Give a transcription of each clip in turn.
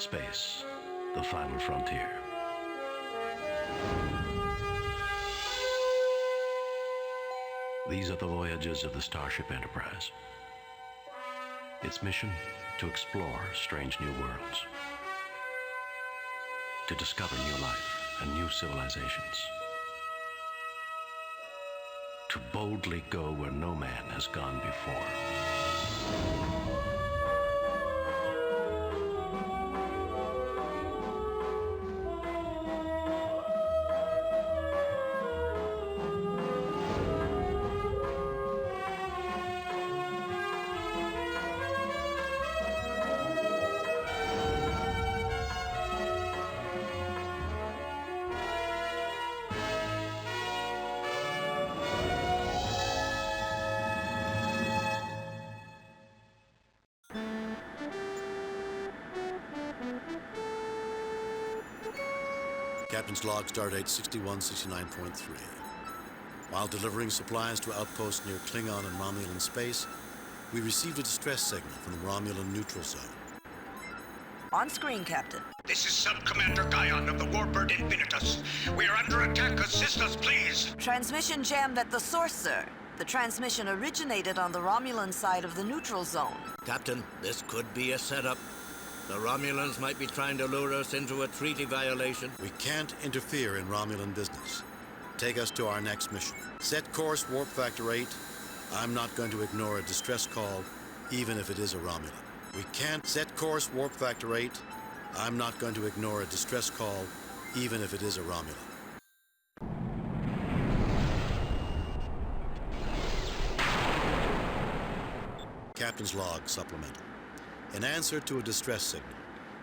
Space, the final frontier. These are the voyages of the Starship Enterprise. Its mission, to explore strange new worlds, to discover new life and new civilizations, to boldly go where no man has gone before. Captain's log, stardate 6169.3. While delivering supplies to outposts near Klingon and Romulan space, we received a distress signal from the Romulan neutral zone. On screen, Captain. This is Sub-Commander Guyon of the Warbird Infinitus. We are under attack. Assist us, please. Transmission jammed at the source, sir. The transmission originated on the Romulan side of the neutral zone. Captain, this could be a setup. The Romulans might be trying to lure us into a treaty violation. We can't interfere in Romulan business. Take us to our next mission. Set course, warp factor 8. I'm not going to ignore a distress call, even if it is a Romulan. We can't set course, warp factor 8. I'm not going to ignore a distress call, even if it is a Romulan. Captain's log, supplemental. In answer to a distress signal,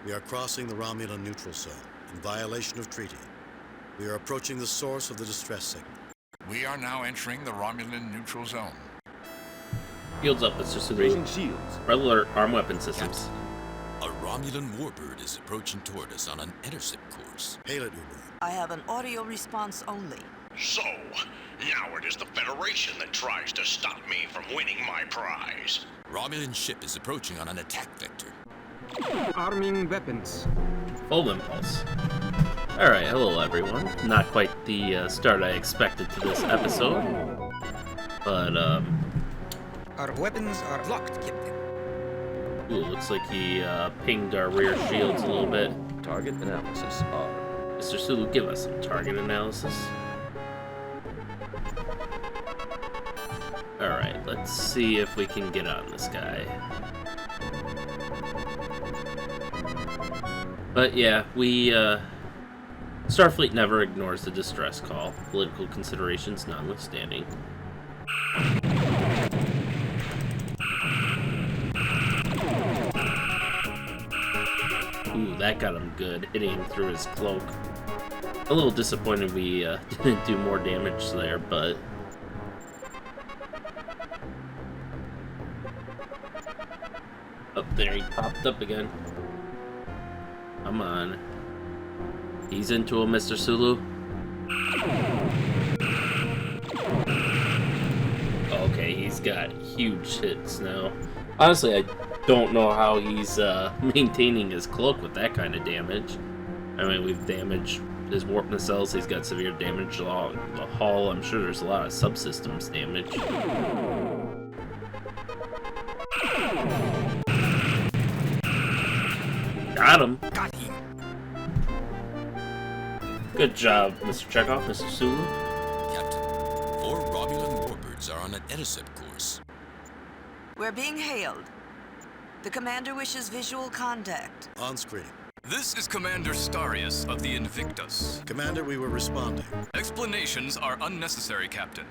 we are crossing the Romulan neutral zone in violation of treaty. We are approaching the source of the distress signal. We are now entering the Romulan neutral zone. Shields up, it's just raising shields. Red alert, arm weapon systems. Captain, a Romulan Warbird is approaching toward us on an intercept course. Hail it, Uber. I have an audio response only. So, now it is the Federation that tries to stop me from winning my prize. Romulan ship is approaching on an attack vector. Arming weapons. Full impulse. Alright, hello everyone. Not quite the start I expected to this episode. But, Our weapons are locked, Captain. ooh, looks like he pinged our rear shields a little bit. Target analysis are. Mr. Sulu, give us some target analysis. Alright, let's see if we can get on this guy. But yeah, Starfleet never ignores the distress call, political considerations notwithstanding. Ooh, that got him good, hitting him through his cloak. A little disappointed we didn't do more damage there, but... Up there, he popped up again. Come on. He's into him, Mr. Sulu. Okay, he's got huge hits now. Honestly, I don't know how he's maintaining his cloak with that kind of damage. I mean, we've damaged his warp nacelles. He's got severe damage along the hull. I'm sure there's a lot of subsystems damage. Got him. Got him. Good job, Mr. Chekhov, Mr. Sulu. Captain, 4 Romulan Warbirds are on an intercept course. We're being hailed. The commander wishes visual contact. On screen. This is Commander Starius of the Invictus. Commander, we were responding. Explanations are unnecessary, Captain.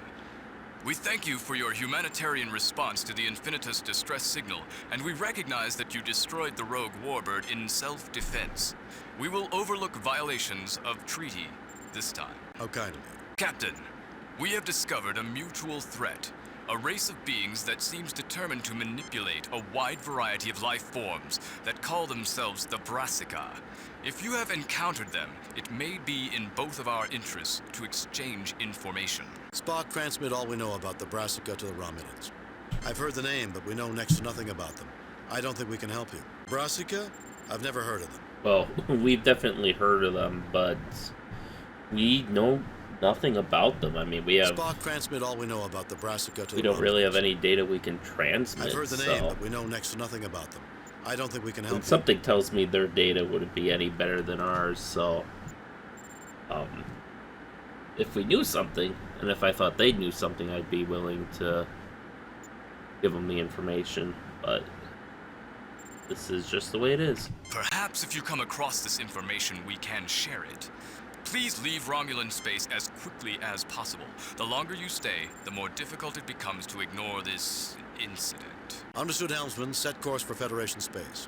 We thank you for your humanitarian response to the Infinitus distress signal, and we recognize that you destroyed the rogue Warbird in self-defense. We will overlook violations of treaty this time. How kind of you. Captain, we have discovered a mutual threat, a race of beings that seems determined to manipulate a wide variety of life forms that call themselves the Brassica. If you have encountered them, it may be in both of our interests to exchange information. Spock, transmit all we know about the Brassica to the Romulans. I've heard the name, but we know next to nothing about them. I don't think we can help you. Brassica? I've never heard of them. Well, we've definitely heard of them, but we know nothing about them. I mean, Spock, transmit all we know about the Brassica to we the don't really have Romulans. any data we can transmit. I've heard the name, but we know next to nothing about them. I don't think we can help And you. something tells me their data wouldn't be any better than ours, so if we knew something, and if I thought they knew something, I'd be willing to give them the information, but this is just the way it is. Perhaps if you come across this information, we can share it. Please leave Romulan space as quickly as possible. The longer you stay, the more difficult it becomes to ignore this incident. Understood, helmsman. Set course for Federation space.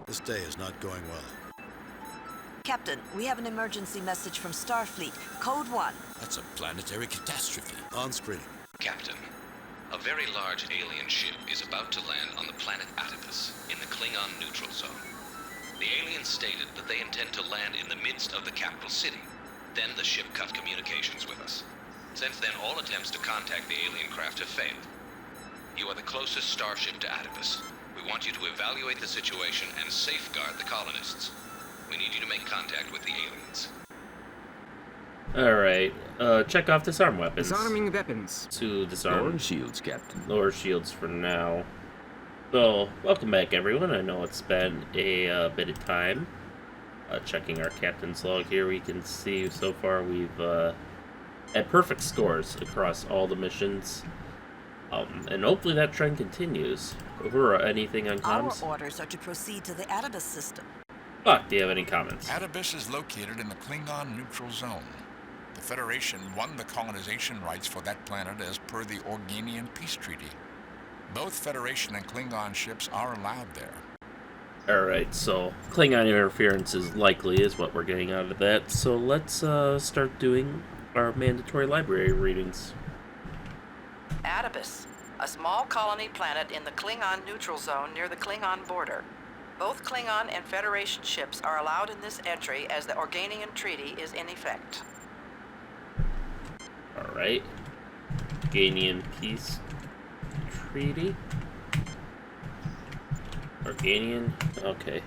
This day is not going well. Captain, we have an emergency message from Starfleet. Code 1. That's a planetary catastrophe. On screen. Captain, a very large alien ship is about to land on the planet Atticus in the Klingon neutral zone. The aliens stated that they intend to land in the midst of the capital city. Then the ship cut communications with us. Since then, all attempts to contact the alien craft have failed. You are the closest starship to Atticus. We want you to evaluate the situation and safeguard the colonists. We need you to make contact with the aliens. Alright, check off disarm weapons. Disarming weapons. To disarm. Lower shields, Captain. Lower shields for now. So, welcome back everyone. I know it's been a bit of time. Checking our captain's log here, we can see so far we've had perfect scores across all the missions. And hopefully that trend continues. Over anything on comms? Our orders are to proceed to the Atibus system. Buck, do you have any comments? Atibus is located in the Klingon neutral zone. The Federation won the colonization rights for that planet as per the Organian Peace Treaty. Both Federation and Klingon ships are allowed there. Alright, so Klingon interference is likely, is what we're getting out of that. So let's start doing our mandatory library readings. Atibus, a small colony planet in the Klingon neutral zone near the Klingon border. Both Klingon and Federation ships are allowed in this entry as the Organian Treaty is in effect. Alright. Organian Peace Treaty? Organian? Okay.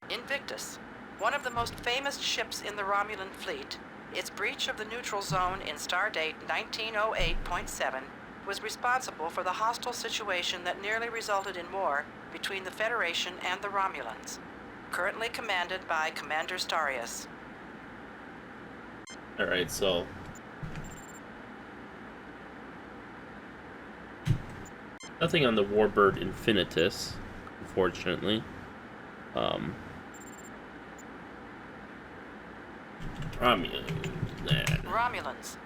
Invictus, one of the most famous ships in the Romulan fleet, its breach of the neutral zone in stardate 1908.7 was responsible for the hostile situation that nearly resulted in war between the Federation and the Romulans. Currently commanded by Commander Starius. Alright, so nothing on the Warbird Infinitus, unfortunately. Romulans,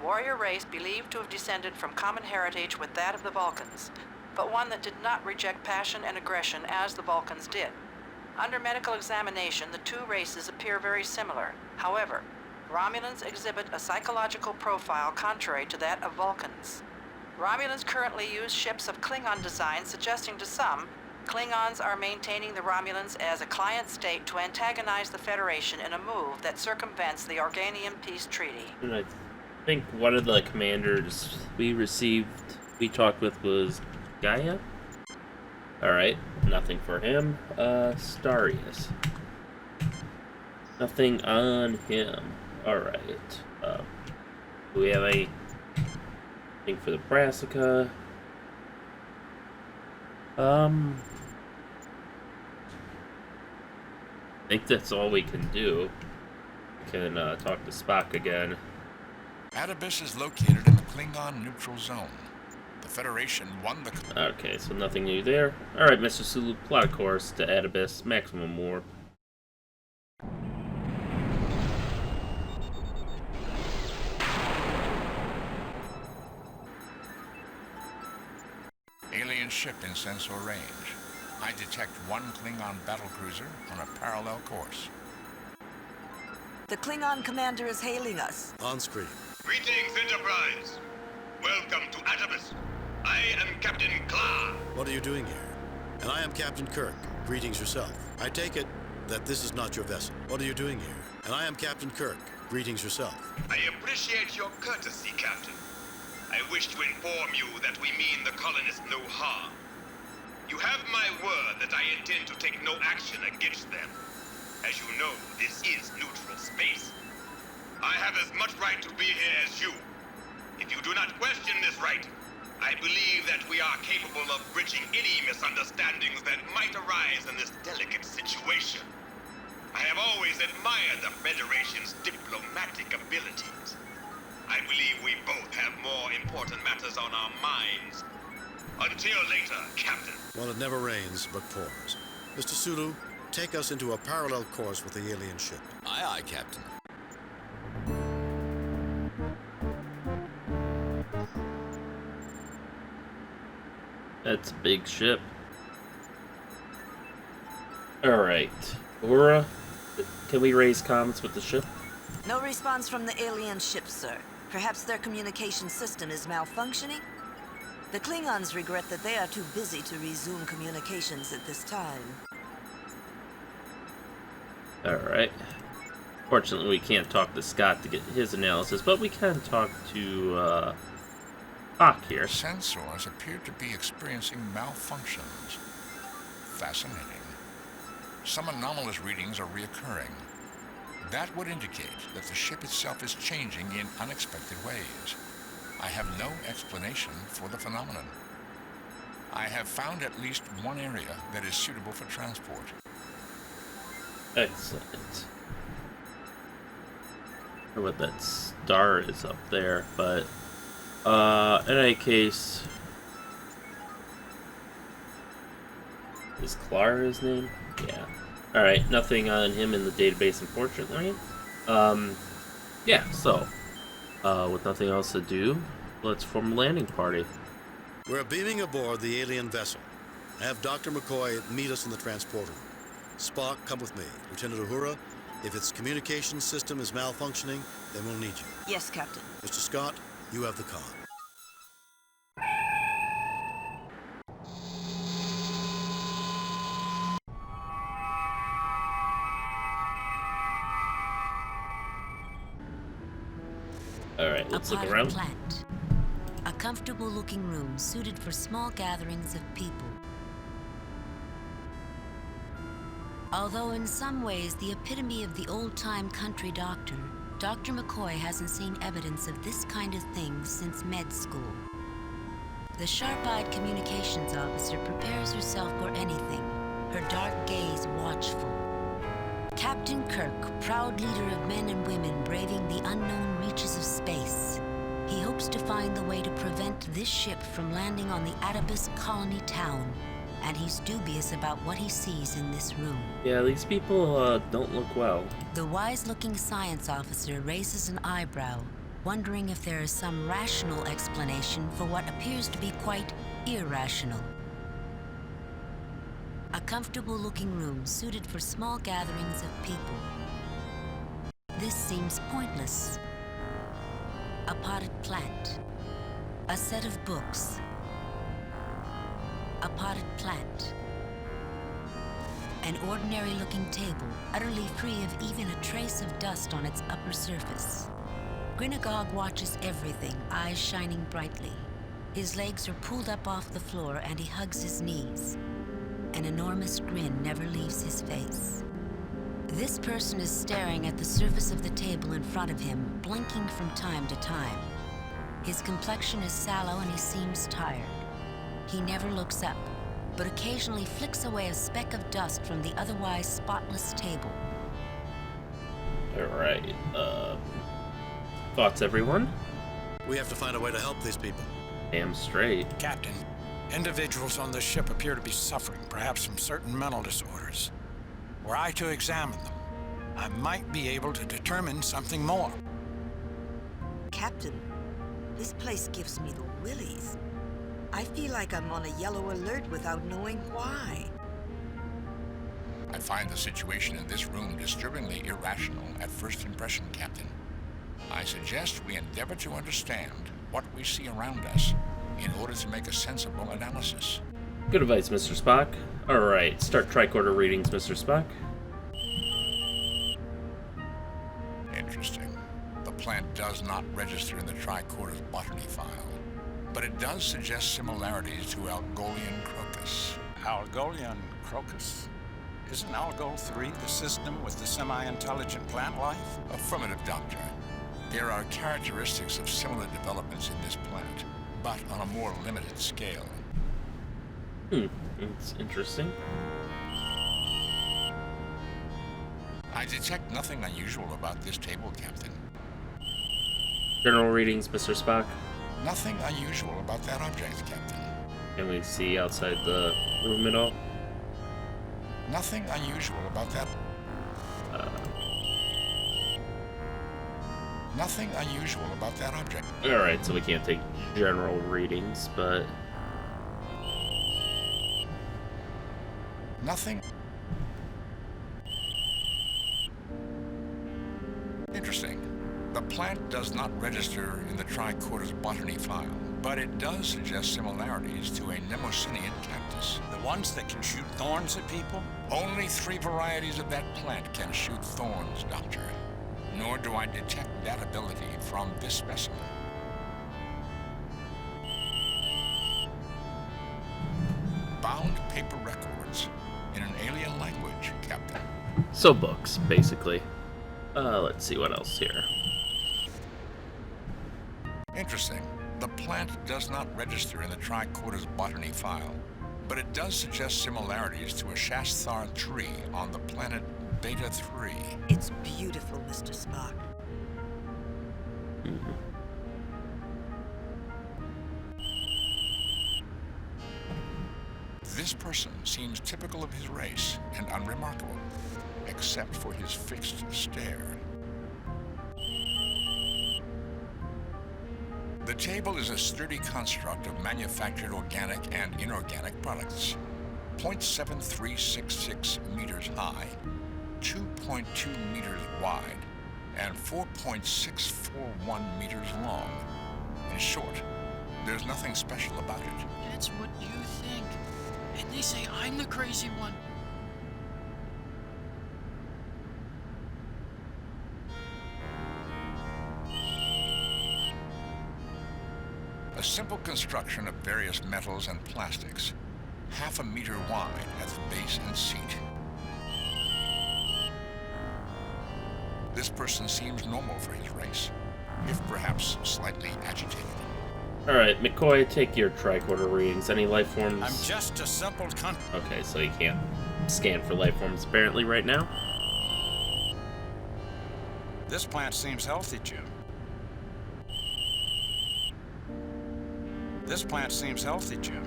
warrior race believed to have descended from common heritage with that of the Vulcans, but one that did not reject passion and aggression as the Vulcans did. Under medical examination, the two races appear very similar. However, Romulans exhibit a psychological profile contrary to that of Vulcans. Romulans currently use ships of Klingon design, suggesting to some, Klingons are maintaining the Romulans as a client state to antagonize the Federation in a move that circumvents the Organian Peace Treaty. And I think one of the commanders we talked with was Gaia? Alright, nothing for him. Starius. Nothing on him. Alright. Do we have anything for the Brassica? I think that's all we can do. We can talk to Spock again. Atibus is located in the Klingon neutral zone. The Federation won the... Okay, so nothing new there. Alright, Mr. Sulu, plot a course to Atibus, maximum warp. Alien ship in sensor range. I detect one Klingon battlecruiser on a parallel course. The Klingon commander is hailing us. On screen. Greetings, Enterprise. Welcome to Atibus. I am Captain Kla. What are you doing here? And I am Captain Kirk. Greetings yourself. I take it that this is not your vessel. What are you doing here? And I am Captain Kirk. Greetings yourself. I appreciate your courtesy, Captain. I wish to inform you that we mean the colonists no harm. You have my word that I intend to take no action against them. As you know, this is neutral space. I have as much right to be here as you. If you do not question this right, I believe that we are capable of bridging any misunderstandings that might arise in this delicate situation. I have always admired the Federation's diplomatic abilities. I believe we both have more important matters on our minds. Until later, Captain. Well, it never rains, but pours. Mr. Sulu, take us into a parallel course with the alien ship. Aye, aye, Captain. That's a big ship. Alright. Uhura, can we raise comms with the ship? No response from the alien ship, sir. Perhaps their communication system is malfunctioning? The Klingons regret that they are too busy to resume communications at this time. Alright. Fortunately, we can't talk to Scott to get his analysis, but we can talk to, Spock here. Sensors appear to be experiencing malfunctions. Fascinating. Some anomalous readings are reoccurring. That would indicate that the ship itself is changing in unexpected ways. I have no explanation for the phenomenon. I have found at least one area that is suitable for transport. Excellent. I wonder what that star is up there, but in any case, is Clara his name? Yeah. Alright, nothing on him in the database, unfortunately. Yeah, so, with nothing else to do, let's form a landing party. We're beaming aboard the alien vessel. Have Dr. McCoy meet us in the transporter. Spock, come with me. Lieutenant Uhura, if its communication system is malfunctioning, then we'll need you. Yes, Captain. Mr. Scott, you have the con. Alright, let's look potted around. Plant. A comfortable-looking room suited for small gatherings of people. Although in some ways the epitome of the old-time country doctor, Dr. McCoy hasn't seen evidence of this kind of thing since med school. The sharp-eyed communications officer prepares herself for anything, her dark gaze watchful. Captain Kirk, proud leader of men and women braving the unknown reaches of space. He hopes to find the way to prevent this ship from landing on the Adibus colony town, and he's dubious about what he sees in this room. Yeah, these people don't look well. The wise-looking science officer raises an eyebrow, wondering if there is some rational explanation for what appears to be quite irrational. A comfortable-looking room suited for small gatherings of people. This seems pointless. A potted plant. A set of books. A potted plant. An ordinary-looking table, utterly free of even a trace of dust on its upper surface. Grinagog watches everything, eyes shining brightly. His legs are pulled up off the floor and he hugs his knees. An enormous grin never leaves his face. This person is staring at the surface of the table in front of him, blinking from time to time. His complexion is sallow and he seems tired. He never looks up, but occasionally flicks away a speck of dust from the otherwise spotless table. Alright, thoughts, everyone? We have to find a way to help these people. Damn straight. Captain, individuals on this ship appear to be suffering, perhaps from certain mental disorders. Were I to examine them, I might be able to determine something more. Captain, this place gives me the willies. I feel like I'm on a yellow alert without knowing why. I find the situation in this room disturbingly irrational at first impression, Captain. I suggest we endeavor to understand what we see around us in order to make a sensible analysis. Good advice, Mr. Spock. Alright, start tricorder readings, Mr. Spock. Interesting. does not register in the Tricorder's botany file, but it does suggest similarities to Algolian crocus. Algolian crocus? Isn't Algol 3 the system with the semi-intelligent plant life? Affirmative, Doctor. There are characteristics of similar developments in this planet, but on a more limited scale. It's interesting. I detect nothing unusual about this table, Captain. General readings, Mr. Spock. Nothing unusual about that object, Captain. Can we see outside the room at all? Nothing unusual about that. Nothing unusual about that object. Alright, so we can't take general readings, but... Nothing. Interesting. The plant does not register in the Tricorder's botany file, but it does suggest similarities to a Nemosinian cactus. The ones that can shoot thorns at people? Only 3 varieties of that plant can shoot thorns, Doctor. Nor do I detect that ability from this specimen. Bound paper records in an alien language, Captain. So books, basically. Let's see what else here. Interesting. The plant does not register in the Tricorder's botany file, but it does suggest similarities to a Shasthar tree on the planet Beta 3. It's beautiful, Mr. Spock. This person seems typical of his race and unremarkable, except for his fixed stare. The table is a sturdy construct of manufactured organic and inorganic products. 0.7366 meters high, 2.2 meters wide, and 4.641 meters long. In short, there's nothing special about it. That's what you think. And they say I'm the crazy one. A simple construction of various metals and plastics, 1/2 meter wide at the base and seat. This person seems normal for his race, if perhaps slightly agitated. Alright, McCoy, take your tricorder readings. Any life forms? I'm just a simple Okay, so you can't scan for life forms apparently right now. This plant seems healthy, Jim. This plant seems healthy, Jim.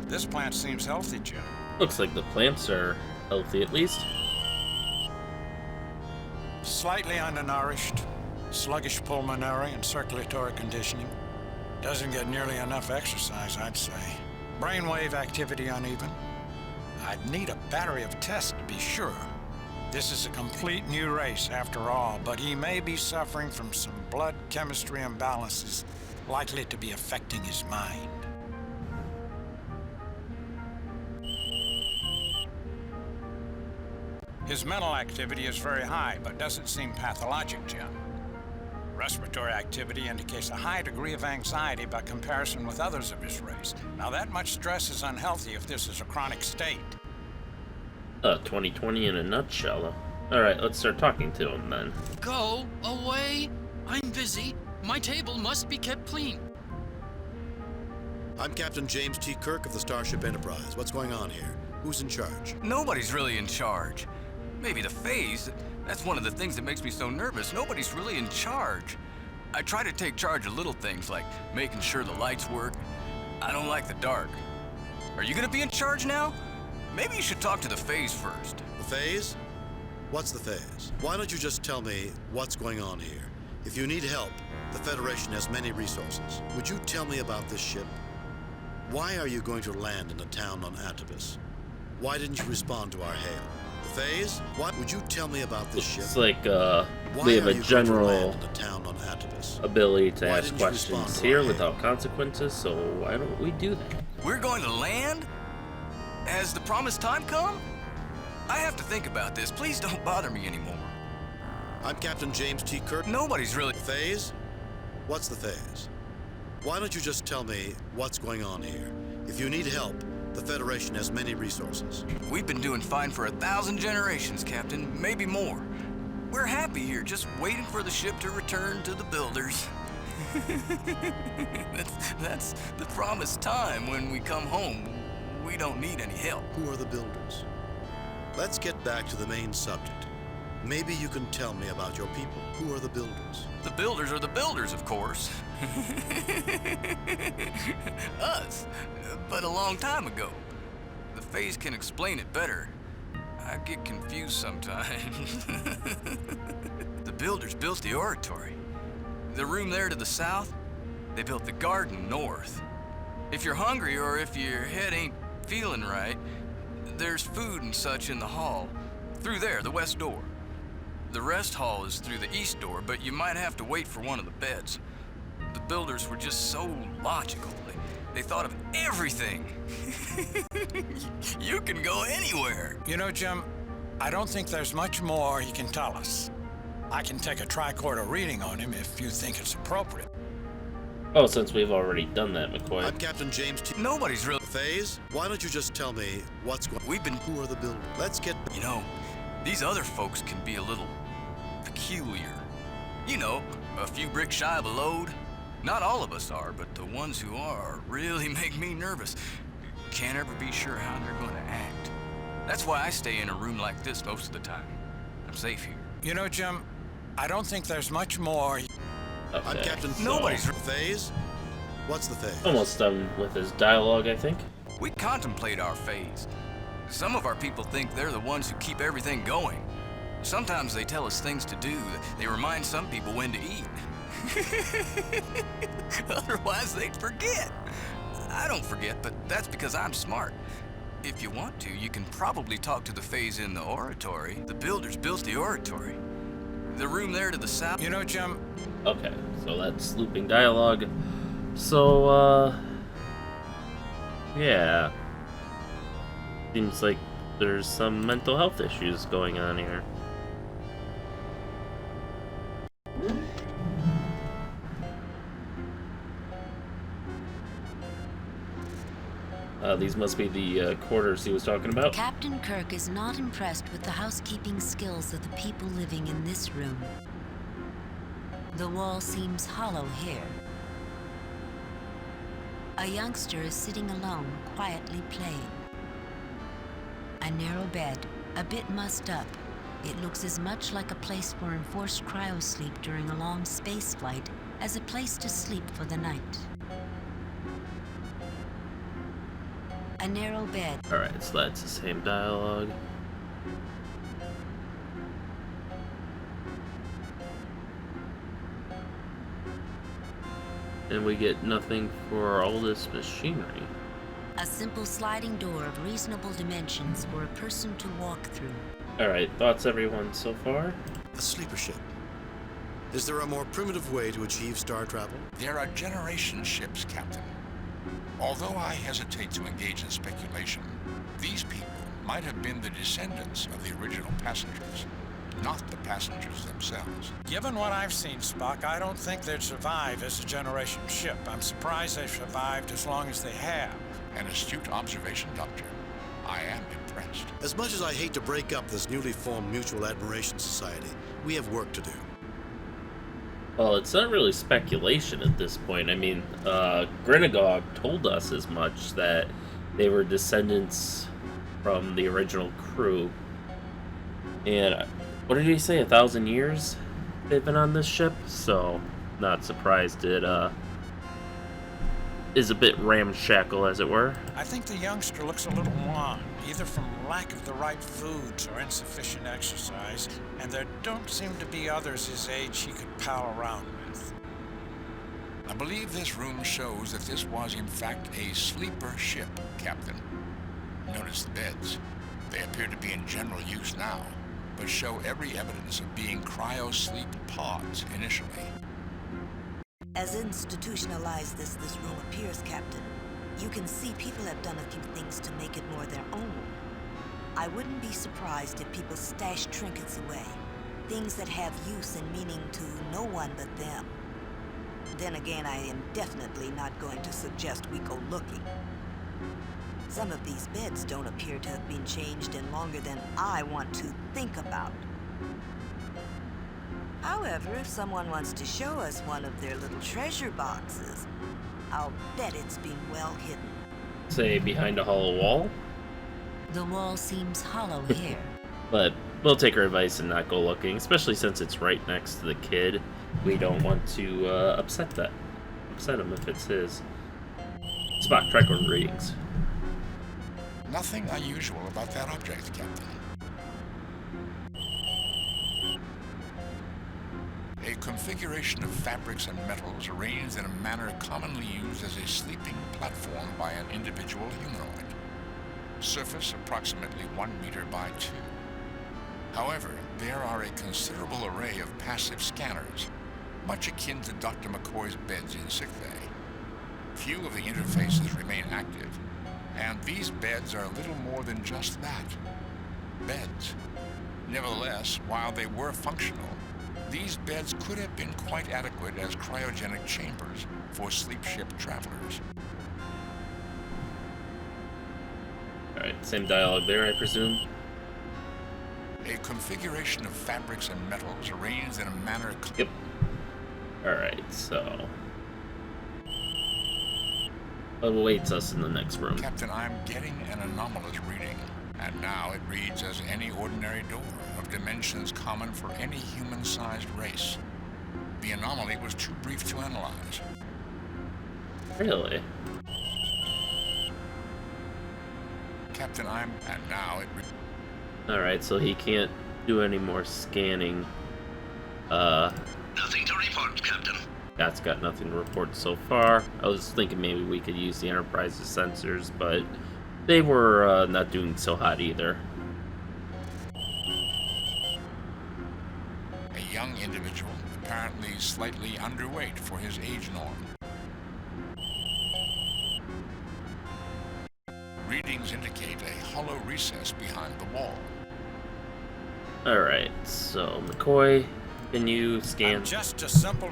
This plant seems healthy, Jim. Looks like the plants are healthy at least. Slightly undernourished, sluggish pulmonary and circulatory conditioning. Doesn't get nearly enough exercise, I'd say. Brainwave activity uneven. I'd need a battery of tests to be sure. This is a complete new race after all, but he may be suffering from some blood chemistry imbalances likely to be affecting his mind. His mental activity is very high, but doesn't seem pathologic, Jim. Respiratory activity indicates a high degree of anxiety by comparison with others of his race. Now, that much stress is unhealthy if this is a chronic state. 2020 in a nutshell. Alright, let's start talking to him then. Go away. I'm busy. My table must be kept clean. I'm Captain James T. Kirk of the Starship Enterprise. What's going on here? Who's in charge? Nobody's really in charge. Maybe the phase. That's one of the things that makes me so nervous. Nobody's really in charge. I try to take charge of little things like making sure the lights work. I don't like the dark. Are you gonna be in charge now? Maybe you should talk to the phase first. The phase? What's the phase? Why don't you just tell me what's going on here? If you need help, the Federation has many resources. Would you tell me about this ship? Why are you going to land in a town on Atibus? Why didn't you respond to our hail? The phase? What would you tell me about this ship? It's like we have a general ability to ask questions here without consequences, so why don't we do that? We're going to land? Has the promised time come? I have to think about this. Please don't bother me anymore. I'm Captain James T. Kirk. Nobody's really... Phase? What's the phase? Why don't you just tell me what's going on here? If you need help, the Federation has many resources. We've been doing fine for 1,000 generations, Captain. Maybe more. We're happy here, just waiting for the ship to return to the builders. That's the promised time when we come home. We don't need any help. Who are the builders? Let's get back to the main subject. Maybe you can tell me about your people. Who are the builders? The builders are the builders, of course. Us. But a long time ago. The Phase can explain it better. I get confused sometimes. The builders built the oratory. The room there to the south, they built the garden north. If you're hungry or if your head ain't feeling right, there's food and such in the hall. Through there, the west door. The rest hall is through the east door, but you might have to wait for one of the beds. The builders were just so logical. They thought of everything. You can go anywhere. You know, Jim, I don't think there's much more he can tell us. I can take a tricorder reading on him if you think it's appropriate. Oh, since we've already done that, McCoy. I'm Captain James T. Nobody's really... Phase, why don't you just tell me what's going on? We've been... Who are the builders? Let's get... You know, these other folks can be a little peculiar. You know, a few bricks shy of a load. Not all of us are, but the ones who are really make me nervous. Can't ever be sure how they're going to act. That's why I stay in a room like this most of the time. I'm safe here. You know, Jim, I don't think there's much more. Okay. I'm Captain... Nobody's... Phase? What's the phase? Almost done with his dialogue, I think. We contemplate our phase. Some of our people think they're the ones who keep everything going. Sometimes they tell us things to do. They remind some people when to eat. Otherwise, they'd forget. I don't forget, but that's because I'm smart. If you want to, you can probably talk to the phase in the oratory. The builders built the oratory. The room there to the south... You know, Jim... Okay, so that's looping dialogue. So, yeah. Seems like there's some mental health issues going on here. These must be the quarters he was talking about. Captain Kirk is not impressed with the housekeeping skills of the people living in this room. The wall seems hollow here. A youngster is sitting alone, quietly playing. A narrow bed, a bit mussed up. It looks as much like a place for enforced cryosleep during a long space flight as a place to sleep for the night. A narrow bed. Alright, so that's the same dialogue. And we get nothing for all this machinery. A simple sliding door of reasonable dimensions for a person to walk through. Alright, thoughts everyone so far? A sleeper ship. Is there a more primitive way to achieve star travel? There are generation ships, Captain. Although I hesitate to engage in speculation, these people might have been the descendants of the original passengers, not the passengers themselves. Given what I've seen, Spock, I don't think they'd survive as a generation ship. I'm surprised they've survived as long as they have. An astute observation, Doctor. I am impressed. As much as I hate to break up this newly formed Mutual Admiration Society, we have work to do. Well, it's not really speculation at this point. I mean, Grinagog told us as much, that they were descendants from the original crew. And what did he say, 1,000 years they've been on this ship? So, not surprised it is a bit ramshackle, as it were. I think the youngster looks a little wan, either from lack of the right foods or insufficient exercise, and there don't seem to be others his age he could pal around with. I believe this room shows that this was in fact a sleeper ship, Captain. Notice the beds. They appear to be in general use now, but show every evidence of being cryo-sleep pods initially. As institutionalized as this room appears, Captain, you can see people have done a few things to make it more their own. I wouldn't be surprised if people stash trinkets away. Things that have use and meaning to no one but them. Then again, I am definitely not going to suggest we go looking. Some of these beds don't appear to have been changed in longer than I want to think about. However, if someone wants to show us one of their little treasure boxes, I'll bet it's been well hidden. Say, behind a hollow wall? The wall seems hollow here. But we'll take her advice and not go looking, especially since it's right next to the kid. We don't want to upset him if it's his. Spock, try code readings. Nothing unusual about that object, Captain. A configuration of fabrics and metals arranged in a manner commonly used as a sleeping platform by an individual humanoid. Surface approximately 1 meter by 2. However, there are a considerable array of passive scanners, much akin to Dr. McCoy's beds in sickbay. Few of the interfaces remain active, and these beds are little more than just that, beds. Nevertheless, while they were functional, these beds could have been quite adequate as cryogenic chambers for sleep ship travelers. Alright, same dialogue there, I presume? A configuration of fabrics and metals arranged in a manner... Yep. Alright, so... what awaits us in the next room? Captain, I'm getting an anomalous reading, and now it reads as any ordinary door of dimensions common for any human-sized race. The anomaly was too brief to analyze. Really? Captain, and now it Alright, so he can't do any more scanning. Nothing to report, Captain. That's got nothing to report so far. I was thinking maybe we could use the Enterprise's sensors, but they were not doing so hot either. A young individual, apparently slightly underweight for his age norm. Readings indicate a hollow recess behind the wall. Alright, so McCoy, can you scan? Just a simple...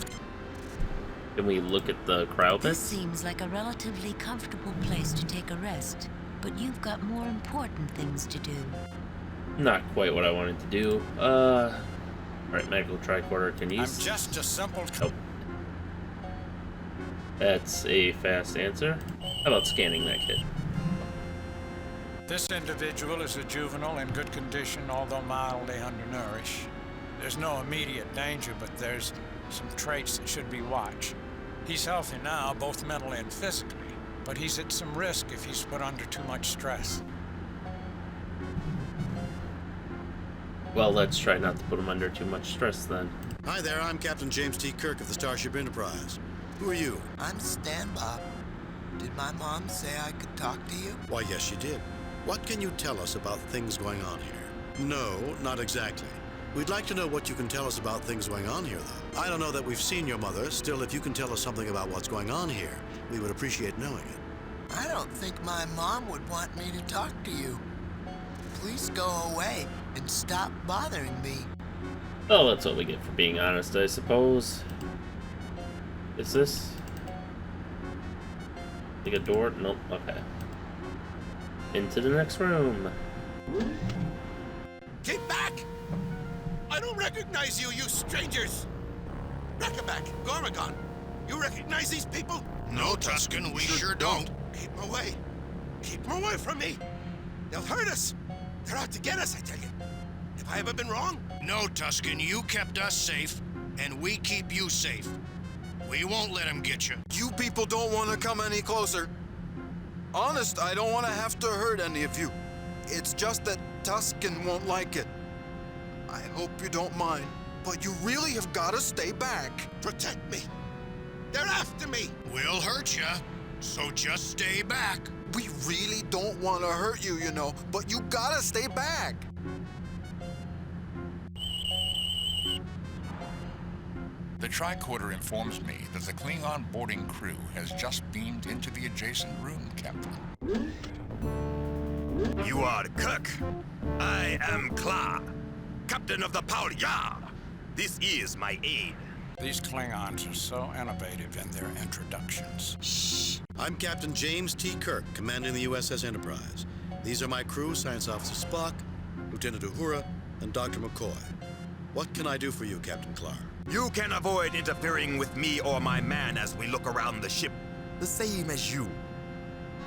Can we look at the cryo This bits? seems like a relatively comfortable place to take a rest, but you've got more important things to do. Not quite what I wanted to do. Alright, medical tricorder, can you... I'm just a simple... Oh. That's a fast answer. How about scanning that kid? This individual is a juvenile in good condition, although mildly undernourished. There's no immediate danger, but there's some traits that should be watched. He's healthy now, both mentally and physically, but he's at some risk if he's put under too much stress. Well, let's try not to put him under too much stress then. Hi there, I'm Captain James T. Kirk of the Starship Enterprise. Who are you? I'm Stan Bob. Did my mom say I could talk to you? Why, yes, she did. What can you tell us about things going on here? No, not exactly. We'd like to know what you can tell us about things going on here, though. I don't know that we've seen your mother. Still, if you can tell us something about what's going on here, we would appreciate knowing it. I don't think my mom would want me to talk to you. Please go away and stop bothering me. Oh, that's what we get for being honest, I suppose. Is this... like a door? Nope, okay. Into the next room. Get back! I don't recognize you, you strangers! Rakabak, Gormagon, you recognize these people? No, Tusken, we sure don't. Keep them away. Keep them away from me. They'll hurt us. They're out to get us, I tell you. Have I ever been wrong? No, Tusken, you kept us safe, and we keep you safe. We won't let them get you. You people don't want to come any closer. Honest, I don't want to have to hurt any of you. It's just that Tusken won't like it. I hope you don't mind, but you really have got to stay back. Protect me. They're after me. We'll hurt you, so just stay back. We really don't want to hurt you, you know, but you gotta stay back. The tricorder informs me that the Klingon boarding crew has just beamed into the adjacent room, Captain. You are Kirk. I am Kla, captain of the Paulia. This is my aide. These Klingons are so innovative in their introductions. Shh. I'm Captain James T. Kirk, commanding the USS Enterprise. These are my crew, Science Officer Spock, Lieutenant Uhura, and Dr. McCoy. What can I do for you, Captain Clark? You can avoid interfering with me or my man as we look around the ship, the same as you.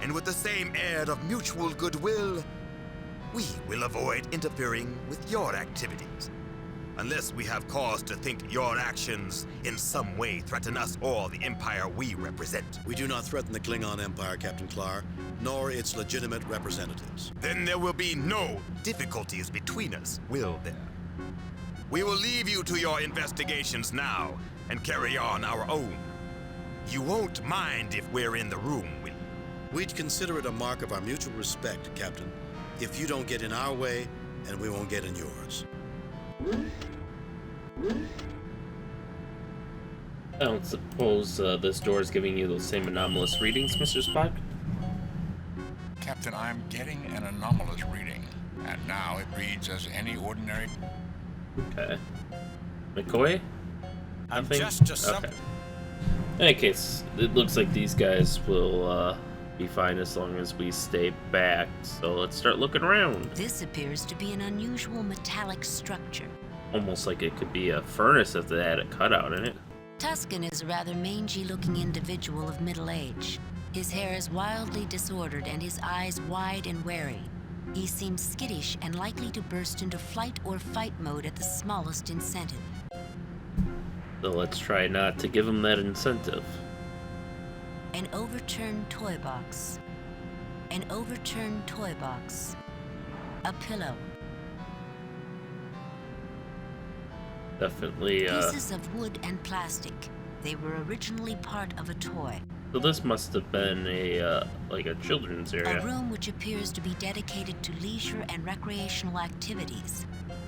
And with the same air of mutual goodwill, we will avoid interfering with your activities. Unless we have cause to think your actions in some way threaten us or the Empire we represent. We do not threaten the Klingon Empire, Captain Clark, nor its legitimate representatives. Then there will be no difficulties between us, will there? We will leave you to your investigations now and carry on our own. You won't mind if we're in the room, will you? We'd consider it a mark of our mutual respect, Captain, if you don't get in our way and we won't get in yours. I don't suppose this door is giving you those same anomalous readings, Mr. Spock? Captain, I'm getting an anomalous reading, and now it reads as any ordinary... Okay. McCoy? I'm Nothing? just okay. In any case, it looks like these guys will be fine as long as we stay back, so let's start looking around. This appears to be an unusual metallic structure. Almost like it could be a furnace if they had a cutout in it. Tusken is a rather mangy-looking individual of middle age. His hair is wildly disordered and his eyes wide and wary. He seems skittish and likely to burst into flight or fight mode at the smallest incentive. So let's try not to give him that incentive. An overturned toy box. An overturned toy box. A pillow. Definitely, Pieces of wood and plastic. They were originally part of a toy. So this must have been a, like a children's area. A room which appears to be dedicated to leisure and recreational activities.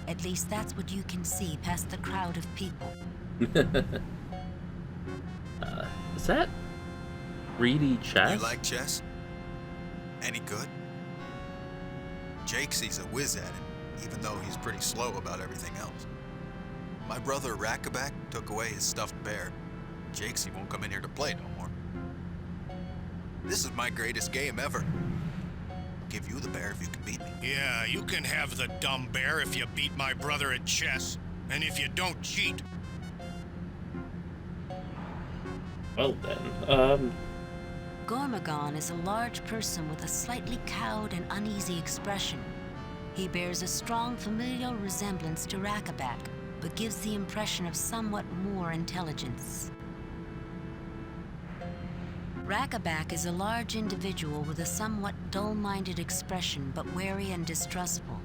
At least that's what you can see past the crowd of people. Is that 3D chess? You like chess? Any good? Jakesy's a whiz at it, even though he's pretty slow about everything else. My brother Rakabak took away his stuffed bear. Jakesy won't come in here to play no more. This is my greatest game ever. I'll give you the bear if you can beat me. Yeah, you can have the dumb bear if you beat my brother at chess. And if you don't cheat. Well then, Gormagon is a large person with a slightly cowed and uneasy expression. He bears a strong familial resemblance to Rakabak, but gives the impression of somewhat more intelligence. Rakabak is a large individual with a somewhat dull-minded expression, but wary and distrustful.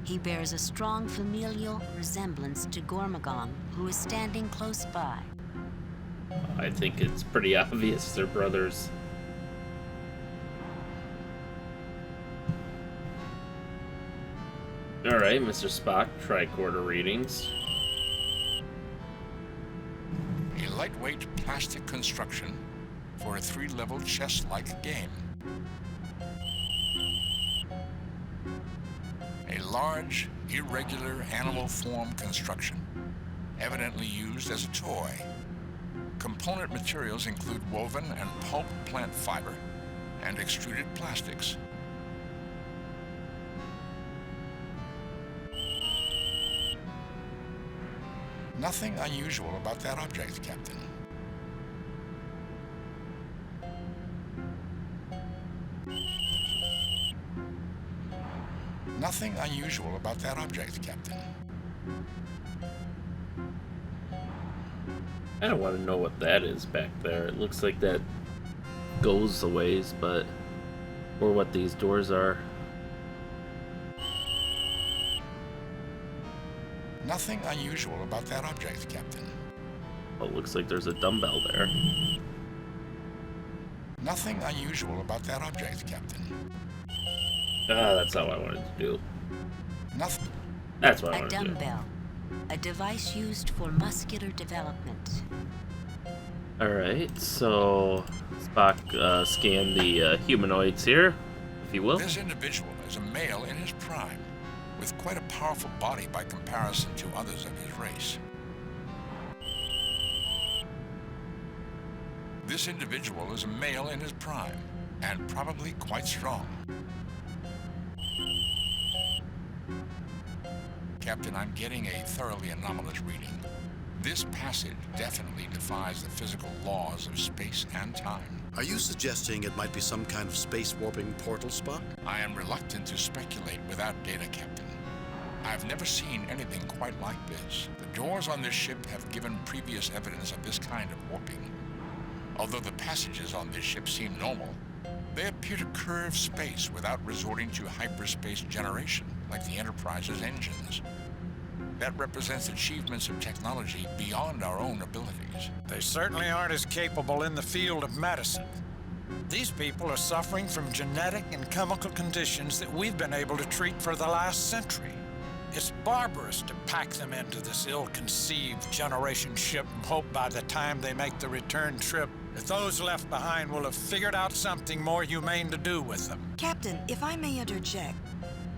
He bears a strong familial resemblance to Gormagon, who is standing close by. I think it's pretty obvious they're brothers. Alright, Mr. Spock, tricorder readings. A lightweight plastic construction for a 3-level chess-like game. A large, irregular animal form construction, evidently used as a toy. Component materials include woven and pulp plant fiber and extruded plastics. Nothing unusual about that object, Captain. Nothing unusual about that object, Captain. I don't want to know what that is back there. It looks like that goes a ways, but... or what these doors are. Nothing unusual about that object, Captain. Oh, it looks like there's a dumbbell there. Nothing unusual about that object, Captain. Ah, that's how I wanted to do. Nothing. That's what I A wanted to do. dumbbell. A device used for muscular development. Alright, so Spock scanned the humanoids here, if you will. This individual is a male in his prime, with quite a powerful body by comparison to others of his race. This individual is a male in his prime, and probably quite strong. Captain, I'm getting a thoroughly anomalous reading. This passage definitely defies the physical laws of space and time. Are you suggesting it might be some kind of space warping portal spot? I am reluctant to speculate without data, Captain. I've never seen anything quite like this. The doors on this ship have given previous evidence of this kind of warping. Although the passages on this ship seem normal, they appear to curve space without resorting to hyperspace generation, like the Enterprise's engines. That represents achievements of technology beyond our own abilities. They certainly aren't as capable in the field of medicine. These people are suffering from genetic and chemical conditions that we've been able to treat for the last century. It's barbarous to pack them into this ill-conceived generation ship and hope by the time they make the return trip that those left behind will have figured out something more humane to do with them. Captain, if I may interject,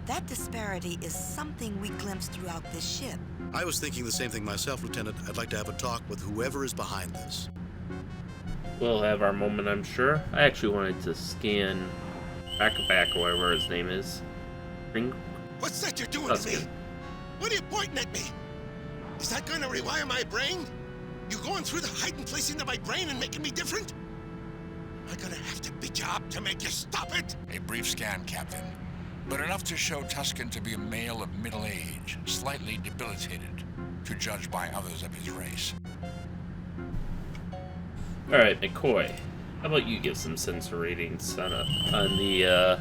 that disparity is something we glimpse throughout this ship. I was thinking the same thing myself, Lieutenant. I'd like to have a talk with whoever is behind this. We'll have our moment, I'm sure. I actually wanted to scan Back or whatever his name is. What's that you're doing to me? What are you pointing at me? Is that going to rewire my brain? You going through the hiding place into my brain and making me different? Am I gonna have to beat you up to make you stop it? A brief scan, Captain, but enough to show Tusken to be a male of middle age, slightly debilitated, to judge by others of his race. Alright, McCoy, how about you give some sensor ratings on the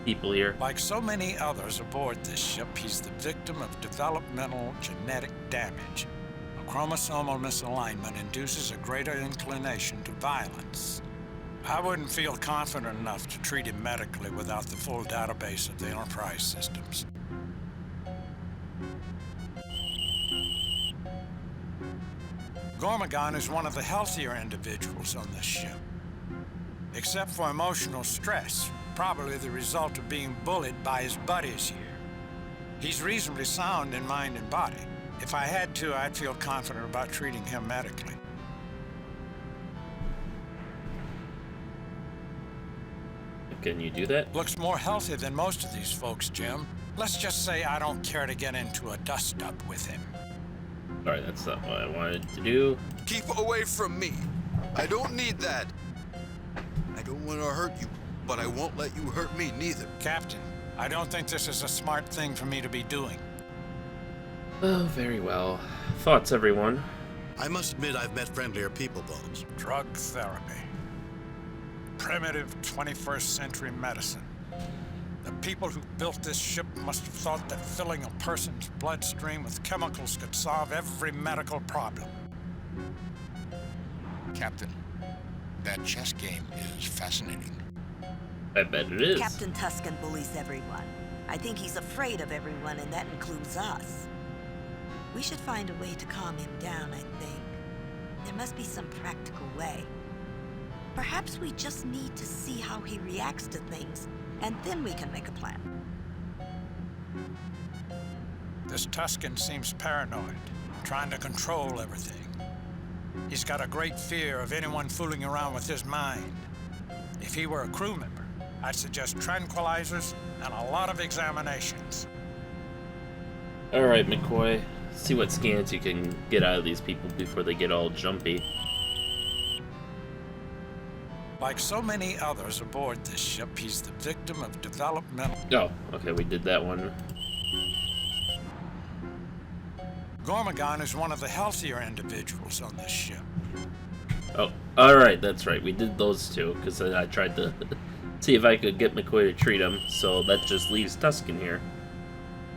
people here? Like so many others aboard this ship, he's the victim of developmental genetic damage. A chromosomal misalignment induces a greater inclination to violence. I wouldn't feel confident enough to treat him medically without the full database of the Enterprise systems. Gormagon is one of the healthier individuals on this ship. Except for emotional stress, probably the result of being bullied by his buddies here. He's reasonably sound in mind and body. If I had to, I'd feel confident about treating him medically. Can you do that? Looks more healthy than most of these folks, Jim. Let's just say I don't care to get into a dust-up with him. Alright, that's not what I wanted to do. Keep away from me. I don't need that. I don't want to hurt you, but I won't let you hurt me neither. Captain, I don't think this is a smart thing for me to be doing. Oh, very well. Thoughts, everyone? I must admit I've met friendlier people, Bones. Drug therapy. Primitive 21st century medicine. The people who built this ship must have thought that filling a person's bloodstream with chemicals could solve every medical problem. Captain, that chess game is fascinating. I bet it is. Captain Tusken bullies everyone. I think he's afraid of everyone, and that includes us. We should find a way to calm him down, I think. There must be some practical way. Perhaps we just need to see how he reacts to things, and then we can make a plan. This Tusken seems paranoid, trying to control everything. He's got a great fear of anyone fooling around with his mind. If he were a crew member, I'd suggest tranquilizers and a lot of examinations. Alright, McCoy. See what scans you can get out of these people before they get all jumpy. Like so many others aboard this ship, he's the victim of developmental... Oh, okay, we did that one. Gormagon is one of the healthier individuals on this ship. Oh, alright, that's right. We did those two, because I tried to see if I could get McCoy to treat him, so that just leaves Tusken here.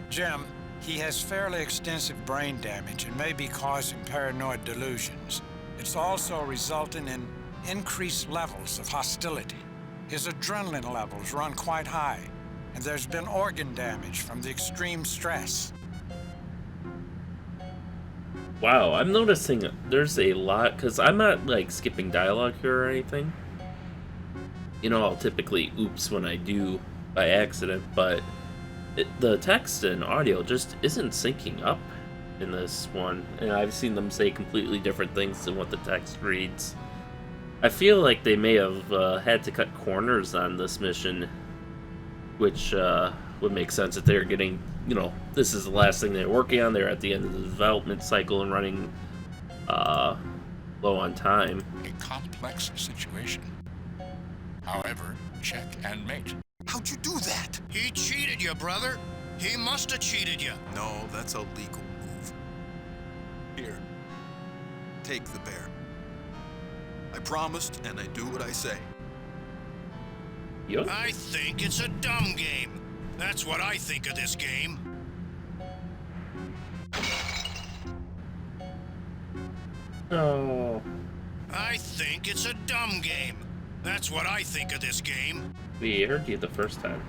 Jim, he has fairly extensive brain damage and may be causing paranoid delusions. It's also resulting in increased levels of hostility. His adrenaline levels run quite high, and there's been organ damage from the extreme stress. Wow, I'm noticing there's a lot, because I'm not, like, skipping dialogue here or anything. You know, I'll typically oops when I do by accident, but the text and audio just isn't syncing up in this one, and I've seen them say completely different things than what the text reads. I feel like they may have had to cut corners on this mission, which would make sense if they're getting, you know, this is the last thing they're working on. They're at the end of the development cycle and running low on time. A complex situation. However, check and mate. How'd you do that? He cheated you, brother. He must have cheated you. No, that's a legal move. Here, take the bear. I promised, and I do what I say. Yep. I think it's a dumb game. That's what I think of this game. Oh. I think it's a dumb game. That's what I think of this game. We heard you the first time.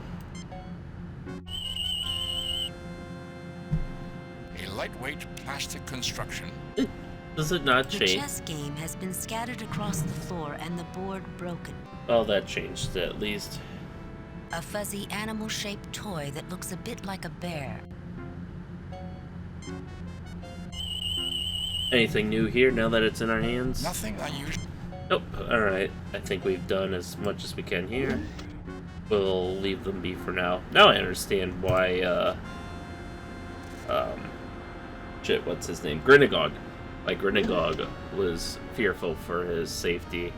A lightweight plastic construction. Does it not The change? chess game has been scattered across the floor and the board broken. Well, that changed at least. A fuzzy animal-shaped toy that looks a bit like a bear. Anything new here now that it's in our hands? Nothing unusual. Nope. Alright. I think we've done as much as we can here. We'll leave them be for now. Now I understand why, shit, what's his name? Grinagog. Why Grinagog was fearful for his safety.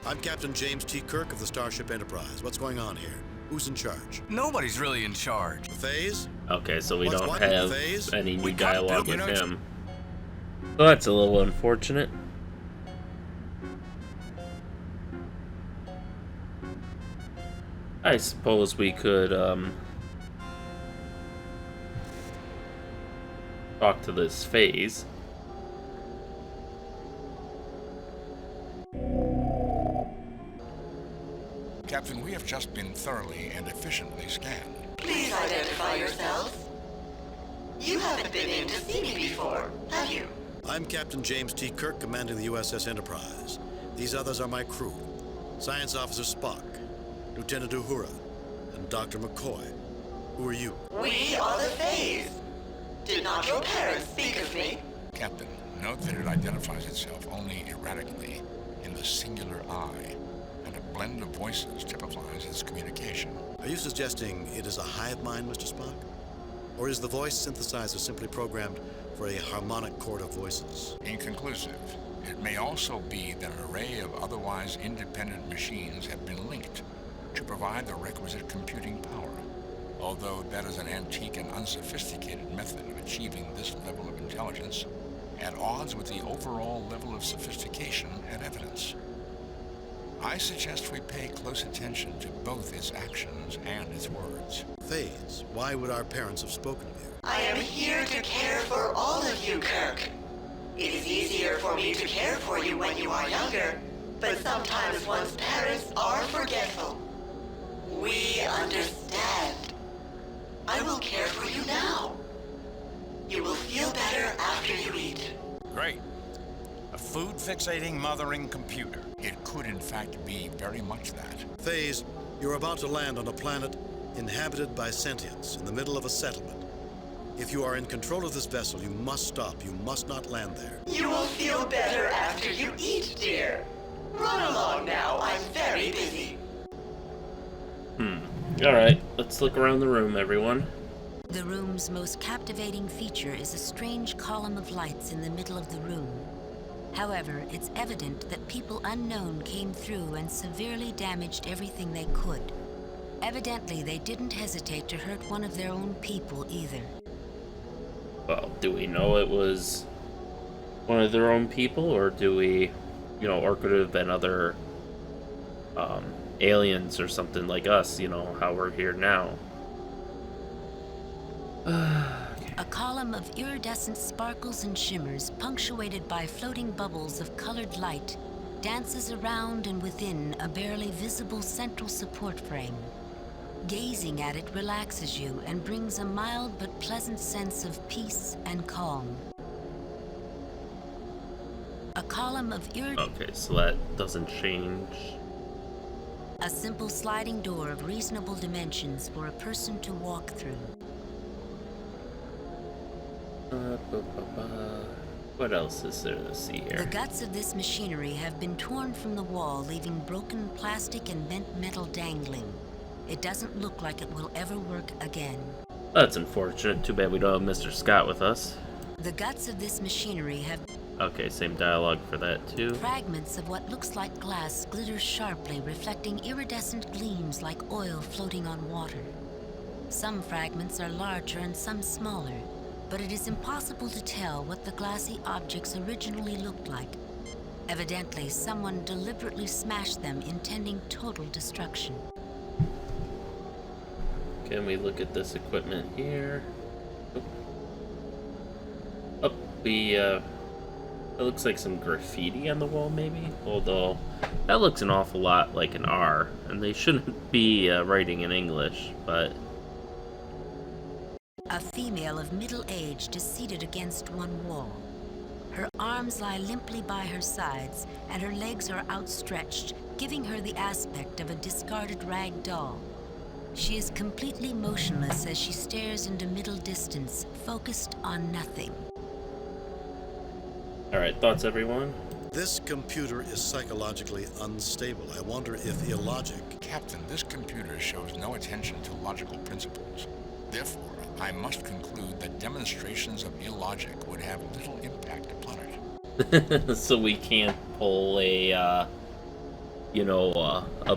I'm Captain James T. Kirk of the Starship Enterprise. What's going on here? Who's in charge? Nobody's really in charge. The Phase? Okay, so we What's don't what? have Phase? any We new gotta dialogue build with it. him. So that's a little unfortunate. I suppose we could, talk to this Phase. Captain, we have just been thoroughly and efficiently scanned. Please identify yourself. You haven't been in to see me before, have you? I'm Captain James T. Kirk, commanding the USS Enterprise. These others are my crew. Science Officer Spock, Lieutenant Uhura, and Dr. McCoy. Who are you? We are the Phase. Did not your parents speak of me? Captain, note that it identifies itself only erratically in the singular I, and a blend of voices typifies its communication. Are you suggesting it is a hive mind, Mr. Spock? Or is the voice synthesizer simply programmed for a harmonic chord of voices? Inconclusive. It may also be that an array of otherwise independent machines have been linked to provide the requisite computing power, although that is an antique and unsophisticated method of achieving this level of intelligence, at odds with the overall level of sophistication and evidence. I suggest we pay close attention to both its actions and its words. Phase, why would our parents have spoken of you? I am here to care for all of you, Kirk. It is easier for me to care for you when you are younger, but sometimes one's parents are forgetful. We understand. I will care for you now. You will feel better after you eat. Great. A food-fixating, mothering computer. It could, in fact, be very much that. Phase, you're about to land on a planet inhabited by sentients in the middle of a settlement. If you are in control of this vessel, you must stop. You must not land there. You will feel better after you eat, dear. Run along now. I'm very busy. Alright, let's look around the room, everyone. The room's most captivating feature is a strange column of lights in the middle of the room. However, it's evident that people unknown came through and severely damaged everything they could. Evidently, they didn't hesitate to hurt one of their own people either. Well, do we know it was one of their own people, or do we, you know, or could it have been other aliens or something like us, you know, how we're here now? A column of iridescent sparkles and shimmers, punctuated by floating bubbles of colored light, dances around and within a barely visible central support frame. Gazing at it relaxes you and brings a mild but pleasant sense of peace and calm. A column of Okay, so that doesn't change. A simple sliding door of reasonable dimensions for a person to walk through. What else is there to see here? The guts of this machinery have been torn from the wall, leaving broken plastic and bent metal dangling. It doesn't look like it will ever work again. That's unfortunate. Too bad we don't have Mr. Scott with us. The guts of this machinery have... Okay, same dialogue for that too. Fragments of what looks like glass glitter sharply, reflecting iridescent gleams like oil floating on water. Some fragments are larger and some smaller, but it is impossible to tell what the glassy objects originally looked like. Evidently, someone deliberately smashed them, intending total destruction. Can we look at this equipment here? Oh, it looks like some graffiti on the wall, maybe? Although, that looks an awful lot like an R, and they shouldn't be writing in English, but... A female of middle age is seated against one wall. Her arms lie limply by her sides, and her legs are outstretched, giving her the aspect of a discarded rag doll. She is completely motionless as she stares into middle distance, focused on nothing. Alright, thoughts, everyone? This computer is psychologically unstable. I wonder if illogic... Captain, this computer shows no attention to logical principles. Therefore, I must conclude that demonstrations of illogic would have little impact upon it. So we can't pull a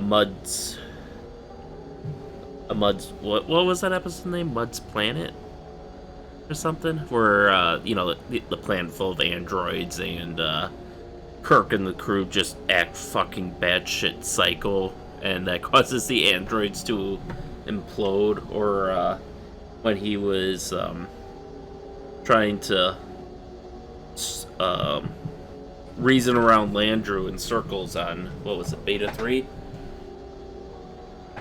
Mud's... What was that episode name? Mud's Planet? Or something? Where, the planet full of androids and, Kirk and the crew just act fucking batshit psycho, and that causes the androids to implode, or, when he was, trying to, reason around Landru in circles on, what was it, Beta 3?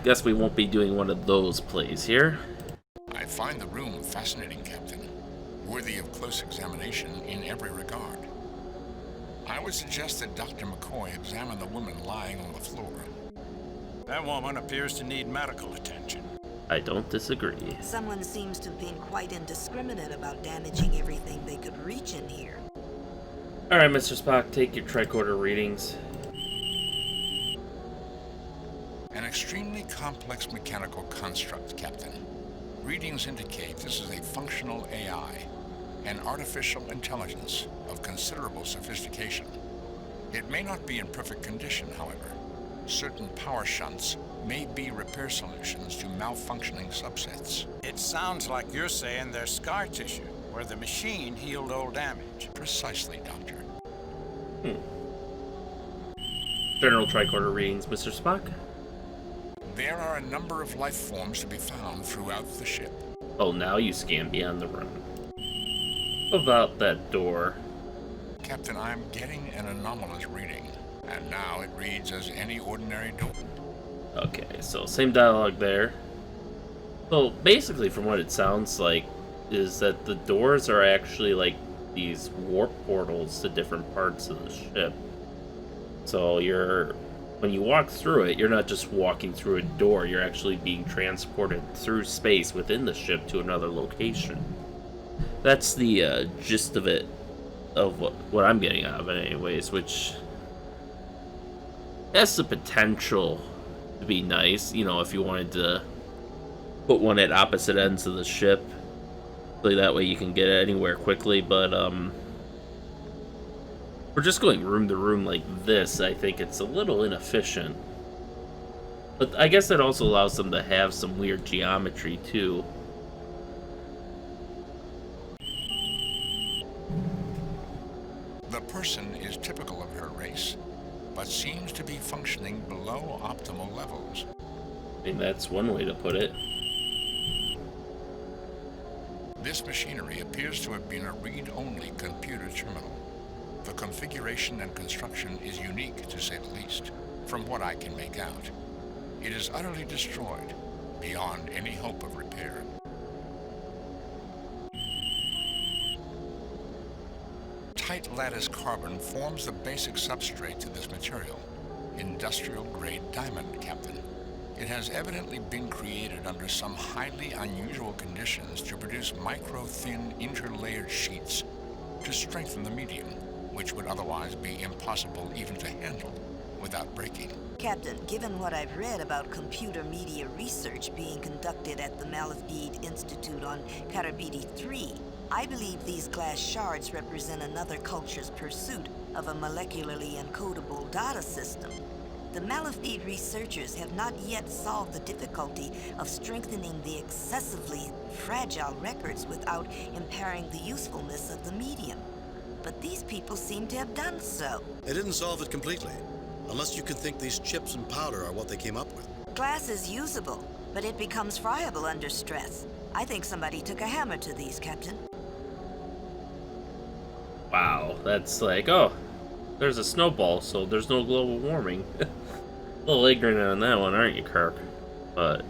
Guess we won't be doing one of those plays here. I find the room fascinating, Captain. Worthy of close examination in every regard. I would suggest that Dr. McCoy examine the woman lying on the floor. That woman appears to need medical attention. I don't disagree. Someone seems to have been quite indiscriminate about damaging everything they could reach in here. Alright, Mr. Spock, take your tricorder readings. An extremely complex mechanical construct, Captain. Readings indicate this is a functional AI, an artificial intelligence of considerable sophistication. It may not be in perfect condition, however. Certain power shunts may be repair solutions to malfunctioning subsets. It sounds like you're saying there's scar tissue, where the machine healed old damage. Precisely, Doctor. General tricorder readings, Mr. Spock. There are a number of life forms to be found throughout the ship. Oh, now you scan beyond the room. About that door. Captain, I'm getting an anomalous reading, and now it reads as any ordinary door. Okay, so same dialogue there. So basically, from what it sounds like, is that the doors are actually like these warp portals to different parts of the ship. So when you walk through it, you're not just walking through a door, you're actually being transported through space within the ship to another location. That's the gist of it, of what I'm getting out of it anyways, which has the potential to be nice, if you wanted to put one at opposite ends of the ship. So that way you can get it anywhere quickly, but we're just going room to room like this. I think it's a little inefficient. But I guess that also allows them to have some weird geometry, too. The person is typical of her race, but seems to be functioning below optimal levels. I mean, that's one way to put it. This machinery appears to have been a read-only computer terminal. The configuration and construction is unique, to say the least, from what I can make out. It is utterly destroyed, beyond any hope of repair. Tight lattice carbon forms the basic substrate to this material. industrial-grade diamond, Captain. It has evidently been created under some highly unusual conditions to produce micro-thin interlayered sheets to strengthen the medium, which would otherwise be impossible even to handle without breaking. Captain, given what I've read about computer media research being conducted at the Malafide Institute on Karabidi 3, I believe these glass shards represent another culture's pursuit of a molecularly encodable data system. The Malafide researchers have not yet solved the difficulty of strengthening the excessively fragile records without impairing the usefulness of the medium. But these people seem to have done so. They didn't solve it completely, unless you can think these chips and powder are what they came up with. Glass is usable, but it becomes friable under stress. I think somebody took a hammer to these, Captain. Wow, that's like, oh, there's a snowball, so there's no global warming. A little ignorant on that one, aren't you, Kirk? But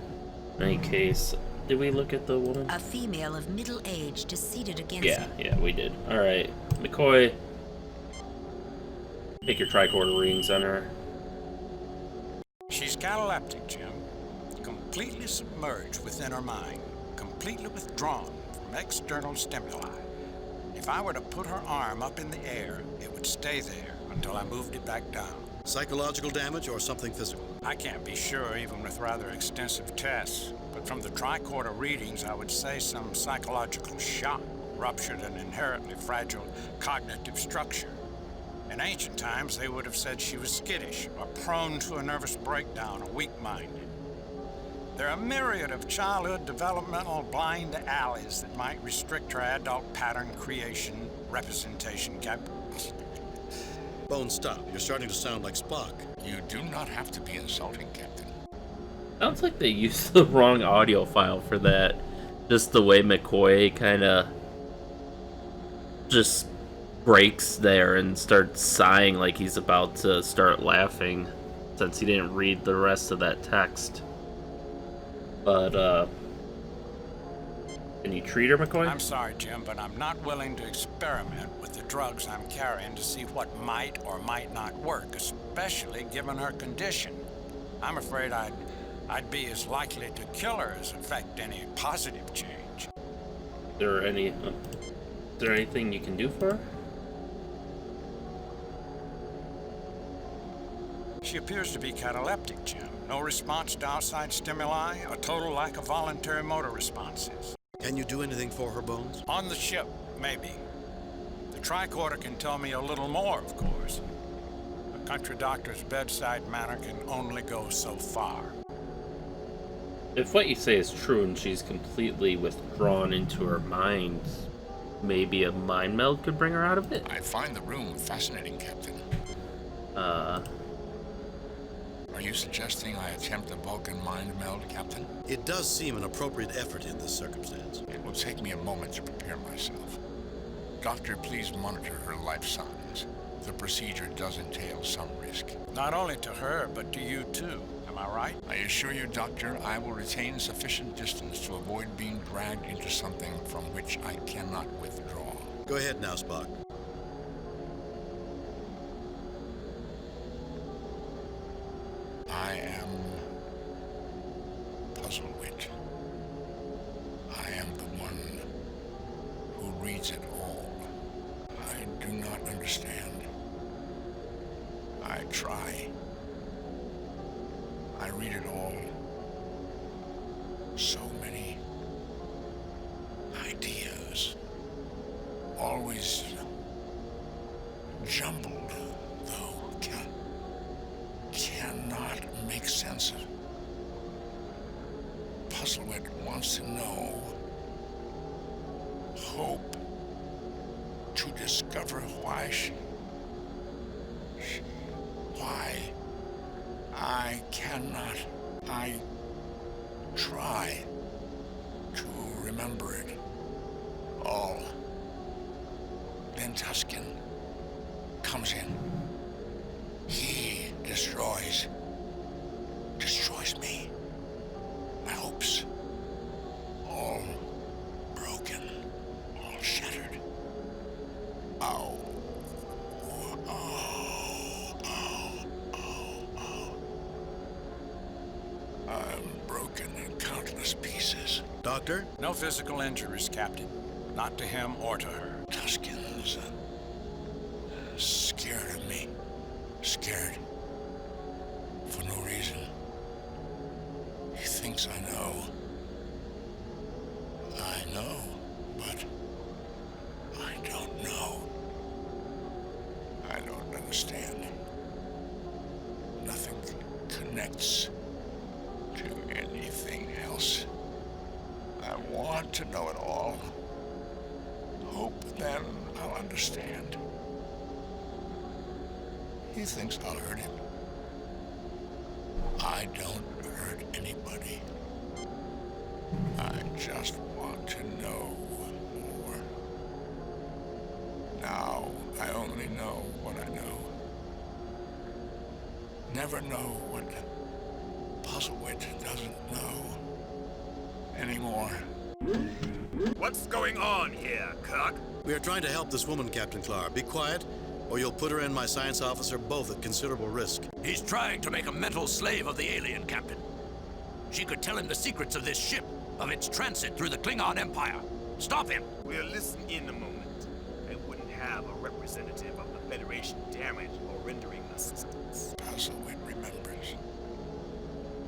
in any case, did we look at the woman? A female of middle age just seated against him. Yeah, we did. Alright, McCoy, take your tricorder readings on her. She's cataleptic, Jim. Completely submerged within her mind. Completely withdrawn from external stimuli. If I were to put her arm up in the air, it would stay there until I moved it back down. Psychological damage or something physical? I can't be sure, even with rather extensive tests. But from the tricorder readings, I would say some psychological shock ruptured an inherently fragile cognitive structure. In ancient times, they would have said she was skittish or prone to a nervous breakdown or weak-minded. There are a myriad of childhood developmental blind alleys that might restrict her adult pattern creation representation gap. Bones, stop. You're starting to sound like Spock. You do not have to be insulting, Captain. Sounds like they used the wrong audio file for that. Just the way McCoy kind of just breaks there and starts sighing like he's about to start laughing, since he didn't read the rest of that text. But, can you treat her, McCoy? I'm sorry, Jim, but I'm not willing to experiment with the drugs I'm carrying to see what might or might not work, especially given her condition. I'm afraid I'd be as likely to kill her as affect any positive change. Is there anything you can do for her? She appears to be cataleptic, Jim. No response to outside stimuli, a total lack of voluntary motor responses. Can you do anything for her, Bones? On the ship, maybe. The tricorder can tell me a little more, of course. A country doctor's bedside manner can only go so far. If what you say is true and she's completely withdrawn into her mind, maybe a mind meld could bring her out of it? I find the room fascinating, Captain. Are you suggesting I attempt a Vulcan mind meld, Captain? It does seem an appropriate effort in this circumstance. It will take me a moment to prepare myself. Doctor, please monitor her life signs. The procedure does entail some risk. Not only to her, but to you too. Am I right? I assure you, Doctor, I will retain sufficient distance to avoid being dragged into something from which I cannot withdraw. Go ahead now, Spock. I am Puzzlewit. I am the one who reads it all. I do not understand. I try. I read it all. So many ideas. Always jumbled, though. Cannot make sense of. Puzzlewit wants to know. Hope to discover why why I cannot. I try to remember it all. Then Tusken comes in. He destroys me. My hopes, all broken, all shattered. Ow. Ow. Ow. Ow. Doctor? No physical injuries, Captain. Not to him or to her. Tusken's scared of me. Scared. For no reason. He thinks I know. I know, but I don't know. I don't understand. Nothing connects to anything else. I want to know it all. Hope then I'll understand. He thinks I'll hurt him. I don't hurt anybody. I just want to know more. Now I only know what I know. Never know what Puzzlewit doesn't know anymore. What's going on here, Kirk? We are trying to help this woman, Captain Clark. Be quiet, or you'll put her and my science officer both at considerable risk. He's trying to make a mental slave of the alien, Captain. She could tell him the secrets of this ship, of its transit through the Klingon Empire. Stop him! We'll listen in a moment. I wouldn't have a representative of the Federation damage or rendering assistance. Puzzlewit remembers.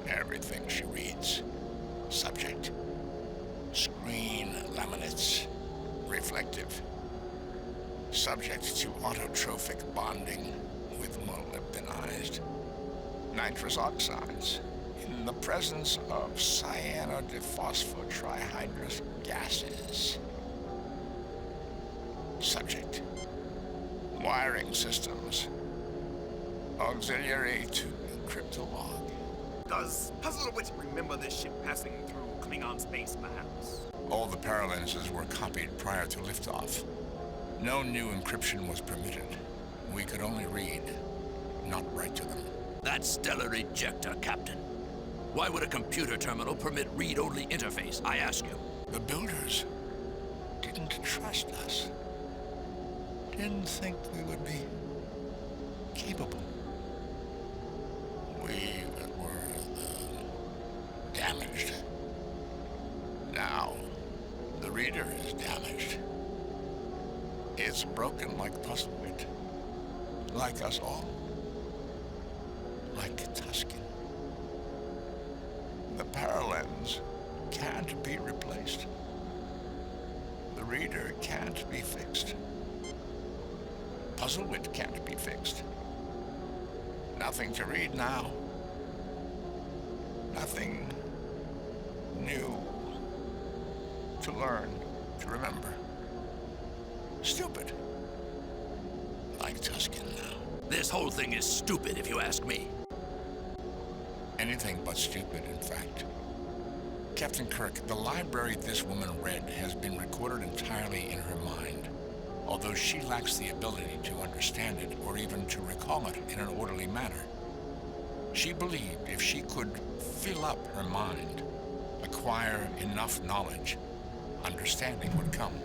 Everything she reads. Subject. Screen laminates. Reflective. Subject to autotrophic bonding with molybdenized nitrous oxides in the presence of cyanodephosphortrihydrous gases. Subject. Wiring systems. Auxiliary to cryptolog. Does Puzzlewit remember this ship passing through Klingon space, perhaps? All the paralenses were copied prior to liftoff. No new encryption was permitted. We could only read, not write to them. That's stellar ejector, Captain. Why would a computer terminal permit read-only interface, I ask you? The builders didn't trust us. Didn't think we would be capable. We were the damaged. Now, the reader is damaged. It's broken like Puzzlewit. Like us all. Like Tusken. The paralens can't be replaced. The reader can't be fixed. Puzzlewit can't be fixed. Nothing to read now. Nothing new to learn, to remember. Stupid. Like Tusken now. This whole thing is stupid, if you ask me. Anything but stupid, in fact. Captain Kirk, the library this woman read has been recorded entirely in her mind, although she lacks the ability to understand it or even to recall it in an orderly manner. She believed if she could fill up her mind, acquire enough knowledge, understanding would come.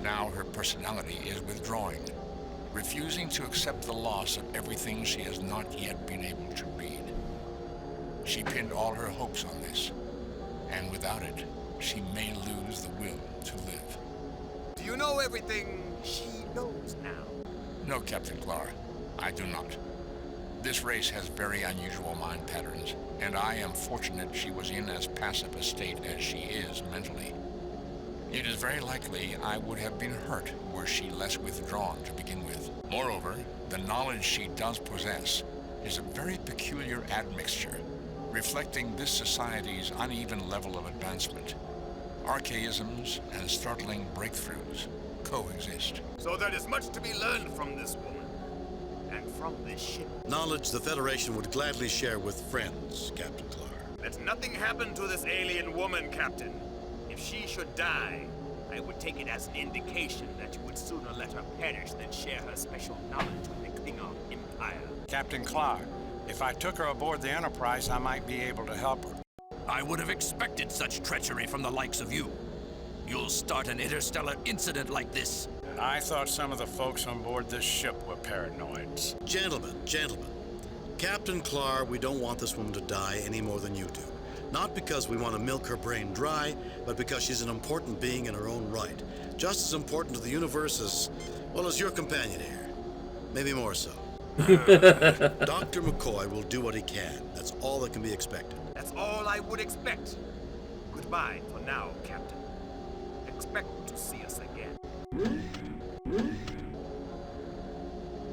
Now her personality is withdrawing, refusing to accept the loss of everything she has not yet been able to read. She pinned all her hopes on this, and without it, she may lose the will to live. Do you know everything she knows now? No, Captain Clark, I do not. This race has very unusual mind patterns, and I am fortunate she was in as passive a state as she is mentally. It is very likely I would have been hurt were she less withdrawn to begin with. Moreover, the knowledge she does possess is a very peculiar admixture, reflecting this society's uneven level of advancement. Archaisms and startling breakthroughs coexist. So there is much to be learned from this woman, and from this ship. Knowledge the Federation would gladly share with friends, Captain Clark. Let nothing happen to this alien woman, Captain. If she should die, I would take it as an indication that you would sooner let her perish than share her special knowledge with the Klingon Empire. Captain Clark, if I took her aboard the Enterprise, I might be able to help her. I would have expected such treachery from the likes of you. You'll start an interstellar incident like this. I thought some of the folks on board this ship were paranoids. Gentlemen. Captain Clark, we don't want this woman to die any more than you do. Not because we want to milk her brain dry, but because she's an important being in her own right. Just as important to the universe as, well, as your companion here. Maybe more so. Dr. McCoy will do what he can. That's all that can be expected. That's all I would expect. Goodbye for now, Captain. Expect to see us again.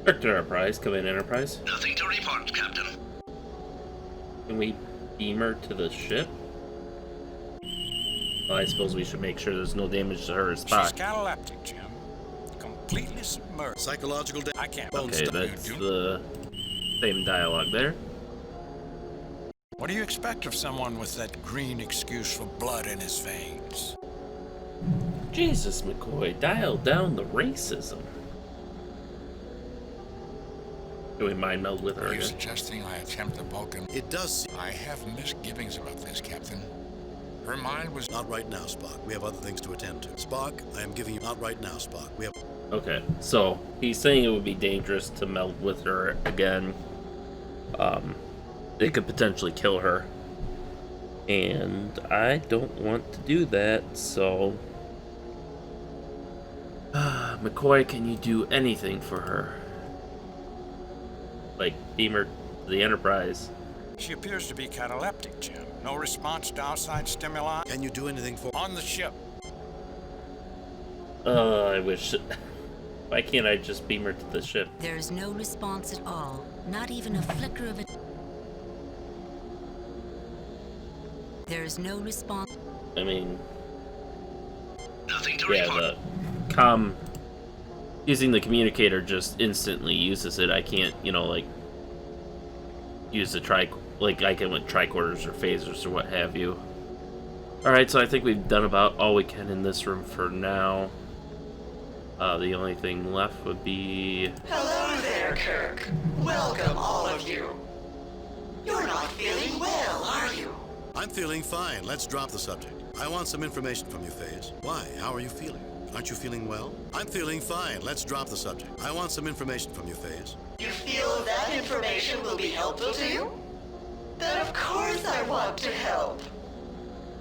Enterprise, come in, Enterprise. Nothing to report, Captain. Can we beam her to the ship? Well, I suppose we should make sure there's no damage to her spot. She's cataleptic, Jim. Completely submerged. Psychological damage. I can't. Okay, that's the same dialogue there. What do you expect of someone with that green excuse for blood in his veins? Jesus, McCoy, dial down the racism. Do we mind meld with her? Are you suggesting I attempt a Vulcan? It does. I have misgivings about this, Captain. Her mind was... Not right now, Spock. We have other things to attend to. Spock, I am giving you... Not right now, Spock. We have... Okay, so he's saying it would be dangerous to meld with her again. It could potentially kill her. And I don't want to do that, so... McCoy, can you do anything for her? Like, beam her to the Enterprise. She appears to be cataleptic, Jim. No response to outside stimuli. Can you do anything for... On the ship. I wish... Why can't I just beam her to the ship? There is no response at all. Not even a flicker of it. There is no response. I mean... Nothing to report. The using the communicator just instantly uses it. I can't, you know, like... use the like I can with tricorders or phasers or what have you. Alright, so I think we've done about all we can in this room for now. The only thing left would be... Hello there, Kirk. Welcome, all of you. You're not feeling well, are you? I'm feeling fine. Let's drop the subject. I want some information from you, Phase. Why? How are you feeling? Aren't you feeling well? I'm feeling fine. Let's drop the subject. I want some information from you, Phase. You feel that information will be helpful to you? Then of course I want to help.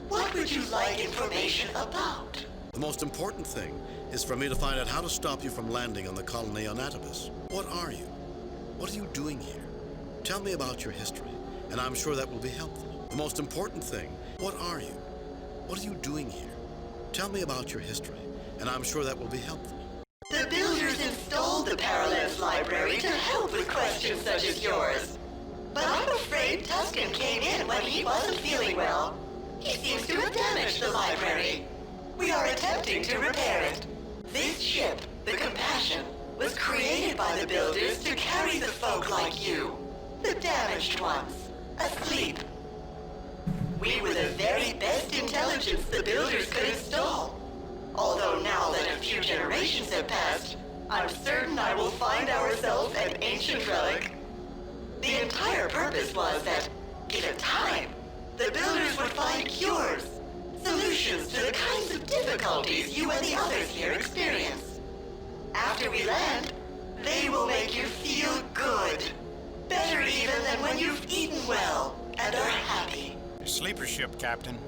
What would you like information about? The most important thing is for me to find out how to stop you from landing on the colony on Atibus. What are you? What are you doing here? Tell me about your history, and I'm sure that will be helpful. The most important thing, what are you? What are you doing here? Tell me about your history, and I'm sure that will be helpful. The builders installed the Parallels Library to help with questions such as yours. But I'm afraid Tusken came in when he wasn't feeling well. He seems to have damaged the library. We are attempting to repair it. This ship, the Compassion, was created by the builders to carry the folk like you, the damaged ones, asleep. We were the very best intelligence the builders could install. Although now that a few generations have passed, I'm certain I will find ourselves an ancient relic. The entire purpose was that, given time, the builders would find cures, solutions to the kinds of difficulties you and the others here experience. After we land, they will make you feel good. Better even than when you've eaten well and are happy. Sleeper ship, Captain.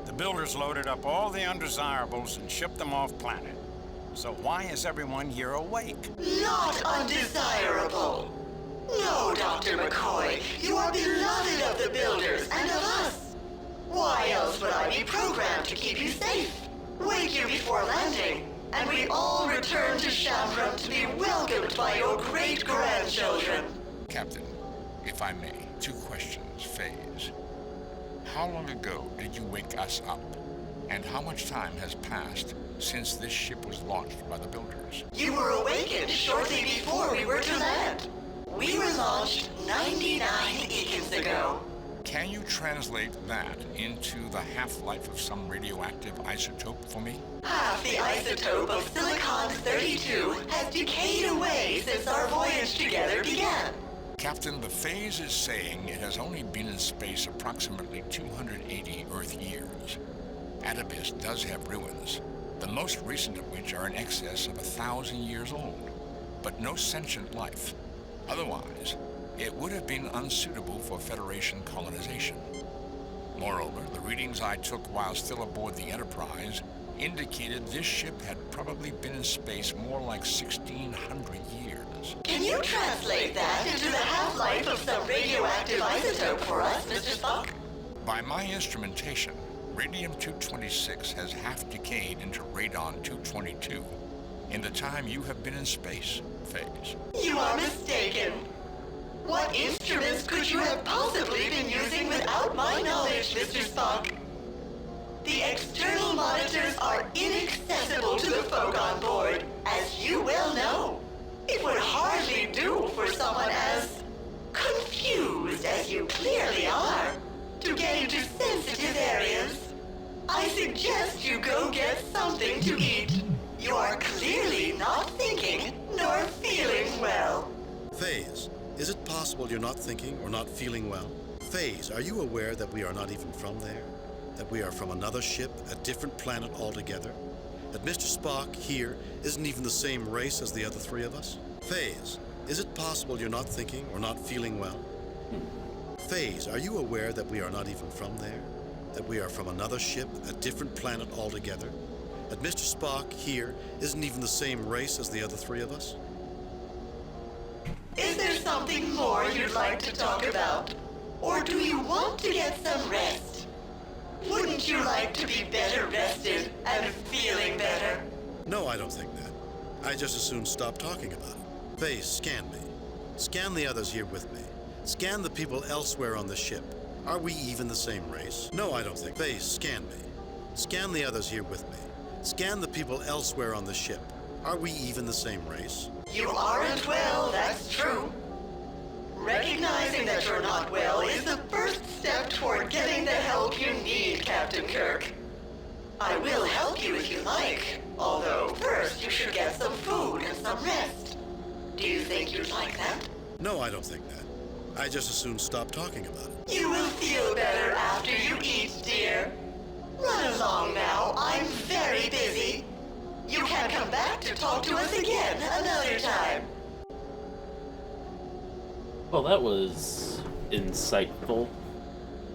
The builders loaded up all the undesirables and shipped them off planet. So why is everyone here awake? Not undesirable. No, Dr. McCoy. You are beloved of the builders and of us. Why else would I be programmed to keep you safe, wake you before landing, and we all return to Shambram to be welcomed by your great-grandchildren? Captain, if I may, 2 questions. Phase. How long ago did you wake us up? And how much time has passed since this ship was launched by the builders? You were awakened shortly before we were to land. We were launched 99 eons ago. Can you translate that into the half-life of some radioactive isotope for me? Half the isotope of Silicon-32 has decayed away since our voyage together began. Captain, the Phase is saying it has only been in space approximately 280 Earth years. Atibus does have ruins, the most recent of which are in excess of 1,000 years old, but no sentient life. Otherwise, it would have been unsuitable for Federation colonization. Moreover, the readings I took while still aboard the Enterprise indicated this ship had probably been in space more like 1,600 years. Can you translate that into the half-life of some radioactive isotope for us, Mr. Spock? By my instrumentation, radium-226 has half decayed into radon-222 in the time you have been in space, Phase. You are mistaken. What instruments could you have possibly been using without my knowledge, Mr. Spock? The external monitors are inaccessible to the folk on board, as you well know. It would hardly do for someone as confused as you clearly are to get into sensitive areas. I suggest you go get something to eat. You are clearly not thinking nor feeling well. Phase, is it possible you're not thinking or not feeling well? Phase, are you aware that we are not even from there? That we are from another ship, a different planet altogether? That Mr. Spock here isn't even the same race as the other three of us? Phase, is it possible you're not thinking or not feeling well? Phase, are you aware that we are not even from there? That we are from another ship, a different planet altogether? That Mr. Spock here isn't even the same race as the other three of us? Is there something more you'd like to talk about? Or do you want to get some rest? Wouldn't you like to be better rested and feeling better? No, I don't think that. I just as soon stop talking about it. Phase, scan me. Scan the others here with me. Scan the people elsewhere on the ship. Are we even the same race? No, I don't think. Phase, scan me. Scan the others here with me. Scan the people elsewhere on the ship. Are we even the same race? You aren't well, that's true. Recognizing that you're not well is the first step toward getting the help you need, Captain Kirk. I will help you if you like, although first you should get some food and some rest. Do you think you'd like that? No, I don't think that. I just as soon stop talking about it. You will feel better after you eat, dear. Run along now, I'm very busy. You can come back to talk to us again another time. Well, that was insightful.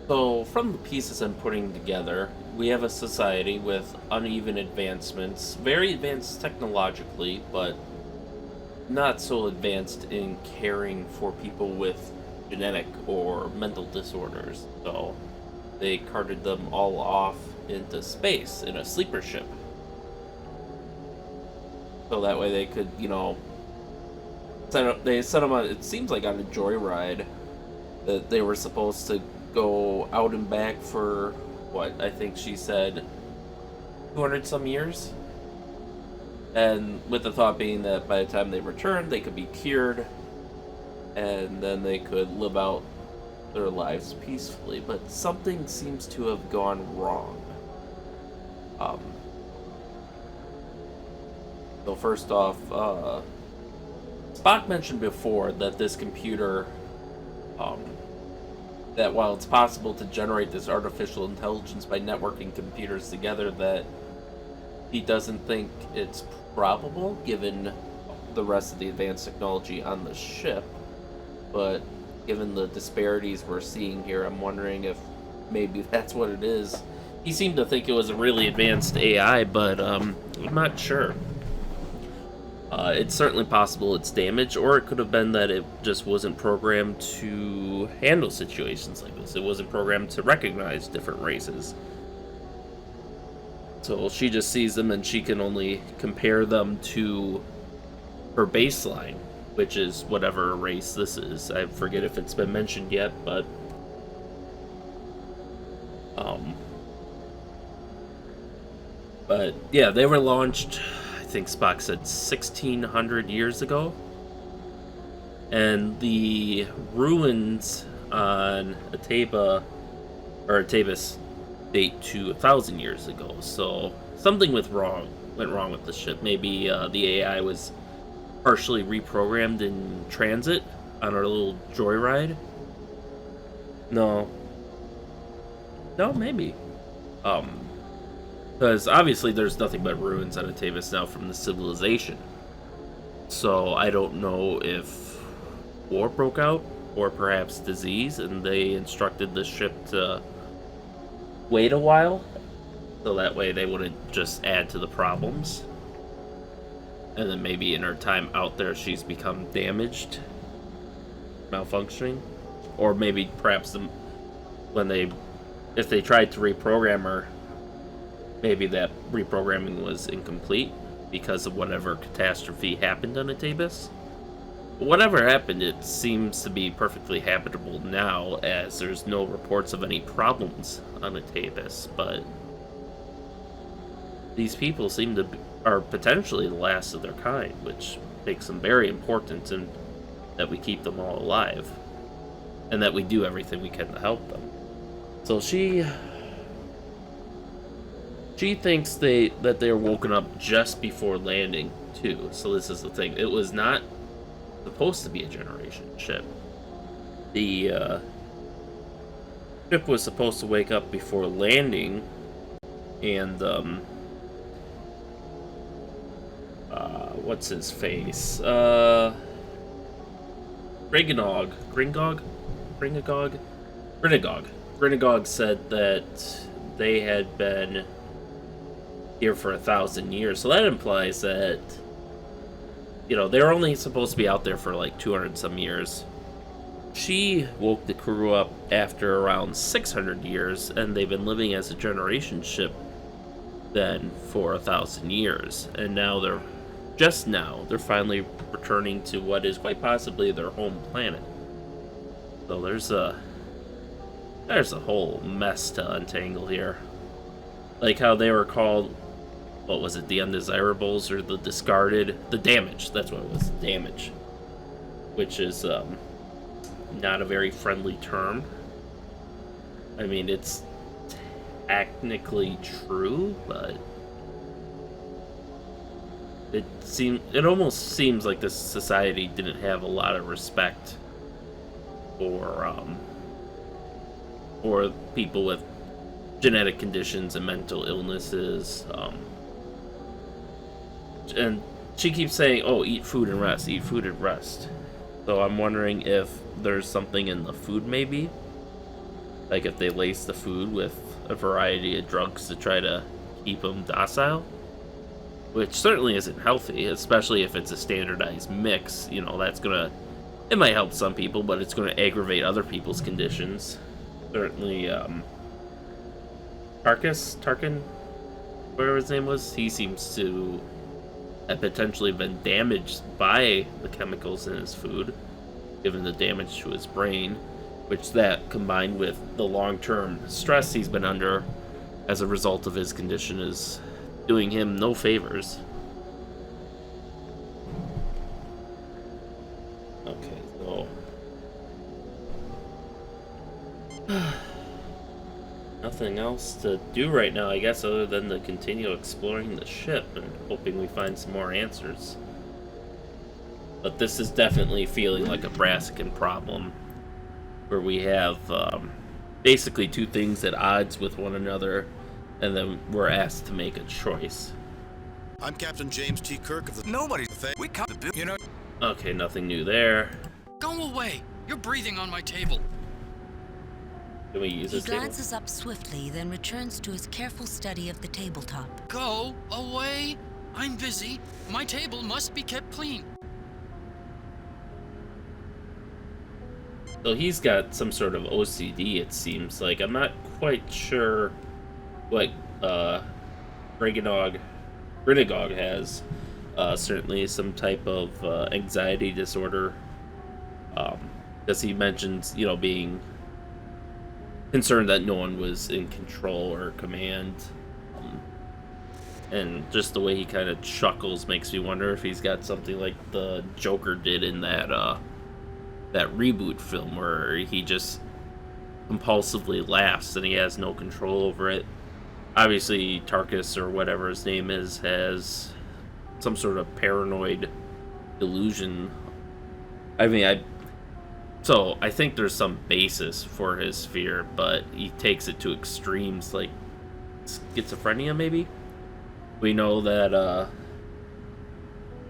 So, from the pieces I'm putting together, we have a society with uneven advancements, very advanced technologically, but not so advanced in caring for people with genetic or mental disorders. So, they carted them all off into space in a sleeper ship. So that way they could, they sent them on, it seems like on a joyride, that they were supposed to go out and back for, what, I think she said, 200 some years? And with the thought being that by the time they returned, they could be cured, and then they could live out their lives peacefully. But something seems to have gone wrong. So first off, Spock mentioned before that this computer, that while it's possible to generate this artificial intelligence by networking computers together, that he doesn't think it's probable given the rest of the advanced technology on the ship. But given the disparities we're seeing here, I'm wondering if maybe that's what it is. He seemed to think it was a really advanced AI, but I'm not sure. It's certainly possible it's damaged, or it could have been that it just wasn't programmed to handle situations like this. It wasn't programmed to recognize different races. So she just sees them and she can only compare them to her baseline, which is whatever race this is. I forget if it's been mentioned yet, but yeah, they were launched, I think Spock said 1,600 years ago, and the ruins on Atabus date to 1,000 years ago. So something went wrong with the ship. Maybe the AI was partially reprogrammed in transit on our little joyride. No, maybe. Because obviously there's nothing but ruins on Atabus now from the civilization. So I don't know if war broke out or perhaps disease, and they instructed the ship to wait a while, so that way they wouldn't just add to the problems. And then maybe in her time out there, she's become damaged, malfunctioning, or maybe perhaps if they tried to reprogram her, maybe that reprogramming was incomplete because of whatever catastrophe happened on Atabus. But whatever happened, it seems to be perfectly habitable now, as there's no reports of any problems on Atabus. But these people are potentially the last of their kind, which makes them very important, and that we keep them all alive, and that we do everything we can to help them. So she thinks that they're woken up just before landing too. So this is the thing. It was not supposed to be a generation ship. The ship was supposed to wake up before landing, and what's his face? Gringog said that they had been here for 1,000 years. So that implies that, they're only supposed to be out there for like 200 some years. She woke the crew up after around 600 years, and they've been living as a generation ship then for 1,000 years. And now they're finally returning to what is quite possibly their home planet. So there's a whole mess to untangle here. Like how they were called, what was it, the undesirables or the discarded? The damaged, that's what it was, damage. Which is not a very friendly term. I mean, it's technically true, but it almost seems like this society didn't have a lot of respect for people with genetic conditions and mental illnesses. And she keeps saying, "Oh, eat food and rest, eat food and rest." So I'm wondering if there's something in the food, maybe, like if they lace the food with a variety of drugs to try to keep them docile. Which certainly isn't healthy, especially if it's a standardized mix. It might help some people, but it's gonna aggravate other people's conditions. Certainly, Tarkin, whatever his name was, he seems to have potentially been damaged by the chemicals in his food, given the damage to his brain, which that, combined with the long-term stress he's been under as a result of his condition, is doing him no favors. Okay, so nothing else to do right now, I guess, other than to continue exploring the ship and hoping we find some more answers. But this is definitely feeling like a Brassican problem, where we have basically two things at odds with one another, and then we're asked to make a choice. I'm Captain James T. Kirk of the... Nobody. We come to build. Okay, nothing new there. Go away. You're breathing on my table. Can we use this He table? glances up swiftly, then returns to his careful study of the tabletop. Go away. I'm busy. My table must be kept clean. So he's got some sort of OCD, it seems like. I'm not quite sure what Gringog has. Certainly some type of anxiety disorder. Because he mentions, being concerned that no one was in control or command. And just the way he kind of chuckles makes me wonder if he's got something like the Joker did in that reboot film, where he just compulsively laughs and he has no control over it. Obviously, Tarkus, or whatever his name is, has some sort of paranoid delusion. So I think there's some basis for his fear, but he takes it to extremes, like schizophrenia, maybe? We know that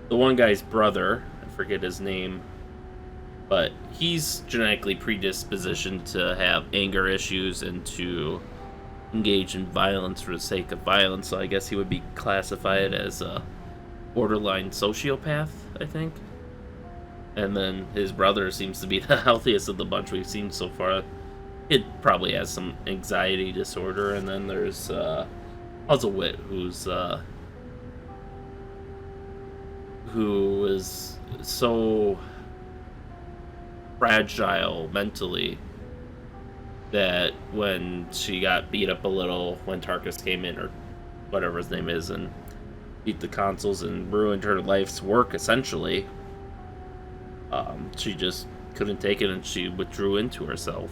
the one guy's brother, I forget his name, but he's genetically predispositioned to have anger issues and to engage in violence for the sake of violence, so I guess he would be classified as a borderline sociopath, I think. And then his brother seems to be the healthiest of the bunch we've seen so far. It probably has some anxiety disorder, and then there's Puzzlewit, who is so fragile mentally that when she got beat up a little when Tarkus came in, or whatever his name is, and beat the consuls and ruined her life's work, essentially, she just couldn't take it and she withdrew into herself.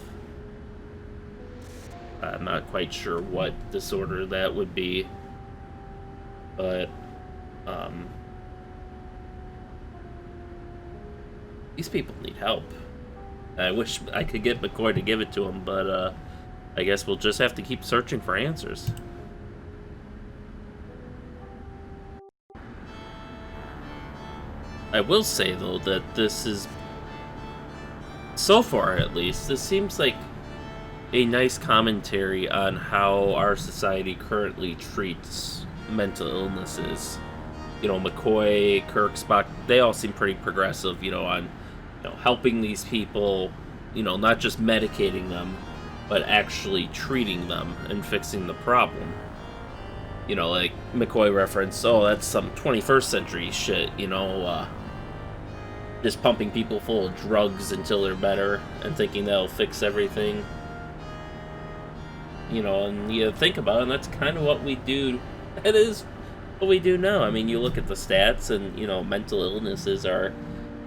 I'm not quite sure what disorder that would be, but these people need help. I wish I could get McCoy to give it to them, but I guess we'll just have to keep searching for answers. I will say, though, that this is, so far at least, this seems like a nice commentary on how our society currently treats mental illnesses. You know, McCoy, Kirk, Spock, they all seem pretty progressive, on helping these people, not just medicating them, but actually treating them and fixing the problem. Like McCoy referenced, oh, that's some 21st century shit, just pumping people full of drugs until they're better and thinking that'll fix everything. And you think about it, and that's kind of what we do. It is what we do now. I mean, you look at the stats, and, mental illnesses are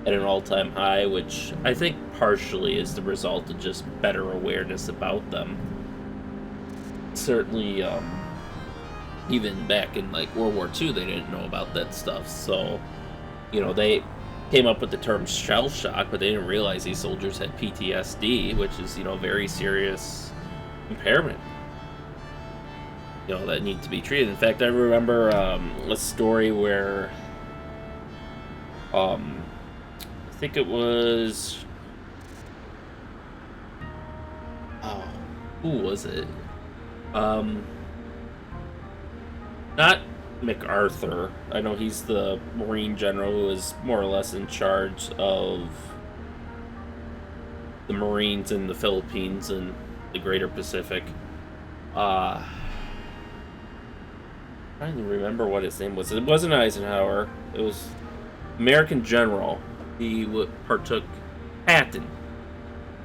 at an all-time high, which I think partially is the result of just better awareness about them. Certainly, even back in, World War II, they didn't know about that stuff. So, they came up with the term shell shock, but they didn't realize these soldiers had PTSD, which is, very serious impairment, that need to be treated. In fact, I remember a story where I think it was, who was it? Not MacArthur. I know he's the Marine general who is more or less in charge of the Marines in the Philippines and the Greater Pacific. Trying to remember what his name was. It wasn't Eisenhower. It was American general. He partook. Patton.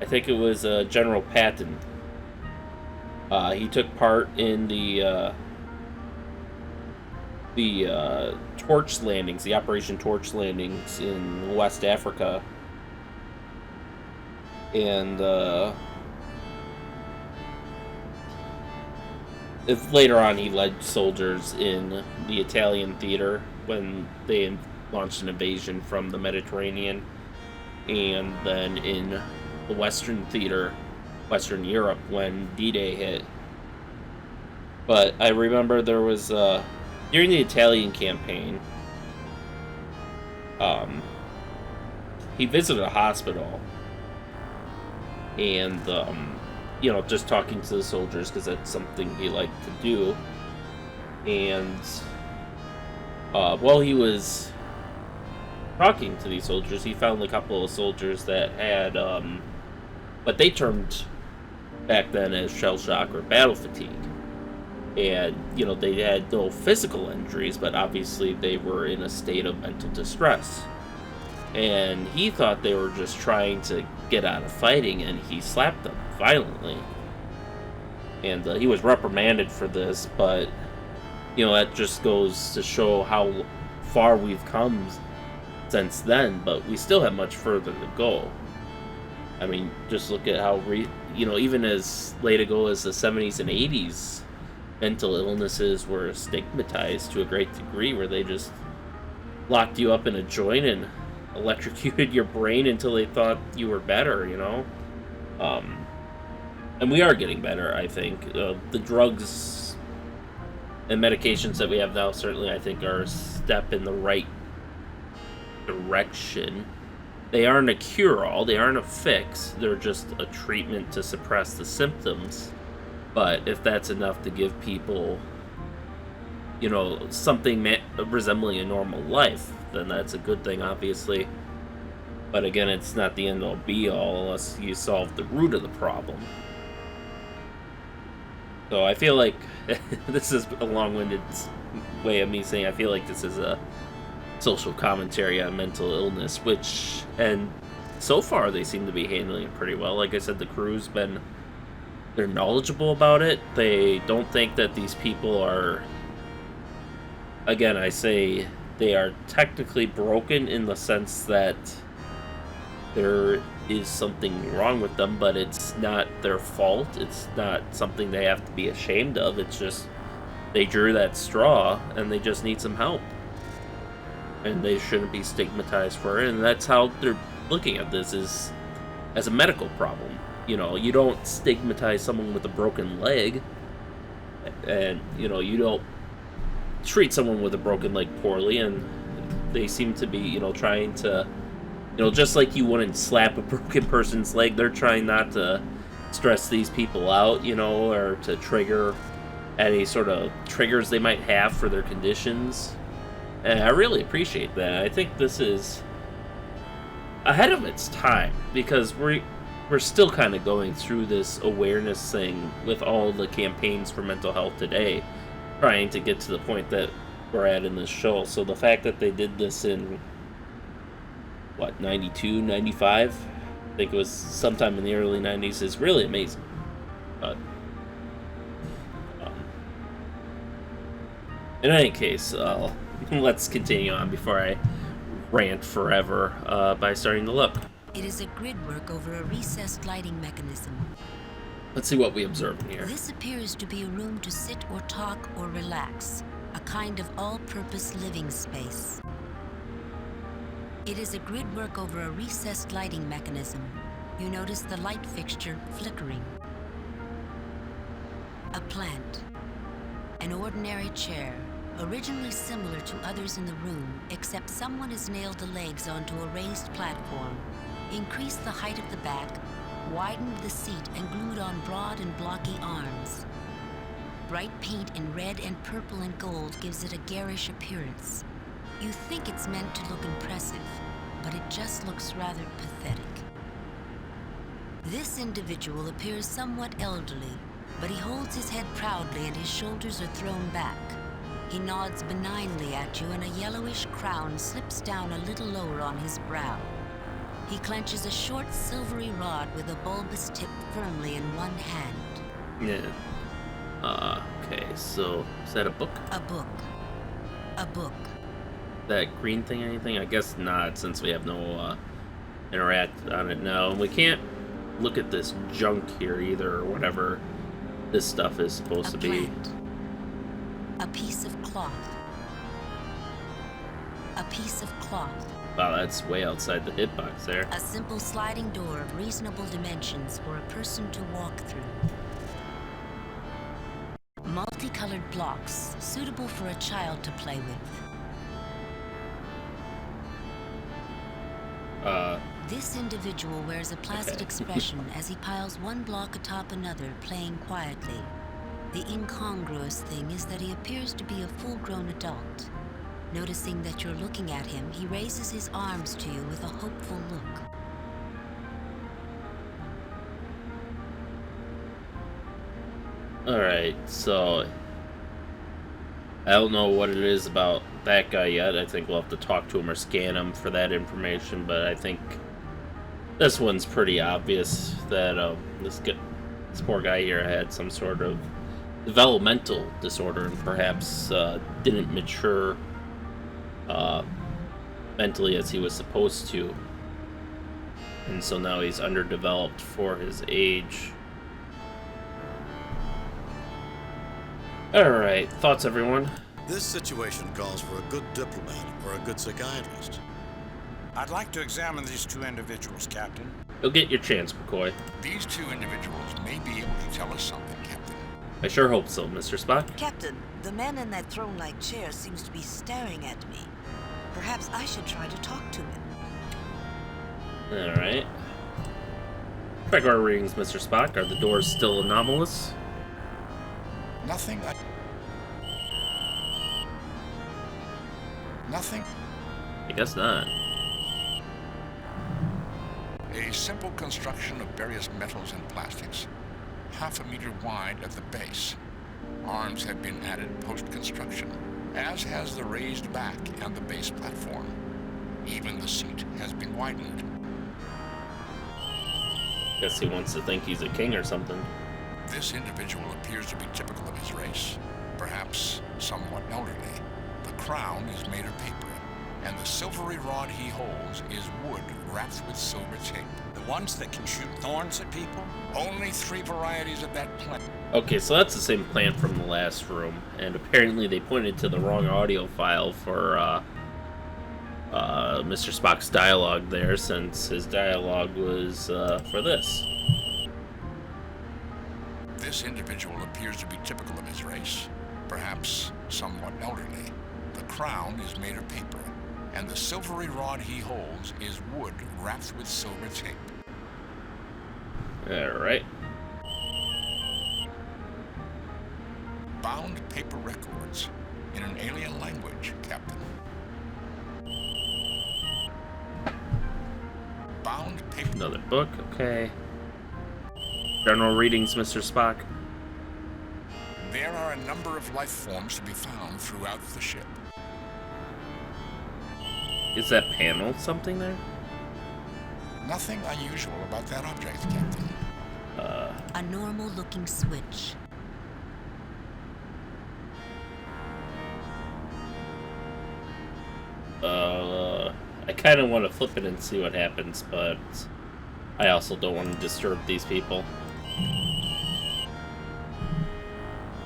I think it was General Patton. He took part in the torch landings, the Operation Torch landings in West Africa, and later on he led soldiers in the Italian theater when they launched an invasion from the Mediterranean, and then in the Western theater, Western Europe, when D-Day hit. But I remember there was during the Italian campaign, he visited a hospital, and just talking to the soldiers, because that's something he liked to do. And while he was talking to these soldiers, he found a couple of soldiers that had what they termed back then as shell shock or battle fatigue. And, they had no physical injuries, but obviously they were in a state of mental distress. And he thought they were just trying to get out of fighting, and he slapped them violently. And he was reprimanded for this, but, that just goes to show how far we've come since then, but we still have much further to go. I mean, just look at how, even as late ago as the 70s and 80s, mental illnesses were stigmatized to a great degree, where they just locked you up in a joint and electrocuted your brain until they thought you were better, and we are getting better, I think. The drugs and medications that we have now certainly, I think, are a step in the right direction. They aren't a cure-all, they aren't a fix, they're just a treatment to suppress the symptoms. But if that's enough to give people, you know, something resembling a normal life, then that's a good thing, obviously. But again, it's not the end-all be-all unless you solve the root of the problem. So I feel like this is a long-winded way of me saying I feel like this is a social commentary on mental illness, which, and so far they seem to be handling it pretty well. Like I said, the crew's been, they're knowledgeable about it. They don't think that these people are, again, I say they are technically broken in the sense that there is something wrong with them, but it's not their fault. It's not something they have to be ashamed of. It's just they drew that straw and they just need some help. And they shouldn't be stigmatized for it. And that's how they're looking at this, is as a medical problem. You know, you don't stigmatize someone with a broken leg. And, you know, you don't treat someone with a broken leg poorly. And they seem to be, you know, trying to, you know, just like you wouldn't slap a broken person's leg, they're trying not to stress these people out, you know, or to trigger any sort of triggers they might have for their conditions. And I really appreciate that. I think this is ahead of its time, because we're still kind of going through this awareness thing with all the campaigns for mental health today, trying to get to the point that we're at in this show. So the fact that they did this in, what, 92, 95? I think it was sometime in the early 90s is really amazing. But in any case, let's continue on before I rant forever by starting to look. It is a grid work over a recessed lighting mechanism. Let's see what we observe in here. This appears to be a room to sit or talk or relax, a kind of all-purpose living space. It is a grid work over a recessed lighting mechanism. You notice the light fixture flickering. A plant. An ordinary chair, originally similar to others in the room, except someone has nailed the legs onto a raised platform, increased the height of the back, widened the seat, and glued on broad and blocky arms. Bright paint in red and purple and gold gives it a garish appearance. You think it's meant to look impressive, but it just looks rather pathetic. This individual appears somewhat elderly, but he holds his head proudly and his shoulders are thrown back. He nods benignly at you, and a yellowish crown slips down a little lower on his brow. He clenches a short silvery rod with a bulbous tip firmly in one hand. Yeah. Okay, so is that a book? A book. A book. That green thing anything? I guess not, since we have no interact on it now. And we can't look at this junk here either, or whatever this stuff is supposed to be. A piece of cloth. A piece of cloth. Wow, that's way outside the hitbox there. A simple sliding door of reasonable dimensions for a person to walk through. Multicolored blocks, suitable for a child to play with. This individual wears a placid expression as he piles one block atop another, playing quietly. The incongruous thing is that he appears to be a full-grown adult. Noticing that you're looking at him, he raises his arms to you with a hopeful look. Alright, so I don't know what it is about that guy yet. I think we'll have to talk to him or scan him for that information, but I think this one's pretty obvious that this poor guy here had some sort of developmental disorder and perhaps didn't mature mentally as he was supposed to, and so now he's underdeveloped for his age. Alright, thoughts everyone? This situation calls for a good diplomat or a good psychiatrist. I'd like to examine these two individuals, Captain. You'll get your chance, McCoy. These two individuals may be able to tell us something, Captain. I sure hope so, Mr. Spock. Captain, the man in that throne-like chair seems to be staring at me. Perhaps I should try to talk to him. Alright. Check our readings, Mr. Spock. Are the doors still anomalous? Nothing. I guess not. A simple construction of various metals and plastics, 1/2 meter wide at the base. Arms have been added post-construction, as has the raised back and the base platform. Even the seat has been widened. Guess he wants to think he's a king or something. This individual appears to be typical of his race, perhaps somewhat elderly. The crown is made of paper, and the silvery rod he holds is wood wrapped with silver tape. The ones that can shoot thorns at people? Only 3 varieties of that plant. Okay, so that's the same plant from the last room, and apparently they pointed to the wrong audio file for Mr. Spock's dialogue there, since his dialogue was for this. This individual appears to be typical of his race, perhaps somewhat elderly. The crown is made of paper, and the silvery rod he holds is wood wrapped with silver tape. Alright. Bound paper records in an alien language, Captain. Bound paper. Another book, okay. General readings, Mr. Spock. There are a number of life forms to be found throughout the ship. Is that panel something there? Nothing unusual about that object, Captain. A normal-looking switch. I kind of want to flip it and see what happens, but I also don't want to disturb these people.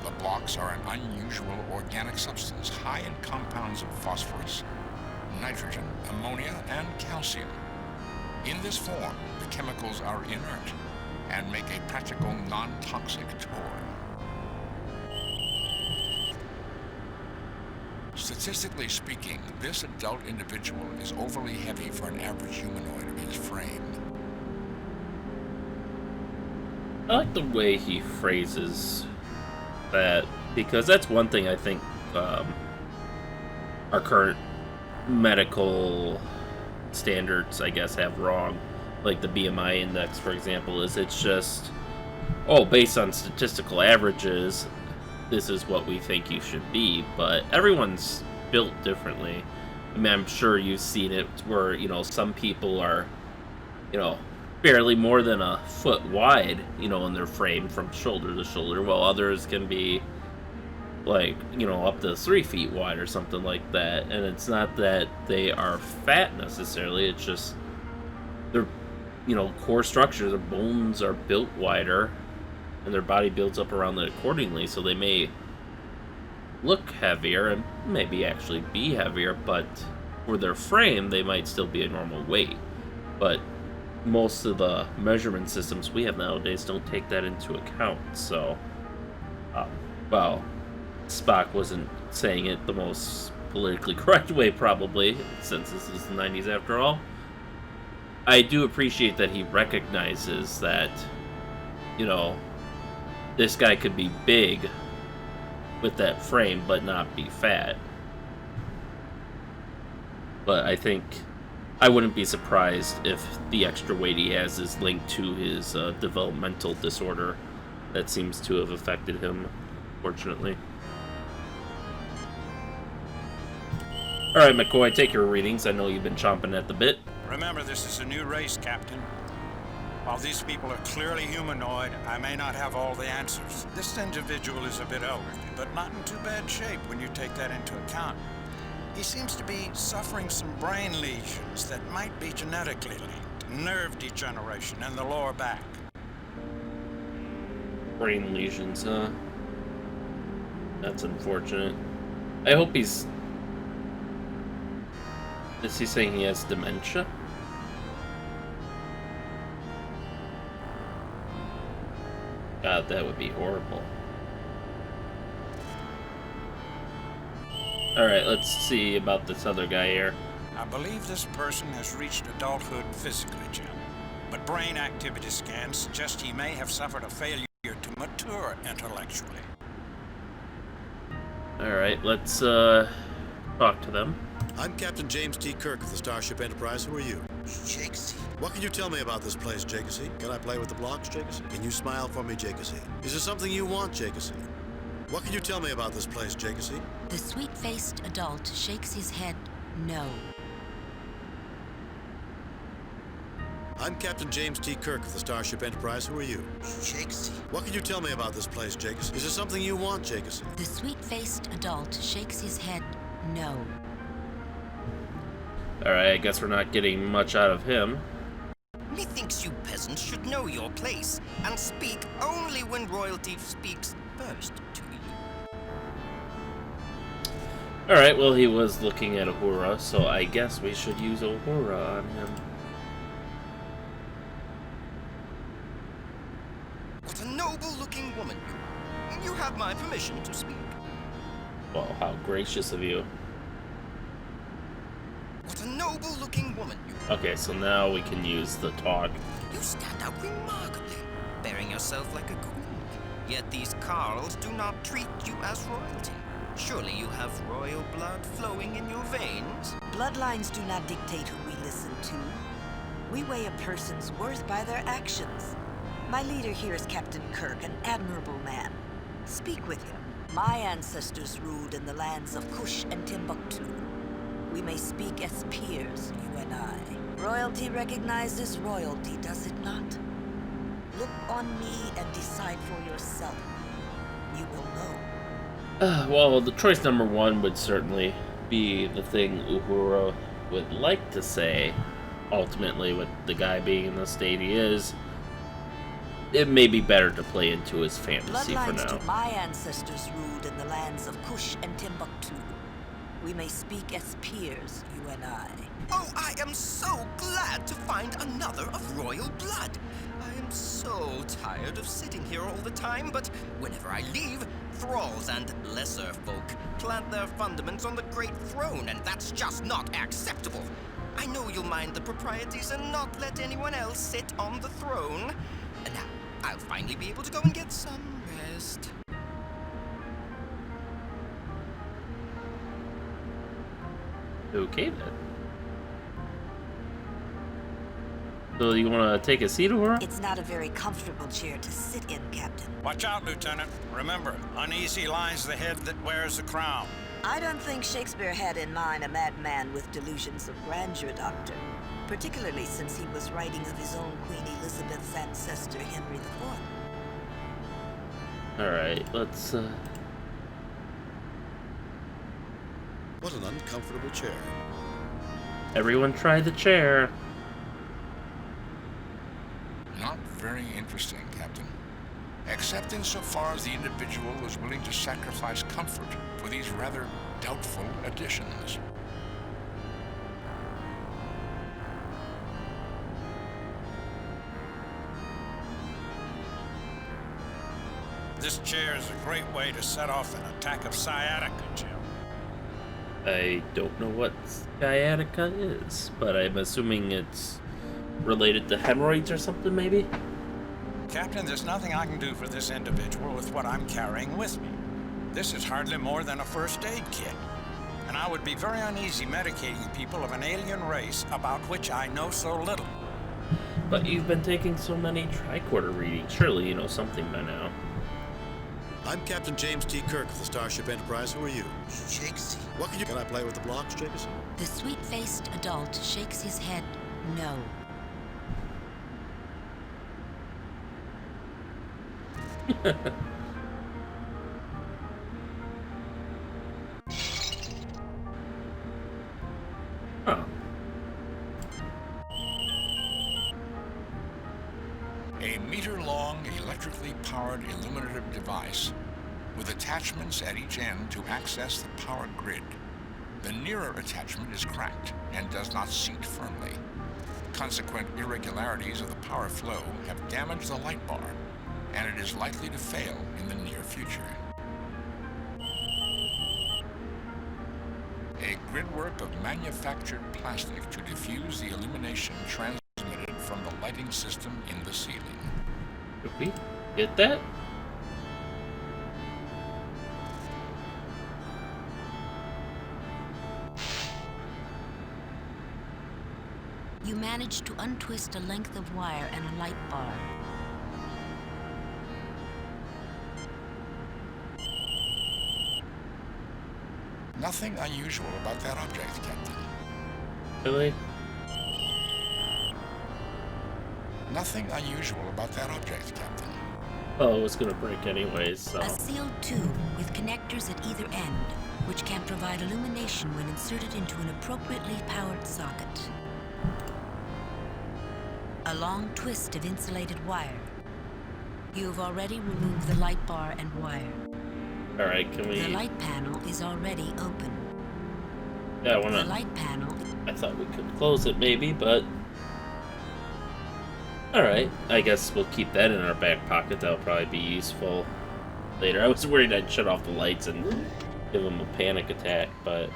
The blocks are an unusual organic substance high in compounds of phosphorus, nitrogen, ammonia, and calcium. In this form, the chemicals are inert and make a practical non-toxic toy. Statistically speaking, this adult individual is overly heavy for an average humanoid of his frame. I like the way he phrases that, because that's one thing I think our current medical standards, I guess, have wrong. Like the BMI index, for example, is it's just, oh, based on statistical averages, this is what we think you should be, but everyone's built differently. I mean, I'm sure you've seen it where, you know, some people are, you know, barely more than a foot wide, you know, in their frame from shoulder to shoulder, while others can be like, you know, up to 3 feet wide or something like that. And it's not that they are fat necessarily, it's just their, you know, core structure, their bones are built wider and their body builds up around it accordingly, so they may look heavier and maybe actually be heavier, but for their frame they might still be a normal weight. But most of the measurement systems we have nowadays don't take that into account. So well, Spock wasn't saying it the most politically correct way, probably, since this is the 90s after all. I do appreciate that he recognizes that, you know, this guy could be big with that frame but not be fat. But I think I wouldn't be surprised if the extra weight he has is linked to his developmental disorder that seems to have affected him, fortunately. Alright, McCoy, take your readings. I know you've been chomping at the bit. Remember, this is a new race, Captain. While these people are clearly humanoid, I may not have all the answers. This individual is a bit elderly, but not in too bad shape when you take that into account. He seems to be suffering some brain lesions that might be genetically linked. Nerve degeneration in the lower back. Brain lesions, huh? That's unfortunate. I hope he's... Is he saying he has dementia? God, that would be horrible. Alright, let's see about this other guy here. I believe this person has reached adulthood physically, Jim. But brain activity scans suggest he may have suffered a failure to mature intellectually. Alright, let's talk to them. I'm Captain James T. Kirk of the Starship Enterprise. Who are you? Jacasy. What can you tell me about this place, Jacasy? Can I play with the blocks, Jacasy? Can you smile for me, Jacasy? Is there something you want, Jacasy? What can you tell me about this place, Jacasy? The sweet-faced adult shakes his head no. I'm Captain James T. Kirk of the Starship Enterprise. Who are you? Jacasy. What can you tell me about this place, Jacasy? Is there something you want, Jacasy? The sweet-faced adult shakes his head no. Alright, I guess we're not getting much out of him. Methinks you peasants should know your place and speak only when royalty speaks first to you. Alright, well, he was looking at Uhura, so I guess we should use Uhura on him. What a noble-looking woman you. You have my permission to speak. Well, how gracious of you. What a noble-looking woman you. Okay, so now we can use the talk. You stand out remarkably, bearing yourself like a queen. Yet these Carls do not treat you as royalty. Surely you have royal blood flowing in your veins? Bloodlines do not dictate who we listen to. We weigh a person's worth by their actions. My leader here is Captain Kirk, an admirable man. Speak with him. My ancestors ruled in the lands of Kush and Timbuktu. We may speak as peers, you and I. Royalty recognizes royalty, does it not? Look on me and decide for yourself. You will know. Well, the choice number one would certainly be the thing Uhura would like to say. Ultimately, with the guy being in the state he is, it may be better to play into his fantasy for now. My ancestors ruled in the lands of Kush and Timbuktu. We may speak as peers, you and I. Oh, I am so glad to find another of royal blood. I am so tired of sitting here all the time, but whenever I leave, thralls and lesser folk plant their fundaments on the great throne, and that's just not acceptable. I know you'll mind the proprieties and not let anyone else sit on the throne. And now, I'll finally be able to go and get some rest. Okay, then. So you want to take a seat, Uhura? It's not a very comfortable chair to sit in, Captain. Watch out, Lieutenant. Remember, uneasy lies the head that wears the crown. I don't think Shakespeare had in mind a madman with delusions of grandeur, Doctor. Particularly since he was writing of his own Queen Elizabeth's ancestor, Henry IV. Alright, let's, What an uncomfortable chair. Everyone try the chair. Not very interesting, Captain. Except insofar as the individual is willing to sacrifice comfort for these rather doubtful additions. This chair is a great way to set off an attack of sciatica, Jim. I don't know what sciatica is, but I'm assuming it's related to hemorrhoids or something, maybe? Captain, there's nothing I can do for this individual with what I'm carrying with me. This is hardly more than a first aid kit. And I would be very uneasy medicating people of an alien race about which I know so little. But you've been taking so many tricorder readings. Surely you know something by now. I'm Captain James T. Kirk of the Starship Enterprise. Who are you? Jacasy. What can you... Can I play with the blocks, Jacasy? The sweet-faced adult shakes his head no. Huh. A meter-long, electrically powered illuminative device with attachments at each end to access the power grid. The nearer attachment is cracked and does not seat firmly. Consequent irregularities of the power flow have damaged the light bar, and it is likely to fail in the near future. A gridwork of manufactured plastic to diffuse the illumination transmitted from the lighting system in the ceiling. Did we get that? you manage to untwist a length of wire and a light bar. Nothing unusual about that object, Captain. Really? Nothing unusual about that object, Captain. Oh, it was gonna break anyways, so... A sealed tube with connectors at either end, which can provide illumination when inserted into an appropriately powered socket. A long twist of insulated wire. You have already removed the light bar and wire. Alright, can we... The light panel is already open. Yeah, I wanna... The light panel... I thought we could close it maybe, but... Alright, I guess we'll keep that in our back pocket. That'll probably be useful later. I was worried I'd shut off the lights and give him a panic attack, but...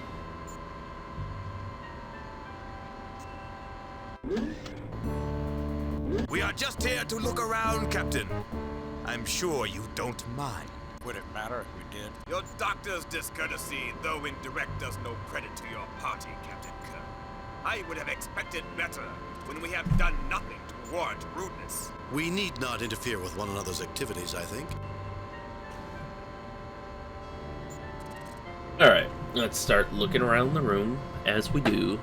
We are just here to look around, Captain. I'm sure you don't mind. Would it matter if we did? Your doctor's discourtesy, though indirect, does no credit to your party, Captain Kirk. I would have expected better when we have done nothing to warrant rudeness. We need not interfere with one another's activities, I think. Alright, let's start looking around the room, as we do.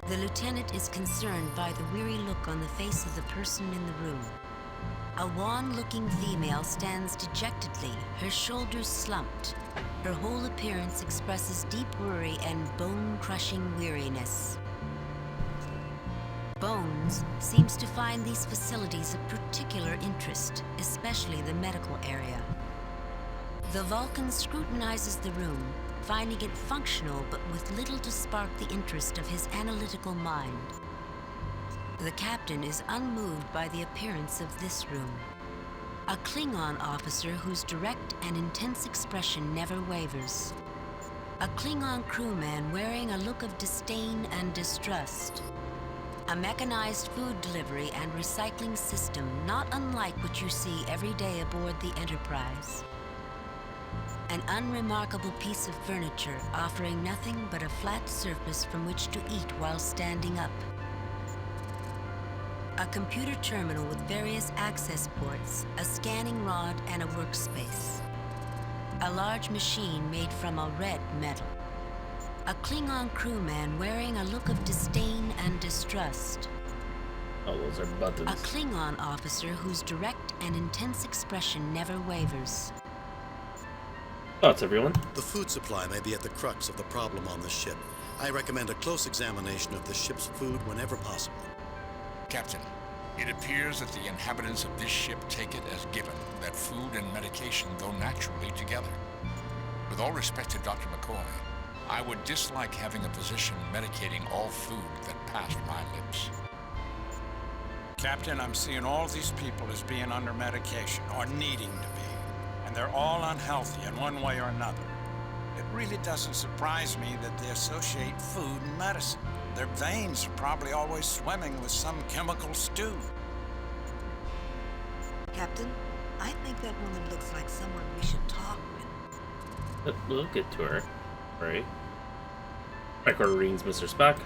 The lieutenant is concerned by the weary look on the face of the person in the room. A wan-looking female stands dejectedly, her shoulders slumped. Her whole appearance expresses deep worry and bone-crushing weariness. Bones seems to find these facilities of particular interest, especially the medical area. The Vulcan scrutinizes the room, finding it functional but with little to spark the interest of his analytical mind. The captain is unmoved by the appearance of this room. A Klingon officer whose direct and intense expression never wavers. A Klingon crewman wearing a look of disdain and distrust. A mechanized food delivery and recycling system not unlike what you see every day aboard the Enterprise. An unremarkable piece of furniture offering nothing but a flat surface from which to eat while standing up. A computer terminal with various access ports, a scanning rod, and a workspace. A large machine made from a red metal. A Klingon crewman wearing a look of disdain and distrust. Oh, those are buttons. A Klingon officer whose direct and intense expression never wavers. Thoughts, everyone? The food supply may be at the crux of the problem on the ship. I recommend a close examination of the ship's food whenever possible. Captain, it appears that the inhabitants of this ship take it as given that food and medication go naturally together. With all respect to Dr. McCoy, I would dislike having a physician medicating all food that passed my lips. Captain, I'm seeing all these people as being under medication, or needing to be. And they're all unhealthy in one way or another. It really doesn't surprise me that they associate food and medicine. Their veins are probably always swimming with some chemical stew. Captain, I think that woman looks like someone we should talk with. We'll get to her. Right. Recorder readings, Mr. Spock.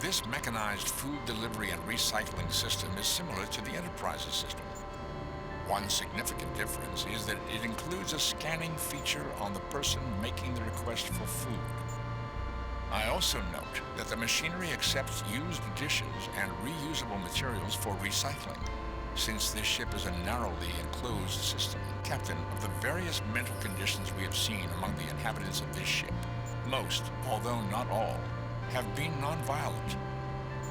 This mechanized food delivery and recycling system is similar to the Enterprise's system. One significant difference is that it includes a scanning feature on the person making the request for food. I also note that the machinery accepts used dishes and reusable materials for recycling, since this ship is a narrowly enclosed system. Captain, of the various mental conditions we have seen among the inhabitants of this ship, most, although not all, have been nonviolent.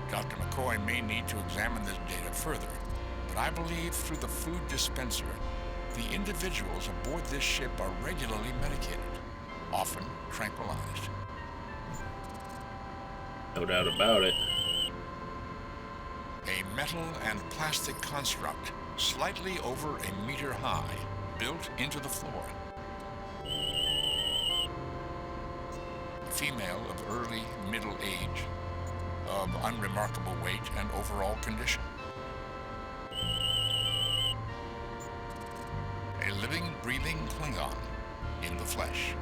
Dr. McCoy may need to examine this data further, but I believe through the food dispenser, the individuals aboard this ship are regularly medicated, often tranquilized. No doubt about it. A metal and plastic construct, slightly over a meter high, built into the floor. A female of early middle age, of unremarkable weight and overall condition. A living, breathing Klingon in the flesh.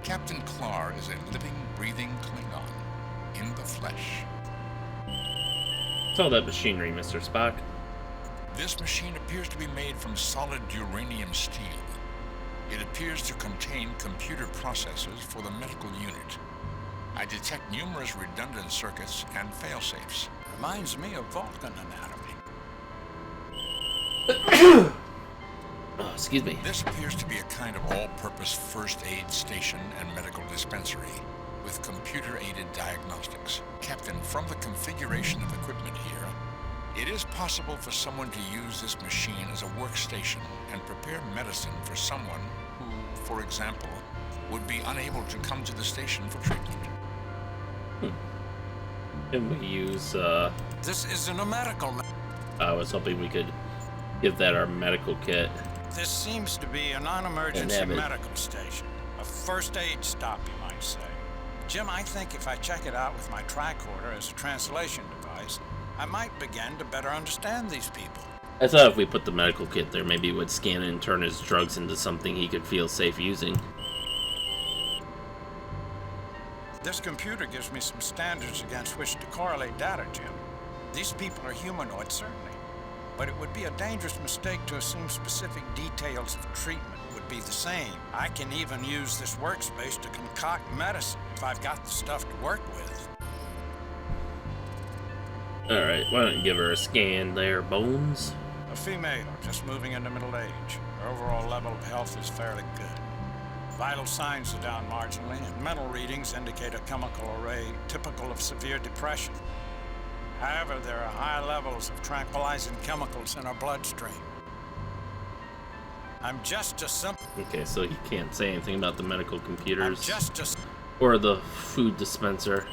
Captain Klar is a living, breathing Klingon in the flesh. It's all that machinery, Mr. Spock. This machine appears to be made from solid uranium steel. It appears to contain computer processors for the medical unit. I detect numerous redundant circuits and failsafes. Reminds me of Vulcan anatomy. Oh, excuse me. This appears to be a kind of all-purpose first aid station and medical dispensary with computer-aided diagnostics. Captain, from the configuration of equipment here, it is possible for someone to use this machine as a workstation and prepare medicine for someone who, for example, would be unable to come to the station for treatment. Can we use, This isn't a medical... I was hoping we could give that our medical kit. This seems to be a non-emergency medical station. A first aid stop, you might say. Jim, I think if I check it out with my tricorder as a translation device, I might begin to better understand these people. I thought if we put the medical kit there, maybe it would scan it and turn his drugs into something he could feel safe using. This computer gives me some standards against which to correlate data, Jim. These people are humanoid, certainly. But it would be a dangerous mistake to assume specific details of treatment would be the same. I can even use this workspace to concoct medicine if I've got the stuff to work with. Alright, why don't you give her a scan there, Bones? A female, just moving into middle age. Her overall level of health is fairly good. Vital signs are down marginally, and mental readings indicate a chemical array typical of severe depression. However, there are high levels of tranquilizing chemicals in her bloodstream. I'm just a simple... Okay, so you can't say anything about the medical computers. I'm just a... Or the food dispenser.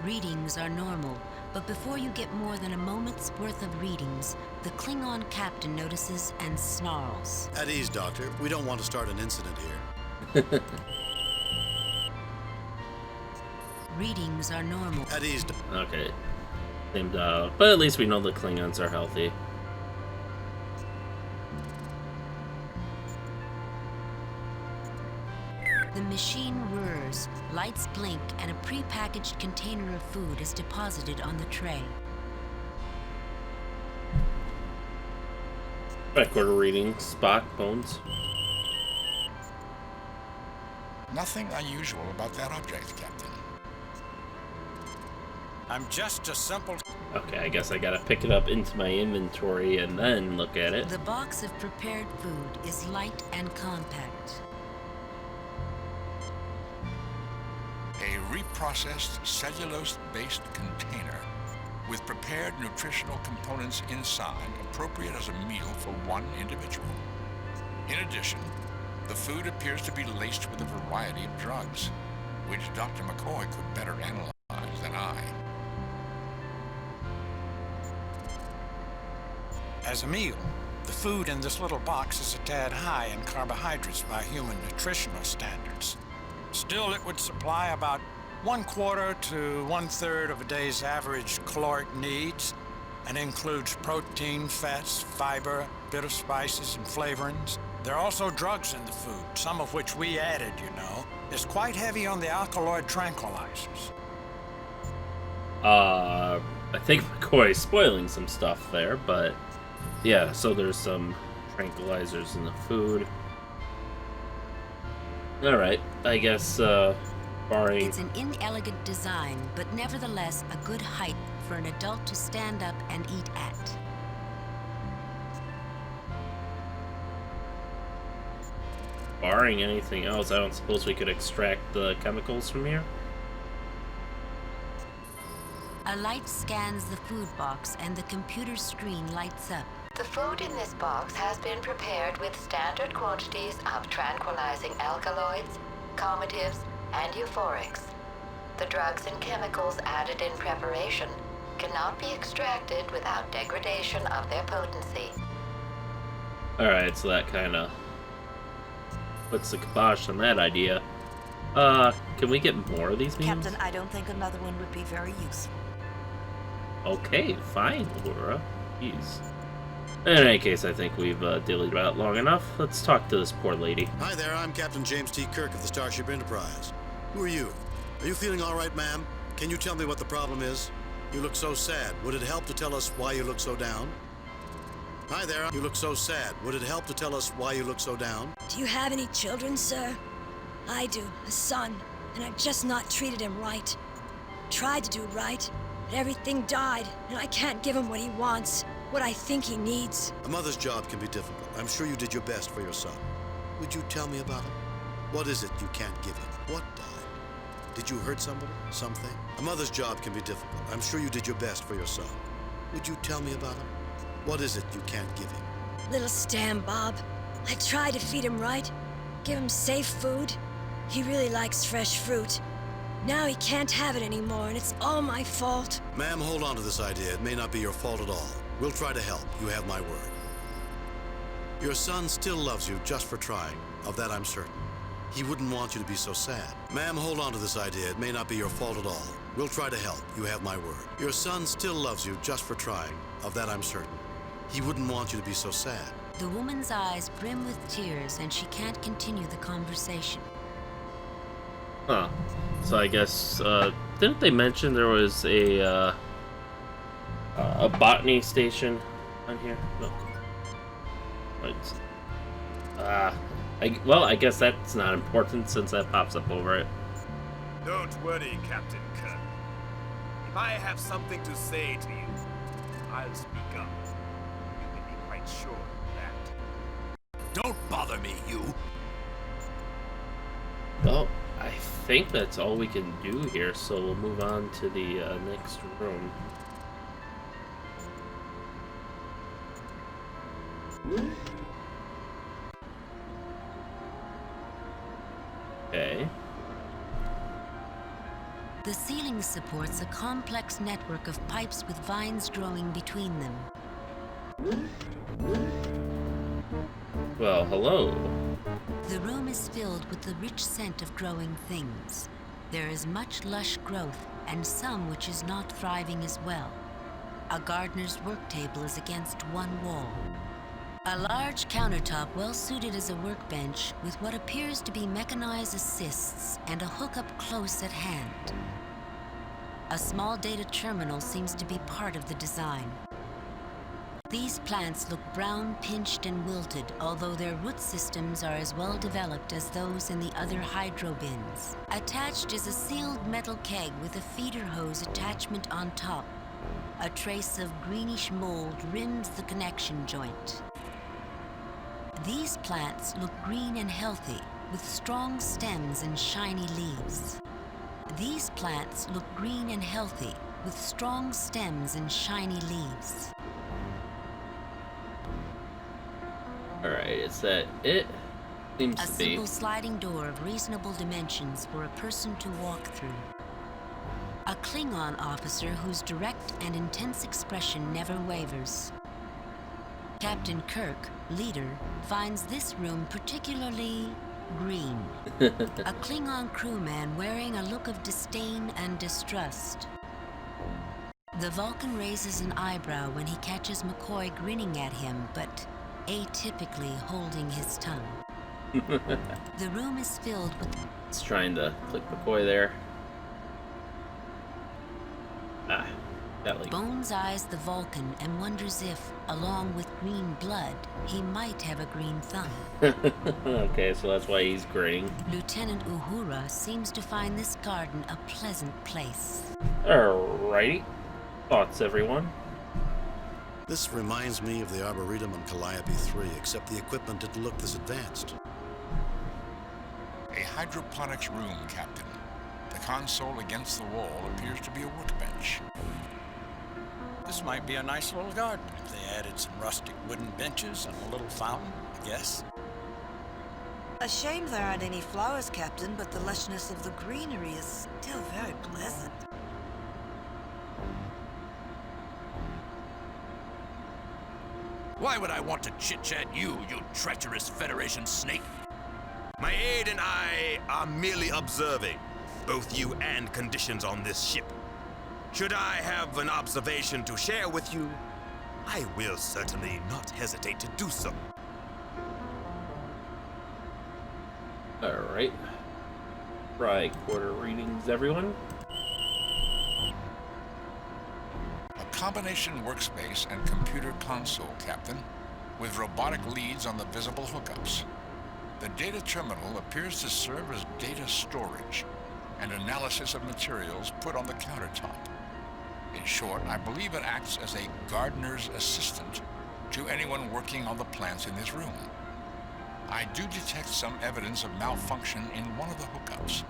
Readings are normal, but before you get more than a moment's worth of readings, the Klingon captain notices and snarls. At ease, Doctor. We don't want to start an incident here. Readings are normal. At ease. Okay. Named out. But at least we know the Klingons are healthy. The machine whirs, lights blink, and a pre-packaged container of food is deposited on the tray. Record reading, Spock, Bones. Nothing unusual about that object, Captain. I'm just a simple... Okay, I guess I gotta pick it up into my inventory and then look at it. The box of prepared food is light and compact. A reprocessed cellulose-based container with prepared nutritional components inside, appropriate as a meal for one individual. In addition, the food appears to be laced with a variety of drugs, which Dr. McCoy could better analyze than I. As a meal, the food in this little box is a tad high in carbohydrates by human nutritional standards. Still, it would supply about 1/4 to 1/3 of a day's average caloric needs and includes protein, fats, fiber, bit of spices, and flavorings. There are also drugs in the food, some of which we added, you know. It's quite heavy on the alkaloid tranquilizers. I think McCoy's spoiling some stuff there, but yeah, so there's some tranquilizers in the food. Alright, I guess, barring... It's an inelegant design, but nevertheless a good height for an adult to stand up and eat at. Barring anything else, I don't suppose we could extract the chemicals from here? A light scans the food box and the computer screen lights up. The food in this box has been prepared with standard quantities of tranquilizing alkaloids, calmatives, and euphorics. The drugs and chemicals added in preparation cannot be extracted without degradation of their potency. Alright, so that kind of puts the kibosh on that idea. Can we get more of these meals? Captain, I don't think another one would be very useful. Okay, fine, Laura. Jeez. In any case, I think we've dillied about long enough. Let's talk to this poor lady. Hi there, I'm Captain James T. Kirk of the Starship Enterprise. Who are you? Are you feeling all right, ma'am? Can you tell me what the problem is? You look so sad. Would it help to tell us why you look so down? Hi there, you look so sad. Would it help to tell us why you look so down? Do you have any children, sir? I do, a son, and I've just not treated him right. Tried to do right, but everything died, and I can't give him what he wants, what I think he needs. A mother's job can be difficult. I'm sure you did your best for your son. Would you tell me about him? What is it you can't give him? What died? Did you hurt somebody? Something? A mother's job can be difficult. I'm sure you did your best for your son. Would you tell me about him? What is it you can't give him? Little Stam, Bob. I tried to feed him right, give him safe food. He really likes fresh fruit. Now he can't have it anymore, and it's all my fault. Ma'am, hold on to this idea. It may not be your fault at all. We'll try to help. You have my word. Your son still loves you just for trying. Of that I'm certain. He wouldn't want you to be so sad. Ma'am, hold on to this idea. It may not be your fault at all. We'll try to help. You have my word. Your son still loves you just for trying. Of that I'm certain. He wouldn't want you to be so sad. The woman's eyes brim with tears, and she can't continue the conversation. Huh. So I guess, didn't they mention there was a botany station on here? No. Well, I guess that's not important since that pops up over it. Don't worry, Captain Kirk. If I have something to say to you, I'll speak up. You can be quite sure of that. Don't bother me, you. Well, I think that's all we can do here, so we'll move on to the next room. Okay. The ceiling supports a complex network of pipes with vines growing between them. Well, hello. The room is filled with the rich scent of growing things. There is much lush growth, and some which is not thriving as well. A gardener's work table is against one wall. A large countertop well suited as a workbench with what appears to be mechanized assists and a hookup close at hand. A small data terminal seems to be part of the design. These plants look brown, pinched, and wilted, although their root systems are as well developed as those in the other hydro bins. Attached is a sealed metal keg with a feeder hose attachment on top. A trace of greenish mold rims the connection joint. These plants look green and healthy, with strong stems and shiny leaves. These plants look green and healthy, with strong stems and shiny leaves. Alright, is that it? Seems A to be. simple sliding door of reasonable dimensions for a person to walk through. A Klingon officer whose direct and intense expression never wavers. Captain Kirk, leader, finds this room particularly green. A Klingon crewman wearing a look of disdain and distrust. The Vulcan raises an eyebrow when he catches McCoy grinning at him, but atypically holding his tongue. The room is filled with... It's trying to click McCoy there. Ah, that like... Bones eyes the Vulcan and wonders if, along with green blood, he might have a green thumb. Okay, so that's why he's grinning. Lieutenant Uhura seems to find this garden a pleasant place. Alrighty. Thoughts, everyone? This reminds me of the Arboretum on Calliope 3, except the equipment didn't look this advanced. A hydroponics room, Captain. The console against the wall appears to be a workbench. This might be a nice little garden if they added some rustic wooden benches and a little fountain, I guess. A shame there aren't any flowers, Captain, but the lushness of the greenery is still very pleasant. Why would I want to chit-chat you treacherous Federation snake? My aide and I are merely observing both you and conditions on this ship. Should I have an observation to share with you, I will certainly not hesitate to do so. Alright. Tricorder readings, everyone. A combination workspace and computer console, Captain, with robotic leads on the visible hookups. The data terminal appears to serve as data storage and analysis of materials put on the countertop. In short, I believe it acts as a gardener's assistant to anyone working on the plants in this room. I do detect some evidence of malfunction in one of the hookups,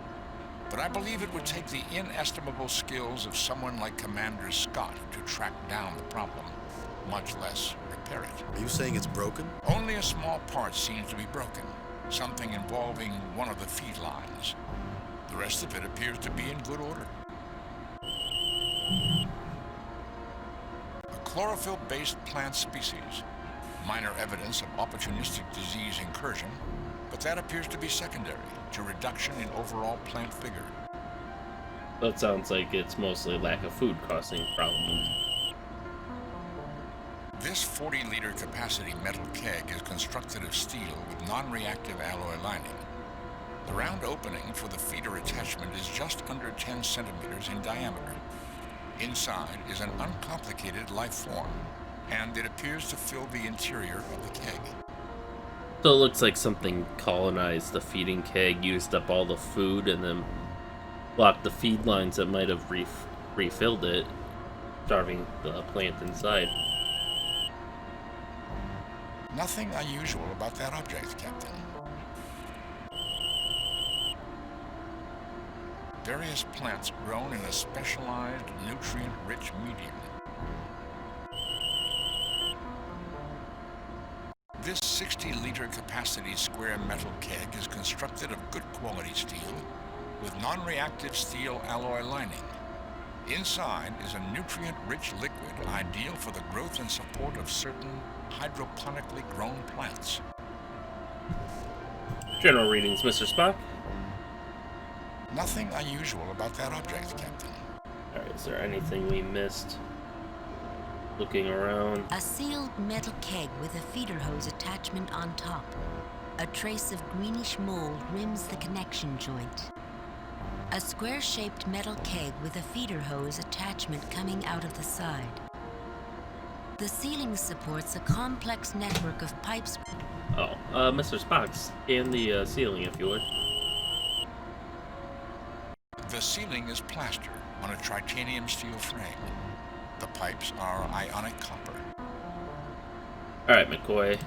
but I believe it would take the inestimable skills of someone like Commander Scott to track down the problem, much less repair it. Are you saying it's broken? Only a small part seems to be broken, something involving one of the feed lines. The rest of it appears to be in good order. A chlorophyll-based plant species. Minor evidence of opportunistic disease incursion, but that appears to be secondary to reduction in overall plant vigor. That sounds like it's mostly lack of food causing problems. This 40-liter capacity metal keg is constructed of steel with non-reactive alloy lining. The round opening for the feeder attachment is just under 10 centimeters in diameter. Inside is an uncomplicated life form, and it appears to fill the interior of the keg. So it looks like something colonized the feeding keg, used up all the food, and then blocked the feed lines that might have refilled it, starving the plant inside. Nothing unusual about that object, Captain. Various plants grown in a specialized, nutrient-rich medium. This 60-liter capacity square metal keg is constructed of good quality steel with non-reactive steel alloy lining. Inside is a nutrient-rich liquid ideal for the growth and support of certain hydroponically grown plants. General readings, Mr. Spock. Nothing unusual about that object, Captain. Alright, is there anything we missed? Looking around. A sealed metal keg with a feeder hose attachment on top. A trace of greenish mold rims the connection joint. A square-shaped metal keg with a feeder hose attachment coming out of the side. The ceiling supports a complex network of pipes. Oh, Mr. Spock, scan the ceiling if you would. The ceiling is plaster on a titanium steel frame. The pipes are ionic copper. Alright, McCoy.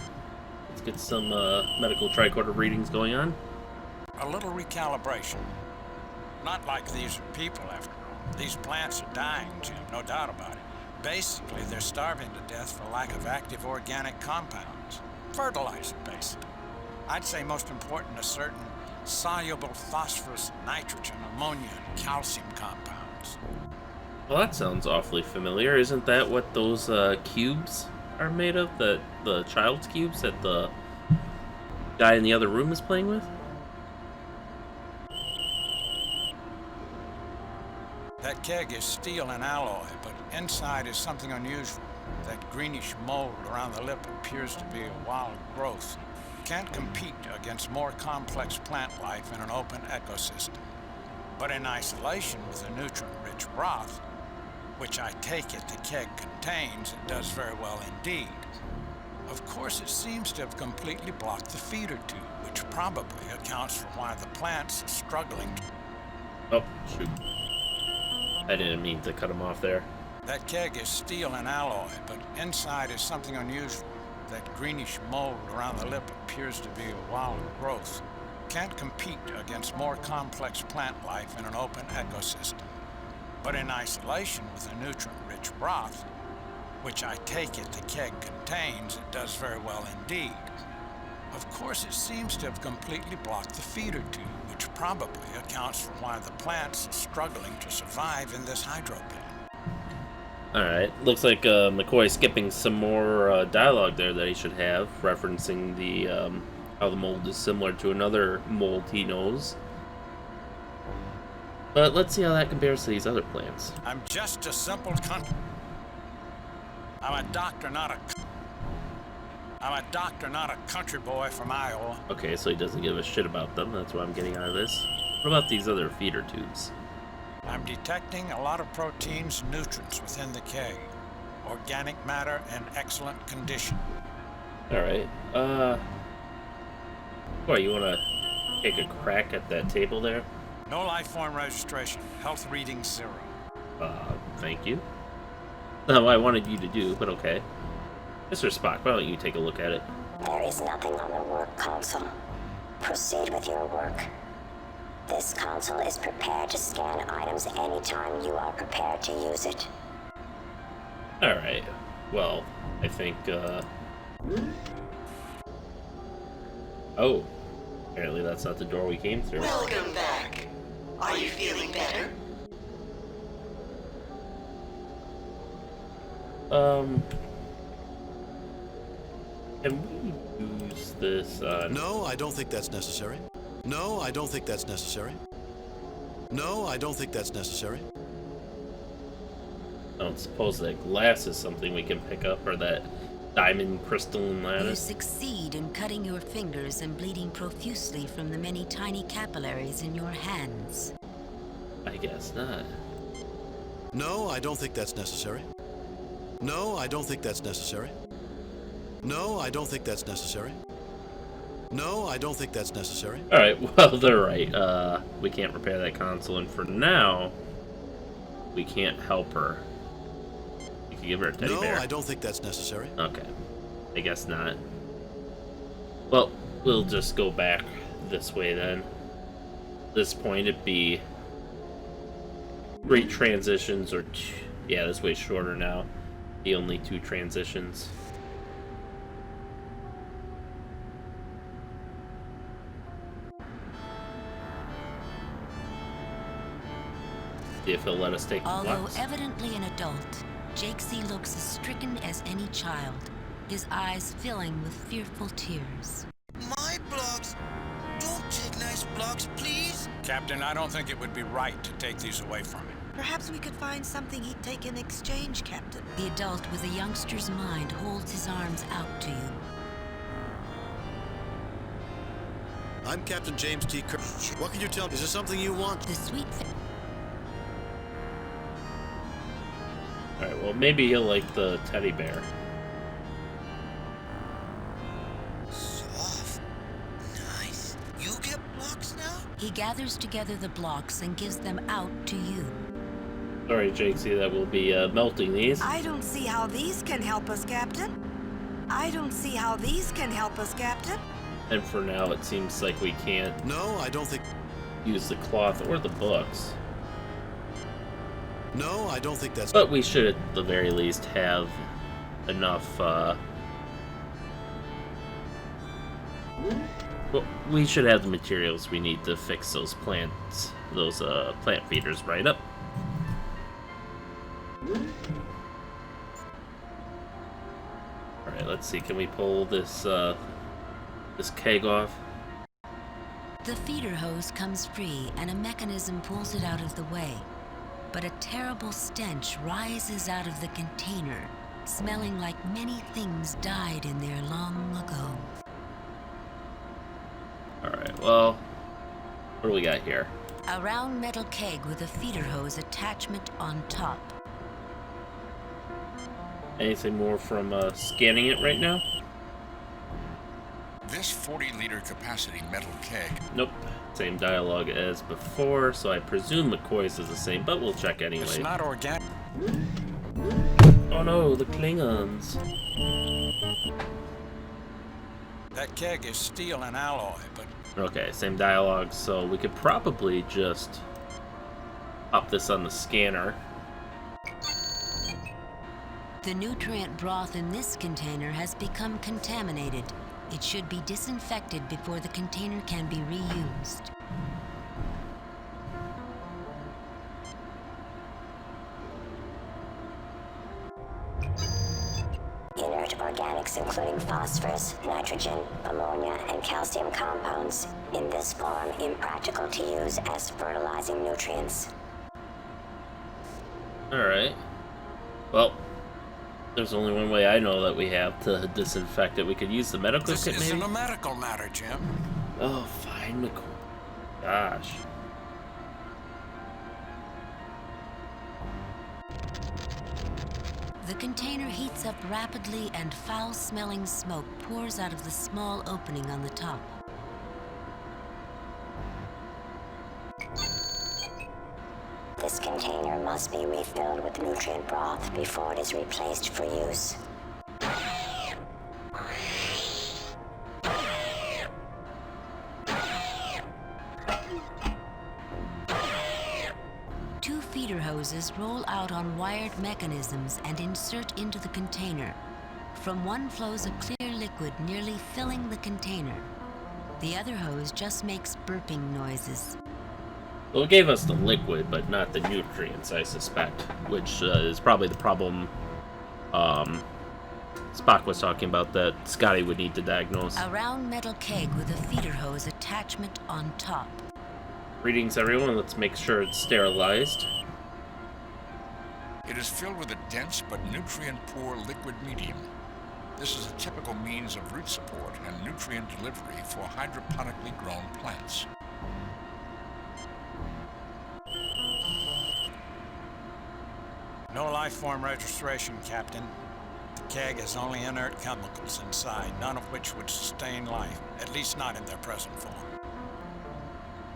Let's get some medical tricorder readings going on. A little recalibration. Not like these are people, after all. These plants are dying, Jim, no doubt about it. Basically, they're starving to death for lack of active organic compounds. Fertilizer, basically. I'd say most important, a certain soluble phosphorus, nitrogen, ammonia, and calcium compounds. Well, that sounds awfully familiar. Isn't that what those cubes are made of? The child's cubes that the guy in the other room is playing with? That keg is steel and alloy, but inside is something unusual. That greenish mold around the lip appears to be a wild growth. Can't compete against more complex plant life in an open ecosystem. But in isolation with a nutrient-rich broth, which I take it the keg contains, it does very well indeed. Of course, it seems to have completely blocked the feeder tube, which probably accounts for why the plant's struggling. Oh, shoot. I didn't mean to cut him off there. That keg is steel and alloy, but inside is something unusual. That greenish mold around the lip appears to be a wild growth. Can't compete against more complex plant life in an open ecosystem. But in isolation with a nutrient-rich broth, which I take it the keg contains, it does very well indeed. Of course, it seems to have completely blocked the feeder tube, which probably accounts for why the plant's struggling to survive in this hydropen. Alright, looks like McCoy's skipping some more dialogue there that he should have, referencing the how the mold is similar to another mold he knows. But let's see how that compares to these other plants. I'm just a simple I'm a doctor, not a country boy from Iowa. Okay, so he doesn't give a shit about them. That's what I'm getting out of this. What about these other feeder tubes? I'm detecting a lot of proteins and nutrients within the keg. Organic matter in excellent condition. Alright, what, you wanna take a crack at that table there? No life form registration. Health reading 0. Thank you. Not what I wanted you to do, but okay. Mr. Spock, why don't you take a look at it? There is nothing on the work console. Proceed with your work. This console is prepared to scan items anytime you are prepared to use it. Alright. Well, I think, Oh. Apparently that's not the door we came through. Welcome back. Are you feeling better? Can we use this on... No, I don't think that's necessary. No, I don't think that's necessary. No, I don't think that's necessary. I don't suppose that glass is something we can pick up, or that diamond crystalline lattice. You succeed in cutting your fingers and bleeding profusely from the many tiny capillaries in your hands. I guess not. No, I don't think that's necessary. No, I don't think that's necessary. No, I don't think that's necessary. No, I don't think that's necessary. Alright, well, they're right. We can't repair that console, and for now, we can't help her. You can give her a teddy bear. No, I don't think that's necessary. Okay. I guess not. Well, we'll just go back this way then. At this point, it'd be great transitions, or yeah, this way's shorter now. The only 2 transitions. See if he'll let us take the Although blocks. evidently an adult, Jake C. looks as stricken as any child, his eyes filling with fearful tears. My blocks? Don't take nice blocks, please. Captain, I don't think it would be right to take these away from him. Perhaps we could find something he'd take in exchange, Captain. The adult with a youngster's mind holds his arms out to you. I'm Captain James T. Kirk. What can you tell me? Is there something you want? The sweet Alright, well, maybe he'll like the teddy bear. Soft. Nice. You get blocks now? He gathers together the blocks and gives them out to you. Sorry, Jakesy, that will be melting these. I don't see how these can help us, Captain. I don't see how these can help us, Captain. And for now, it seems like we can't... No, I don't think... use the cloth or the books. No, I don't think that's... But we should, at the very least, have enough, well, we should have the materials we need to fix those plants, those, plant feeders right up. Alright, let's see, can we pull this, this keg off? The feeder hose comes free and a mechanism pulls it out of the way. But a terrible stench rises out of the container, smelling like many things died in there long ago. Alright, well, what do we got here? A round metal keg with a feeder hose attachment on top. Anything more from scanning it right now? This 40-liter capacity metal keg. Nope. Same dialogue as before, so I presume McCoy's is the same, but we'll check anyway. It's not organic. Oh no, the Klingons. That keg is steel and alloy, but... Okay, same dialogue, so we could probably just pop this on the scanner. The nutrient broth in this container has become contaminated. It should be disinfected before the container can be reused. Inert organics including phosphorus, nitrogen, ammonia, and calcium compounds. In this form, impractical to use as fertilizing nutrients. Alright. Well, There's only one way I know that we have to disinfect it. We could use the medical This kit, maybe? isn't a medical matter, Jim. Oh, fine, McCoy. Gosh. The container heats up rapidly and foul-smelling smoke pours out of the small opening on the top. This container must be refilled with nutrient broth before it is replaced for use. Two feeder hoses roll out on wired mechanisms and insert into the container. From one flows a clear liquid nearly filling the container. The other hose just makes burping noises. Well, it gave us the liquid, but not the nutrients, I suspect, which is probably the problem Spock was talking about that Scotty would need to diagnose. A round metal keg with a feeder hose attachment on top. Greetings, everyone. Let's make sure it's sterilized. It is filled with a dense but nutrient-poor liquid medium. This is a typical means of root support and nutrient delivery for hydroponically grown plants. No life form registration, Captain. The keg has only inert chemicals inside, none of which would sustain life, at least not in their present form.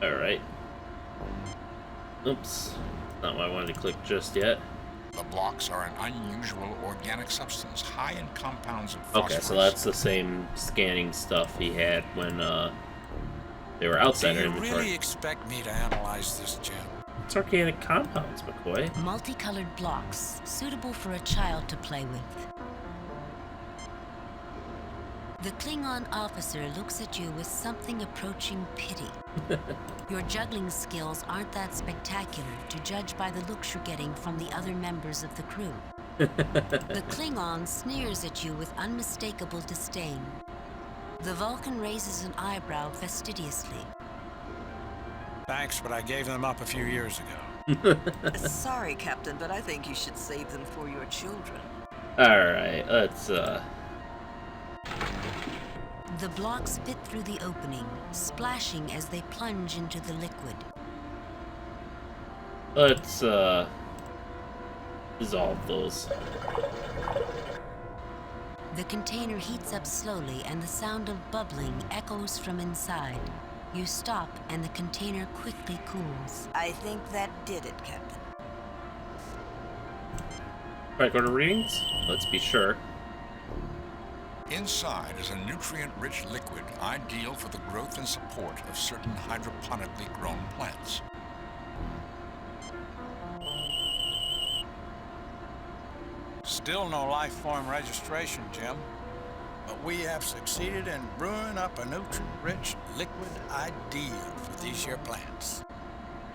Alright. Oops. Not what I wanted to click just yet. The blocks are an unusual organic substance, high in compounds of phosphorus. Okay, so that's the same scanning stuff he had when they were outside our Do you inventory. really expect me to analyze this, Jim? It's organic compounds, McCoy. Multicolored blocks, suitable for a child to play with. The Klingon officer looks at you with something approaching pity. Your juggling skills aren't that spectacular, to judge by the looks you're getting from the other members of the crew. The Klingon sneers at you with unmistakable disdain. The Vulcan raises an eyebrow fastidiously. Thanks, but I gave them up a few years ago. Sorry, Captain, but I think you should save them for your children. Alright, let's, The blocks fit through the opening, splashing as they plunge into the liquid. let's, dissolve those. The container heats up slowly and the sound of bubbling echoes from inside. You stop and the container quickly cools. I think that did it, Captain. Right, go to readings? Let's be sure. Inside is a nutrient-rich liquid ideal for the growth and support of certain hydroponically grown plants. Still no life form registration, Jim. But we have succeeded in brewing up a nutrient-rich liquid ideal for these here plants.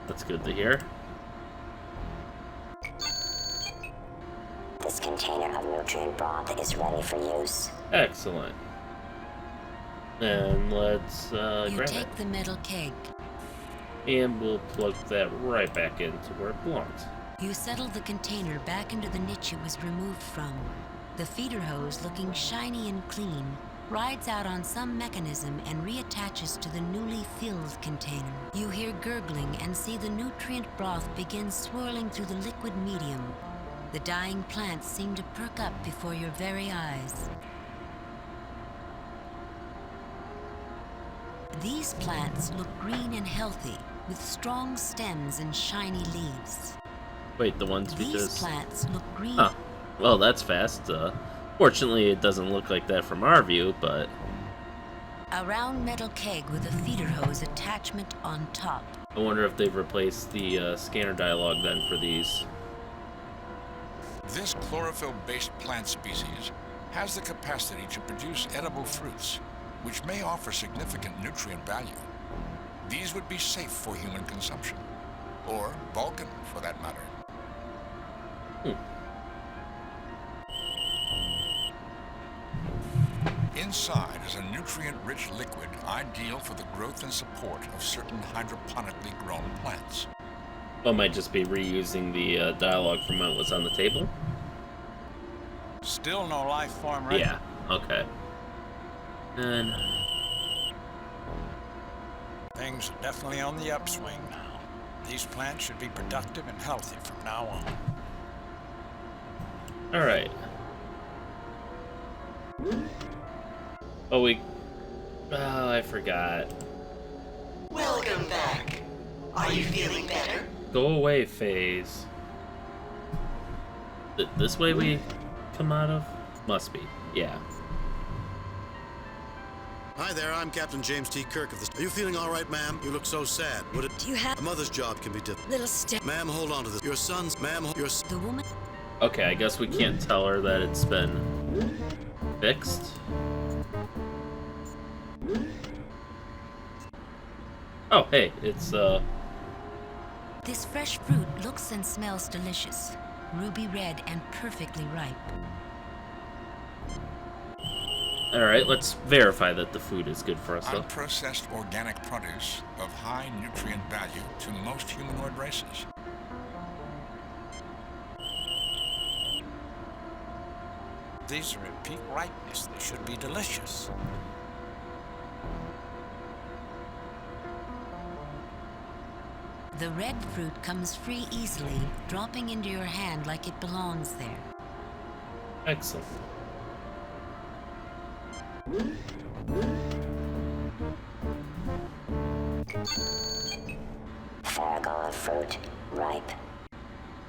That's good to hear. This container of nutrient broth is ready for use. Excellent. And let's You grab take it. the metal keg. And we'll plug that right back into where it belongs. You settle the container back into the niche it was removed from. The feeder hose, looking shiny and clean, rides out on some mechanism and reattaches to the newly filled container. You hear gurgling and see the nutrient broth begin swirling through the liquid medium. The dying plants seem to perk up before your very eyes. These plants look green and healthy, with strong stems and shiny leaves. Wait, the ones we These just... plants look green. Huh. Well, that's fast. Fortunately, it doesn't look like that from our view, but... A round metal keg with a feeder hose attachment on top. I wonder if they've replaced the scanner dialogue then for these. This chlorophyll-based plant species has the capacity to produce edible fruits, which may offer significant nutrient value. These would be safe for human consumption, or Vulcan, for that matter. Inside is a nutrient-rich liquid ideal for the growth and support of certain hydroponically grown plants. Well, might just be reusing the dialogue from when it was on the table. Still no life form, right? Yeah, okay. And things are definitely on the upswing now. These plants should be productive and healthy from now on. alright. Oh, I forgot. Welcome back. Are you feeling better? Go away, Phase. This way we come out of? Must be, yeah. Hi there, I'm Captain James T. Kirk of the... Are you feeling all right, ma'am? You look so sad. Would it... Do you have... A mother's job can be difficult. Little step... Ma'am, hold on to this. Your son's... Ma'am, your... The woman... Okay, I guess we can't tell her that it's been fixed. Oh, hey, it's, This fresh fruit looks and smells delicious. Ruby red and perfectly ripe. Alright, let's verify that the food is good for us, though. Unprocessed organic produce of high nutrient value to most humanoid races. These are at peak ripeness. They should be delicious. The red fruit comes free easily, dropping into your hand like it belongs there. Excellent. Farragon fruit, ripe.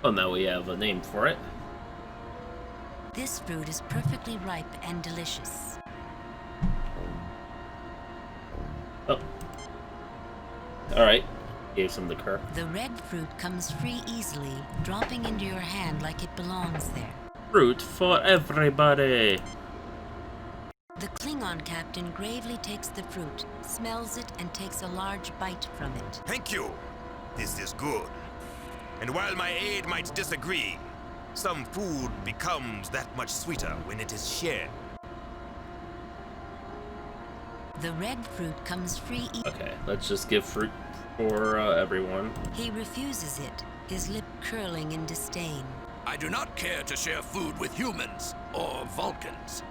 Oh, now we have a name for it. This fruit is perfectly ripe and delicious. Oh. Alright. Gave some to Kirk. The red fruit comes free easily, dropping into your hand like it belongs there. Fruit for everybody. The Klingon captain gravely takes the fruit, smells it, and takes a large bite from it. Thank you. This is good. And while my aide might disagree, some food becomes that much sweeter when it is shared. The red fruit comes free. Okay, let's just give fruit for everyone. He refuses it, his lip curling in disdain. I do not care to share food with humans or Vulcans.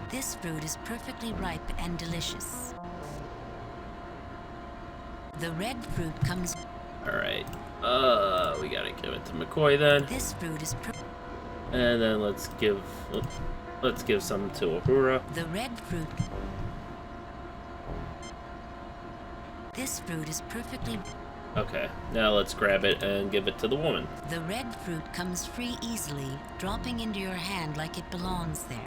This fruit is perfectly ripe and delicious. The red fruit comes... Alright. We gotta give it to McCoy then. This fruit is and then let's give some to Uhura. The red fruit... This fruit is perfectly... Okay, now let's grab it and give it to the woman. The red fruit comes free easily, dropping into your hand like it belongs there.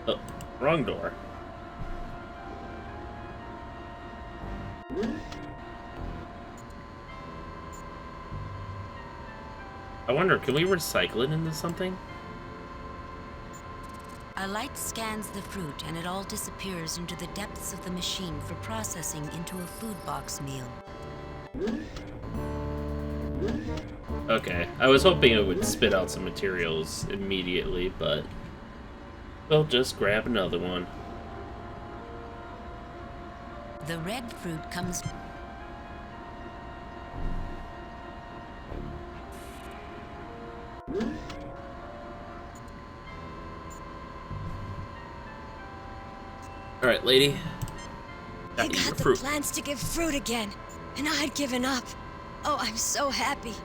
Oh, wrong door. I wonder, can we recycle it into something? A light scans the fruit and it all disappears into the depths of the machine for processing into a food box meal. Okay, I was hoping it would spit out some materials immediately, but we'll just grab another one. The red fruit comes... Alright, lady. I got the plans to give fruit again, and I'd given up. Oh, I'm so happy.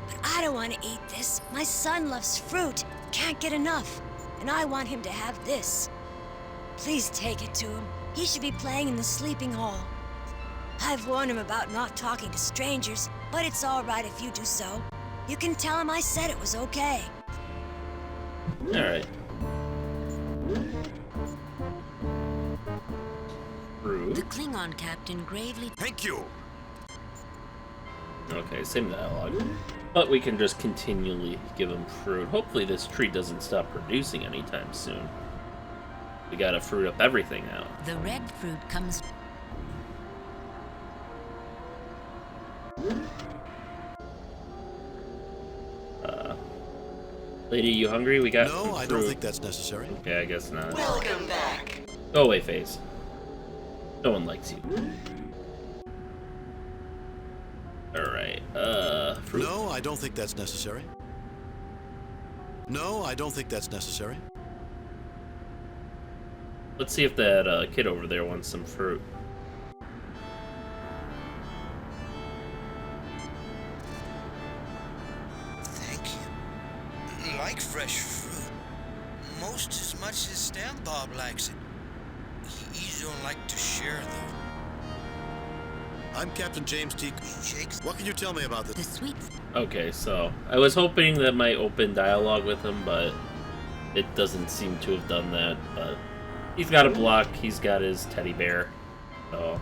But I don't want to eat this. My son loves fruit, can't get enough, and I want him to have this. Please take it to him. He should be playing in the sleeping hall. I've warned him about not talking to strangers, but it's all right if you do so. You can tell him I said it was okay. Alright. The Klingon captain gravely... Thank you! Okay, same dialogue. But we can just continually give him fruit. Hopefully this tree doesn't stop producing anytime soon. We gotta fruit up everything now. The red fruit comes... Lady, you hungry? We got No, some I fruit. don't think that's necessary. Okay, I guess not. Welcome back. Go away, Phase. No one likes you. Alright, fruit. No, I don't think that's necessary. No, I don't think that's necessary. Let's see if that kid over there wants some fruit. Thank you. Like fresh fruit. Most as much as Stan Bob likes it. He don't like to share, though. I'm Captain James T. Shakes. What can you tell me about this? The sweet. Okay, so I was hoping that might open dialogue with him, but it doesn't seem to have done that. But he's got a block. He's got his teddy bear. So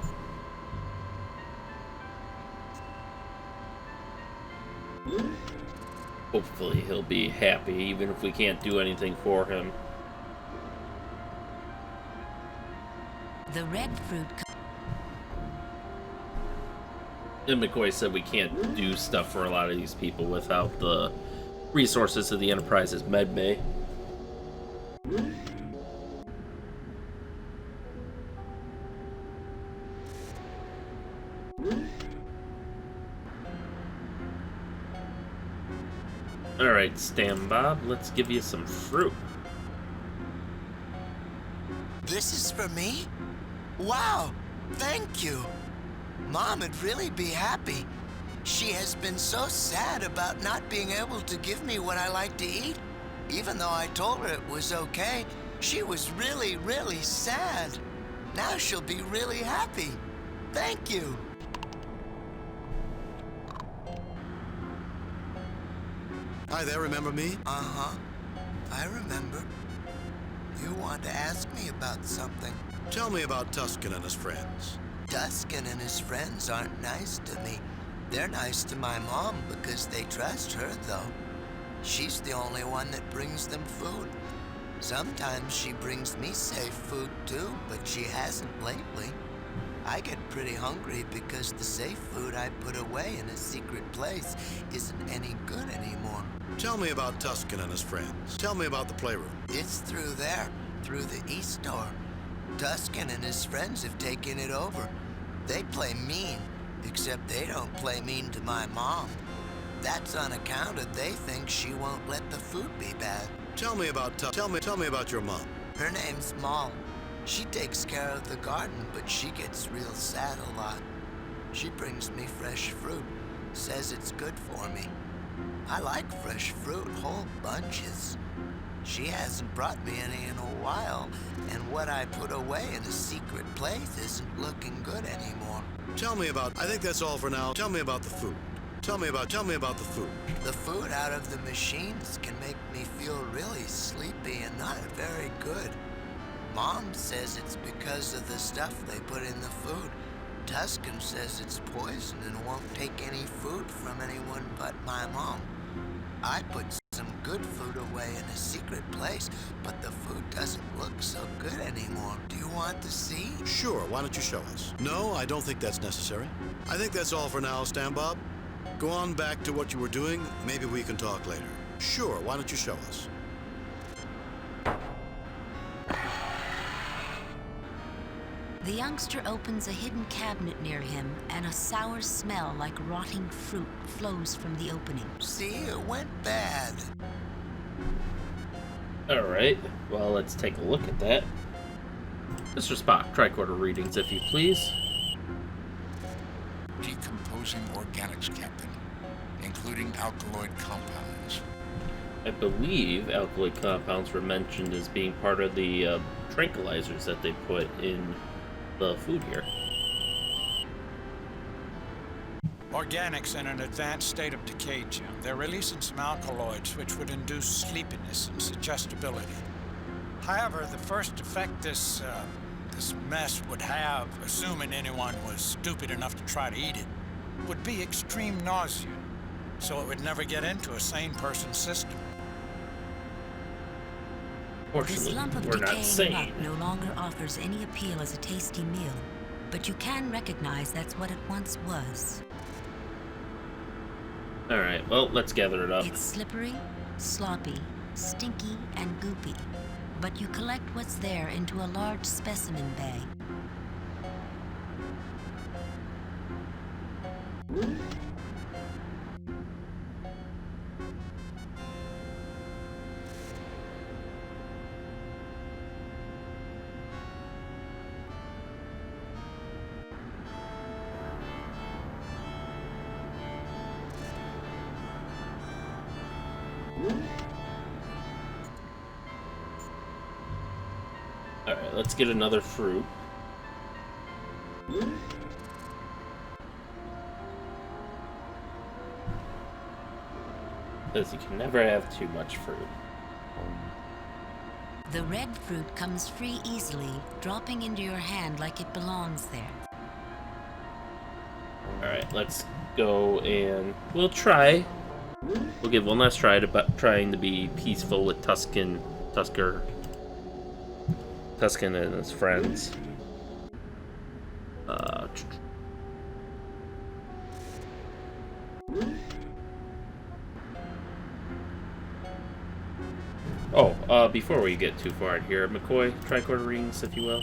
hopefully he'll be happy, even if we can't do anything for him. The red fruit. And McCoy said we can't do stuff for a lot of these people without the resources of the Enterprise's medbay. Alright, Stan Bob, let's give you some fruit. This is for me? Wow, thank you. Mom would really be happy. She has been so sad about not being able to give me what I like to eat. Even though I told her it was okay, she was really, really sad. Now she'll be really happy. Thank you. Hi there, remember me? Uh-huh. I remember. You want to ask me about something. Tell me about Tusken and his friends. Tusken and his friends aren't nice to me. They're nice to my mom because they trust her, though. She's the only one that brings them food. Sometimes she brings me safe food, too, but she hasn't lately. I get pretty hungry because the safe food I put away in a secret place isn't any good anymore. Tell me about Tusken and his friends. Tell me about the playroom. It's through there, through the east door. Tusken and his friends have taken it over. They play mean, except they don't play mean to my mom. That's on account of they think she won't let the food be bad. Tell me about tell me about your mom. Her name's Maul. She takes care of the garden, but she gets real sad a lot. She brings me fresh fruit, says it's good for me. I like fresh fruit, whole bunches. She hasn't brought me any in a while, and what I put away in a secret place isn't looking good anymore. Tell me about, I think that's all for now. Tell me about the food. Tell me about the food. The food out of the machines can make me feel really sleepy and not very good. Mom says it's because of the stuff they put in the food. Tusken says it's poison and won't take any food from anyone but my mom. I put some good food away in a secret place, but the food doesn't look so good anymore. Do you want to see? Sure, why don't you show us? No, I don't think that's necessary. I think that's all for now, Stan Bob. Go on back to what you were doing. Maybe we can talk later. Sure, why don't you show us? The youngster opens a hidden cabinet near him, and a sour smell like rotting fruit flows from the opening. See, it went bad. Alright, well, let's take a look at that. Mr. Spock, tricorder readings, if you please. Decomposing organics, Captain, including alkaloid compounds. I believe alkaloid compounds were mentioned as being part of the tranquilizers that they put in the food here. Organics in an advanced state of decay, Jim. They're releasing some alkaloids which would induce sleepiness and suggestibility. However, the first effect this mess would have, assuming anyone was stupid enough to try to eat it, would be extreme nausea, so it would never get into a sane person's system. This lump of decaying rock no longer offers any appeal as a tasty meal, but you can recognize that's what it once was. Alright, well, let's gather it up. It's slippery, sloppy, stinky, and goopy, but you collect what's there into a large specimen bag. Alright, let's get another fruit. Because you can never have too much fruit. The red fruit comes free easily, dropping into your hand like it belongs there. Alright, let's go and we'll try. We'll give one last try to trying to be peaceful with Tuscan and his friends. Before we get too far in here, McCoy, tricorder rings, if you will.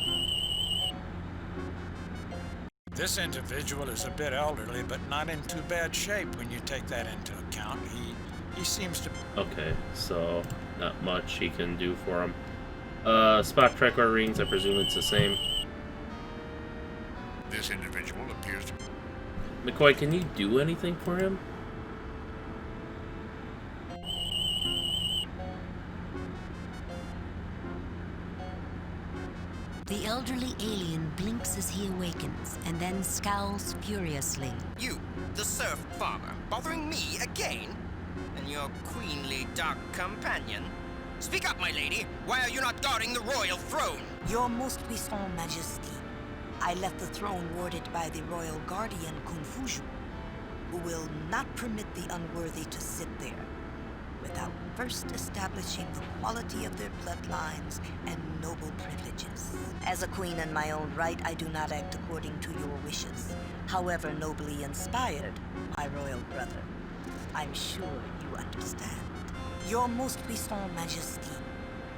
This individual is a bit elderly, but not in too bad shape when you take that into account. He seems to... Okay, so not much he can do for him. Spock tricorder rings, I presume it's the same. This individual appears to... McCoy, can you do anything for him? The elderly alien blinks as he awakens, and then scowls furiously. You, the serf farmer, bothering me again? And your queenly dark companion? Speak up, my lady! Why are you not guarding the royal throne? Your most puissant majesty, I left the throne warded by the royal guardian Confucius, who will not permit the unworthy to sit there without first establishing the quality of their bloodlines and noble privileges. As a queen in my own right, I do not act according to your wishes. However nobly inspired, my royal brother, I'm sure you understand. Your most puissant majesty,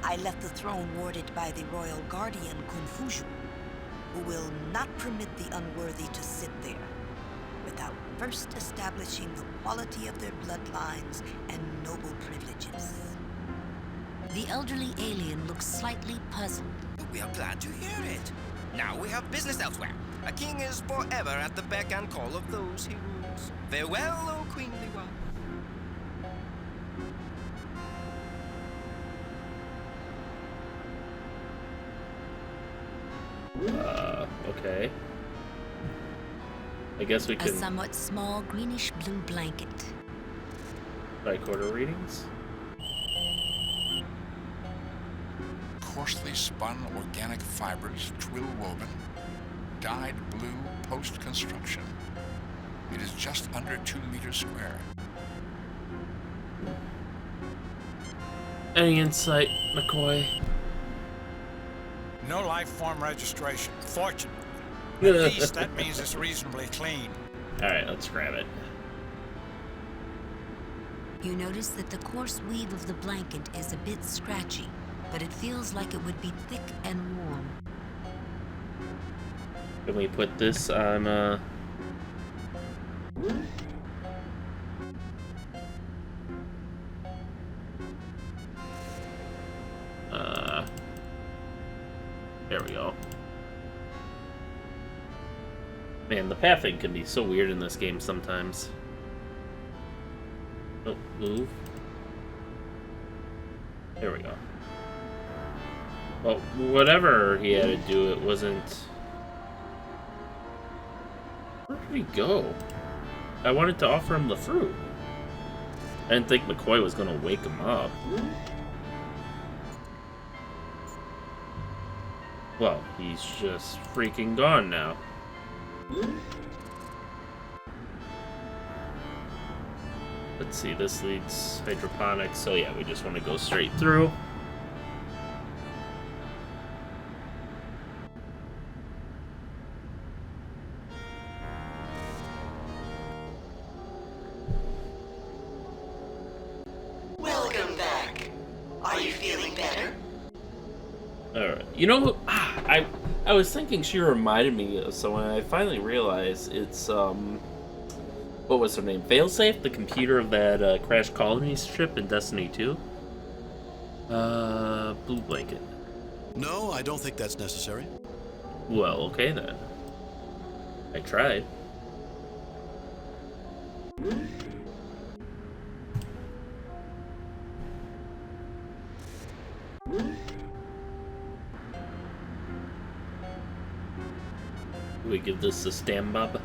I left the throne warded by the royal guardian Confucius, who will not permit the unworthy to sit there without first establishing the quality of their bloodlines and noble privileges. The elderly alien looks slightly puzzled. We are glad to hear it. Now we have business elsewhere. A king is forever at the beck and call of those he rules. Farewell, O queenly one. Okay. I guess we can... A somewhat small greenish-blue blanket. Tricorder readings? Coarsely spun organic fibers, twill woven, dyed blue post-construction. It is just under 2 meters square. Any insight, McCoy? No life form registration, fortunately. At least that means it's reasonably clean. Alright, let's grab it. You notice that the coarse weave of the blanket is a bit scratchy, but it feels like it would be thick and warm. Can we put this on, there we go. Man, the pathing can be so weird in this game sometimes. Oh, move. There we go. Well, whatever he had to do, it wasn't... Where did he go? I wanted to offer him the fruit. I didn't think McCoy was gonna wake him up. Well, he's just freaking gone now. Let's see, this leads hydroponics, so yeah, we just want to go straight through. Welcome back. Are you feeling better? Alright, you know, I was thinking she reminded me of someone, and I finally realized it's, what was her name? Failsafe, the computer of that Crash Colonies ship in Destiny 2? Blue blanket. No, I don't think that's necessary. Well, okay then. I tried. we give this a stand, Bob?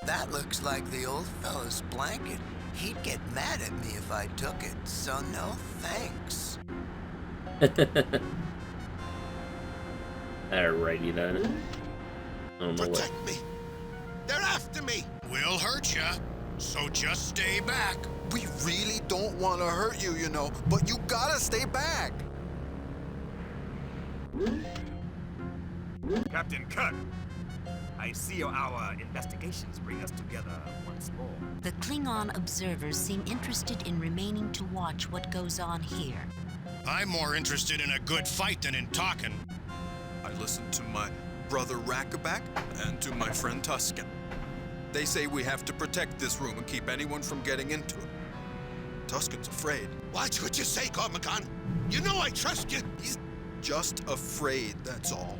That looks like the old fella's blanket. He'd get mad at me if I took it, so no thanks. Alrighty then. I don't know what. Protect me! They're after me! We'll hurt ya, so just stay back. We really don't want to hurt you, you know, but you gotta stay back. Captain Kirk, I see our investigations bring us together once more. The Klingon observers seem interested in remaining to watch what goes on here. I'm more interested in a good fight than in talking. I listened to my brother Rackaback and to my friend Tusken. They say we have to protect this room and keep anyone from getting into it. Tusken's afraid. Watch what you say, Cormacan. You know I trust you. He's just afraid, that's all.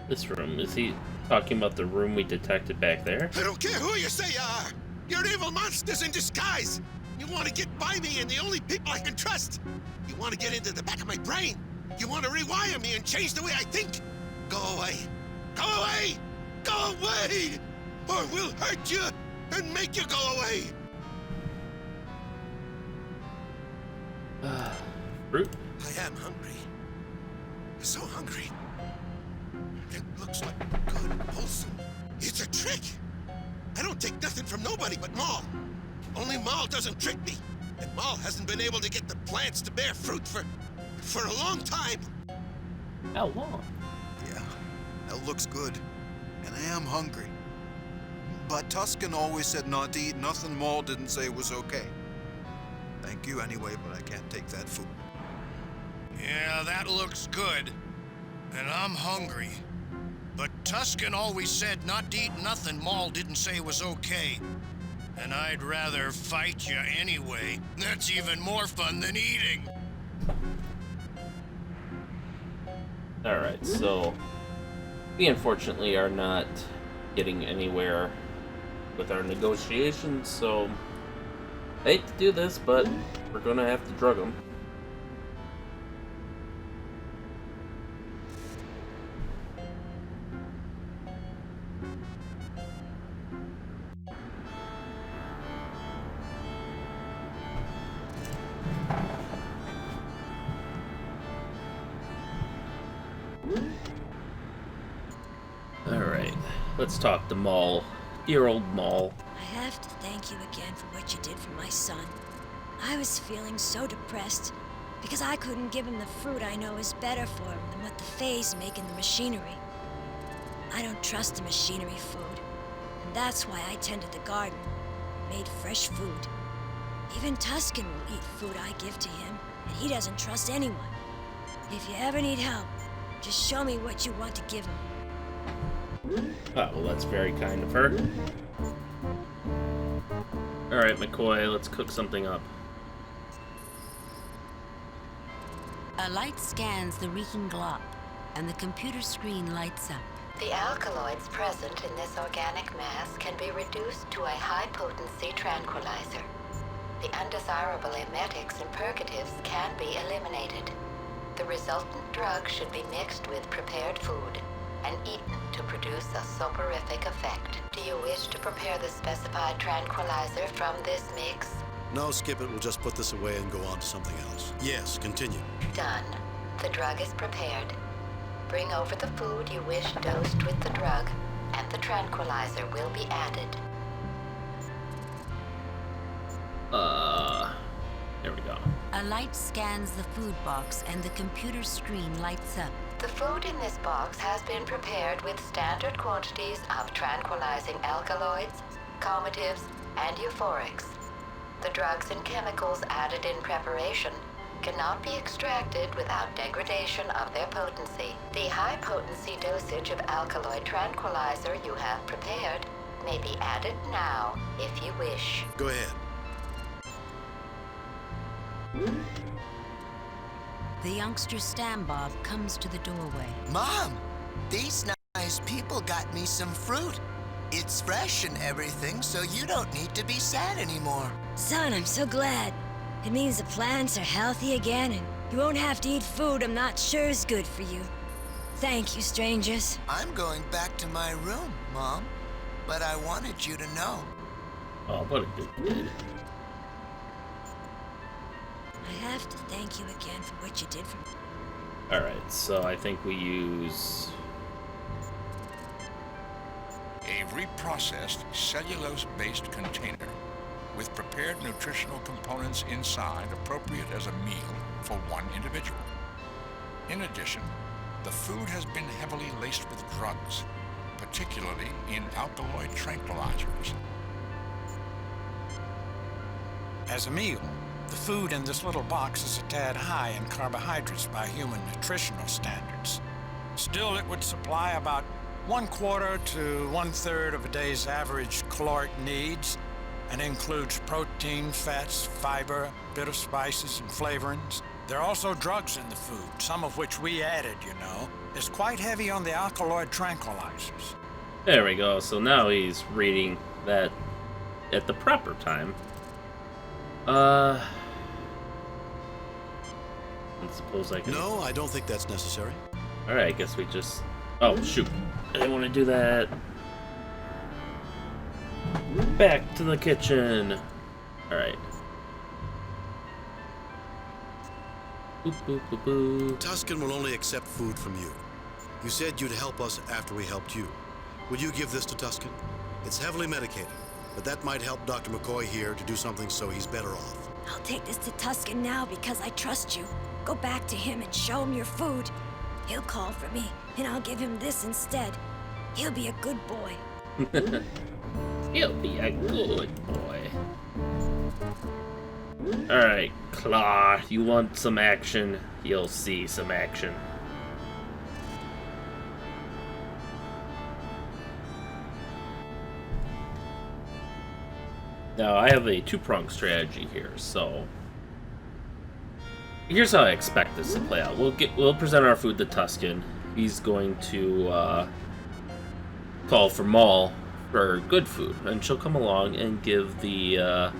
This room, is he talking about the room we detected back there? I don't care who you say you are. You're evil monsters in disguise. You want to get by me and the only people I can trust. You want to get into the back of my brain. You want to rewire me and change the way I think. Go away. Go away. Go away. Or we'll hurt you and make you go away. Fruit? I am hungry. So hungry. It looks like good, wholesome. It's a trick. I don't take nothing from nobody but Maul. Only Maul doesn't trick me. And Maul hasn't been able to get the plants to bear fruit for a long time. How long? Yeah, that looks good. And I am hungry. But Tusken always said not to eat nothing Maul didn't say was okay. Thank you anyway, but I can't take that food. Yeah, that looks good. And I'm hungry. But Tusken always said not to eat nothing Maul didn't say was okay. And I'd rather fight you anyway. That's even more fun than eating. Alright, so we unfortunately are not getting anywhere with our negotiations, so I hate to do this, but we're gonna have to drug them. Alright, let's talk to Maul. Dear old Maul. I have to thank you again for what you did for my son. I was feeling so depressed because I couldn't give him the fruit I know is better for him than what the Fays make in the machinery. I don't trust the machinery food, and that's why I tended the garden, made fresh food. Even Tusken will eat food I give to him, and he doesn't trust anyone. If you ever need help, just show me what you want to give him. Oh, well, that's very kind of her. Alright, McCoy, let's cook something up. A light scans the reeking glop, and the computer screen lights up. The alkaloids present in this organic mass can be reduced to a high-potency tranquilizer. The undesirable emetics and purgatives can be eliminated. The resultant drug should be mixed with prepared food and eaten to produce a soporific effect. Do you wish to prepare the specified tranquilizer from this mix? No, skip it. We'll just put this away and go on to something else. Yes, continue. Done. The drug is prepared. Bring over the food you wish dosed with the drug, and the tranquilizer will be added. There we go. A light scans the food box, and the computer screen lights up. The food in this box has been prepared with standard quantities of tranquilizing alkaloids, calmatives, and euphorics. The drugs and chemicals added in preparation cannot be extracted without degradation of their potency. The high-potency dosage of alkaloid tranquilizer you have prepared may be added now if you wish. Go ahead. The youngster Stambob comes to the doorway. Mom, these nice people got me some fruit. It's fresh and everything, so you don't need to be sad anymore. Son, I'm so glad. It means the plants are healthy again, and you won't have to eat food I'm not sure is good for you. Thank you, strangers. I'm going back to my room, Mom. But I wanted you to know. Oh, what a good kid. I have to thank you again for what you did for me. Alright, so I think we use... A reprocessed cellulose-based container with prepared nutritional components inside appropriate as a meal for one individual. In addition, the food has been heavily laced with drugs, particularly in alkaloid tranquilizers. As a meal, the food in this little box is a tad high in carbohydrates by human nutritional standards. Still, it would supply about 1/4 to 1/3 of a day's average caloric needs and includes protein, fats, fiber, a bit of spices and flavorings. There are also drugs in the food, some of which we added, you know. It's quite heavy on the alkaloid tranquilizers. There we go. So now he's reading that at the proper time. I suppose I can... No, I don't think that's necessary. Alright, I guess we just... Oh, shoot. I didn't want to do that. Back to the kitchen. Alright. Boop, boop, boop, boop. Tusken will only accept food from you. You said you'd help us after we helped you. Would you give this to Tusken? It's heavily medicated, but that might help Dr. McCoy here to do something so he's better off. I'll take this to Tusken now because I trust you. Go back to him and show him your food. He'll call for me, and I'll give him this instead. He'll be a good boy. He'll be a good boy. Alright, Claw, you want some action? You'll see some action. Now, I have a two-pronged strategy here, so... Here's how I expect this to play out. We'll present our food to Tusken. He's going to call for Maul for good food, and she'll come along and give the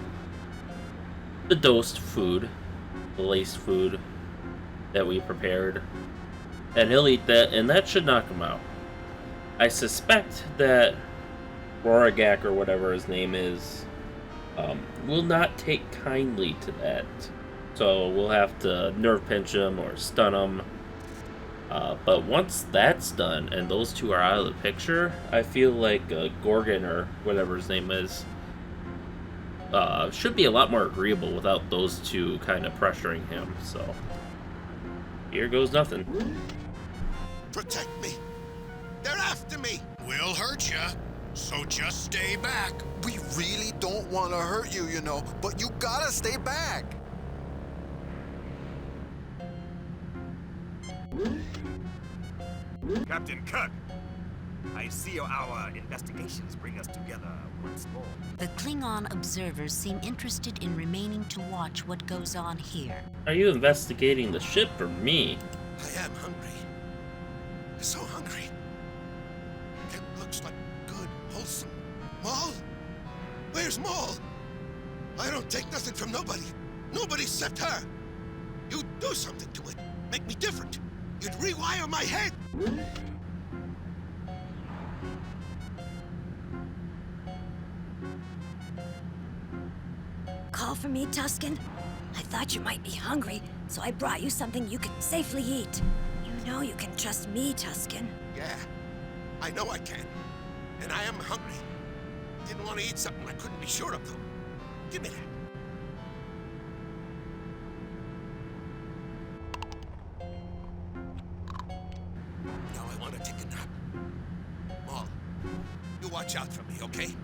dosed food, the laced food that we prepared, and he'll eat that, and that should knock him out. I suspect that Roragak, or whatever his name is, will not take kindly to that. So we'll have to nerve pinch him or stun him. But once that's done and those two are out of the picture, I feel like Gorgon, or whatever his name is, should be a lot more agreeable without those two kind of pressuring him. So here goes nothing. Protect me. They're after me. We'll hurt ya, so just stay back. We really don't want to hurt you, you know, but you gotta stay back. Captain Kirk, I see our investigations bring us together once more. The Klingon observers seem interested in remaining to watch what goes on here. Are you investigating the ship or me? I am hungry. So hungry. It looks like good, wholesome. Maul? Where's Maul? I don't take nothing from nobody. Nobody except her. You'd do something to it. Make me different. You'd rewire my head. Call for me, Tusken? I thought you might be hungry, so I brought you something you could safely eat. You know you can trust me, Tusken. Yeah, I know I can. And I am hungry. Didn't want to eat something I couldn't be sure of, though. Give me that. Now I want to take a nap. Maul, you watch out for me, okay?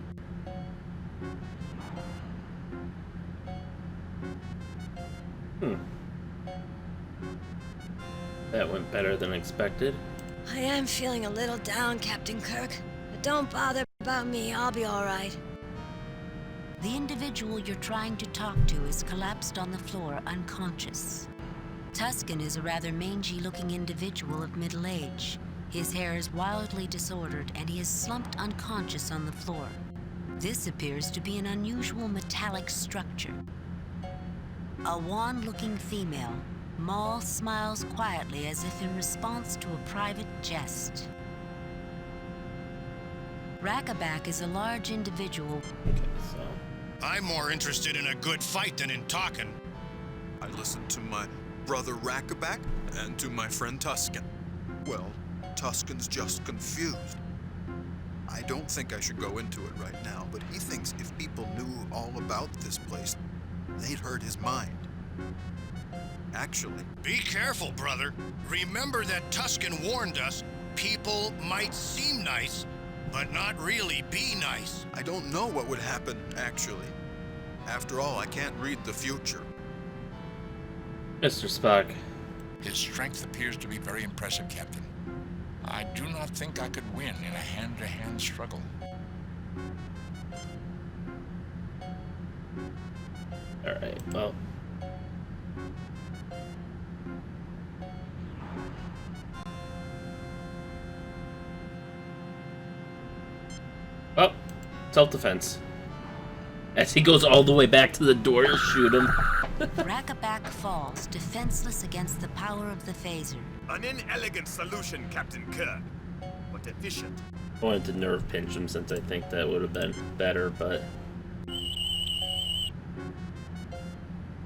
That went better than expected. I am feeling a little down, Captain Kirk. But don't bother about me, I'll be alright. The individual you're trying to talk to is collapsed on the floor, unconscious. Tusken is a rather mangy-looking individual of middle age. His hair is wildly disordered, and he is slumped unconscious on the floor. This appears to be an unusual metallic structure. A wan-looking female, Maul smiles quietly as if in response to a private jest. Rackaback is a large individual. Okay, so. I'm more interested in a good fight than in talking. I listened to my brother Rackaback and to my friend Tusken. Well, Tusken's just confused. I don't think I should go into it right now, but he thinks if people knew all about this place, they'd hurt his mind. Actually... Be careful, brother. Remember that Tusken warned us people might seem nice, but not really be nice. I don't know what would happen, actually. After all, I can't read the future. Mr. Spock. His strength appears to be very impressive, Captain. I do not think I could win in a hand-to-hand struggle. Alright, well. Oh, self-defense. As he goes all the way back to the door to shoot him. Rackaback falls, defenseless against the power of the phaser. An inelegant solution, Captain Kirk, but efficient. I wanted to nerve pinch him since I think that would have been better, but...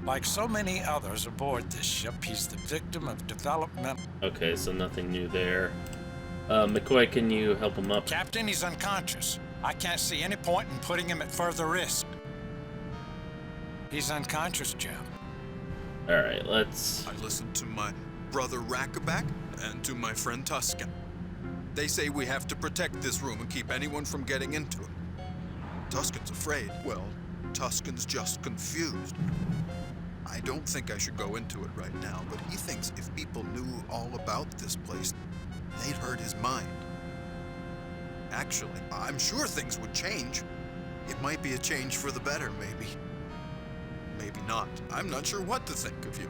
Like so many others aboard this ship, he's the victim of development. Okay, so nothing new there. McCoy, can you help him up? Captain, he's unconscious. I can't see any point in putting him at further risk. He's unconscious, Jim. Alright, let's... I listened to my brother Rackaback and to my friend Tusken. They say we have to protect this room and keep anyone from getting into it. Tusken's afraid. Well, Tusken's just confused. I don't think I should go into it right now, but he thinks if people knew all about this place, they'd hurt his mind. Actually, I'm sure things would change. It might be a change for the better, maybe. Maybe not. I'm not sure what to think of you.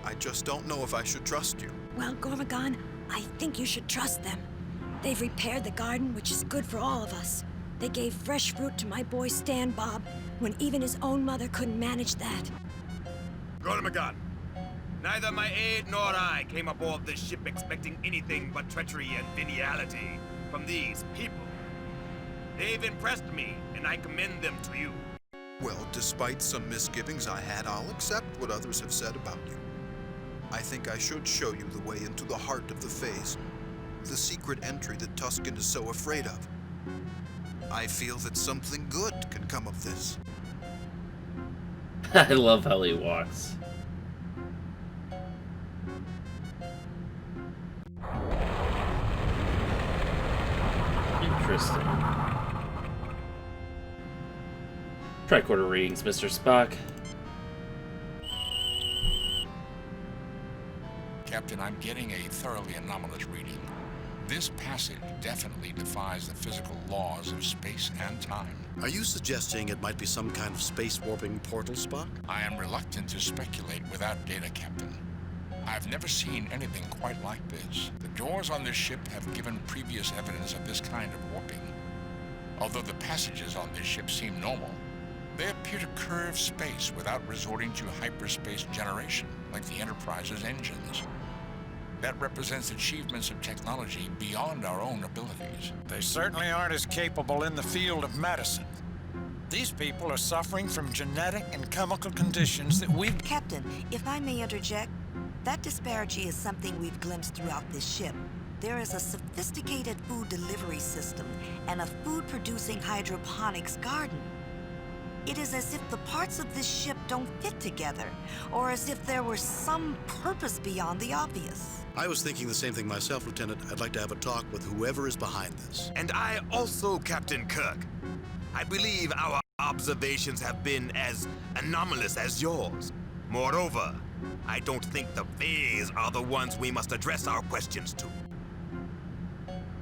I just don't know if I should trust you. Well, Gormagon, I think you should trust them. They've repaired the garden, which is good for all of us. They gave fresh fruit to my boy Stan Bob, when even his own mother couldn't manage that. Gormagon, neither my aide nor I came aboard this ship expecting anything but treachery and venality from these people. They've impressed me, and I commend them to you. Well, despite some misgivings I had, I'll accept what others have said about you. I think I should show you the way into the heart of the phase, the secret entry that Tusken is so afraid of. I feel that something good can come of this. I love how he walks. Interesting. Tricorder readings, Mr. Spock. Captain, I'm getting a thoroughly anomalous reading. This passage definitely defies the physical laws of space and time. Are you suggesting it might be some kind of space warping portal, Spock? I am reluctant to speculate without data, Captain. I've never seen anything quite like this. The doors on this ship have given previous evidence of this kind of warping. Although the passages on this ship seem normal, they appear to curve space without resorting to hyperspace generation, like the Enterprise's engines. That represents achievements of technology beyond our own abilities. They certainly aren't as capable in the field of medicine. These people are suffering from genetic and chemical conditions that we've... Captain, if I may interject, that disparity is something we've glimpsed throughout this ship. There is a sophisticated food delivery system and a food-producing hydroponics garden. It is as if the parts of this ship don't fit together, or as if there were some purpose beyond the obvious. I was thinking the same thing myself, Lieutenant. I'd like to have a talk with whoever is behind this. And I also, Captain Kirk. I believe our observations have been as anomalous as yours. Moreover, I don't think the Fays are the ones we must address our questions to.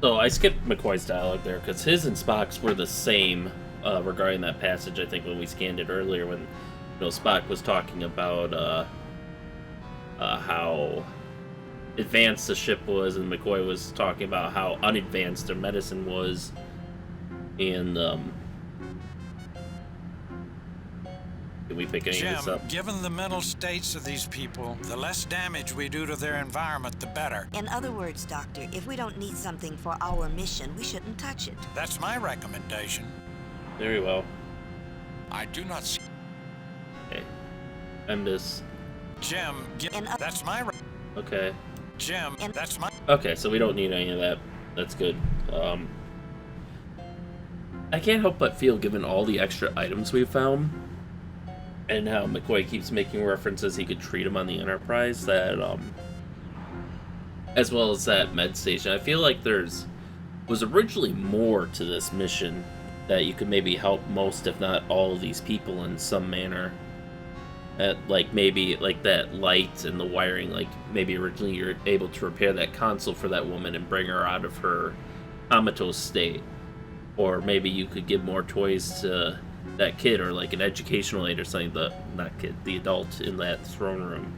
So I skipped McCoy's dialogue there because his and Spock's were the same regarding that passage. I think when we scanned it earlier, when Spock was talking about how advanced the ship was, and McCoy was talking about how unadvanced their medicine was, and Can we pick any of this Jim, up? given the mental states of these people, the less damage we do to their environment, the better. In other words, Doctor, if we don't need something for our mission, we shouldn't touch it. That's my recommendation. Very well. I do not see. Okay. End this. Jim, that's my. Okay. Jim, that's my. Okay, so we don't need any of that. That's good. I can't help but feel, given all the extra items we've found, and how McCoy keeps making references he could treat them on the Enterprise, that, as well as that med station, I feel like was originally more to this mission that you could maybe help most, if not all, of these people in some manner. Like, maybe, like, that light and the wiring, like, maybe originally you're able to repair that console for that woman and bring her out of her comatose state. Or maybe you could give more toys to that kid, or like an educational aid or something, the adult in that throne room.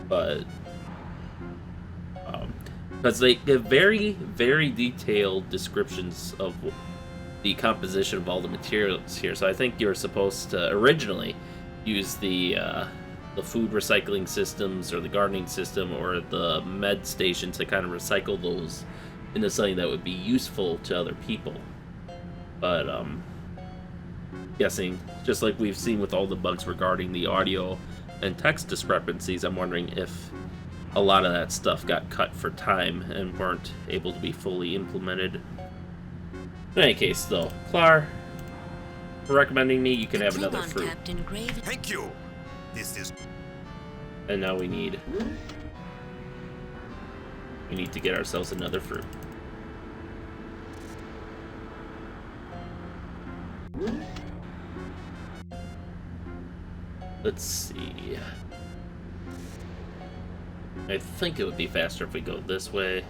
But because they give very, very detailed descriptions of the composition of all the materials here, so I think you're supposed to originally use the food recycling systems, or the gardening system, or the med station to kind of recycle those into something that would be useful to other people. But guessing, just like we've seen with all the bugs regarding the audio and text discrepancies, I'm wondering if a lot of that stuff got cut for time and weren't able to be fully implemented. In any case, though, Clar, for recommending me, you can have another fruit. Thank you. This is... And now we need to get ourselves another fruit. Let's see. I think it would be faster if we go this way.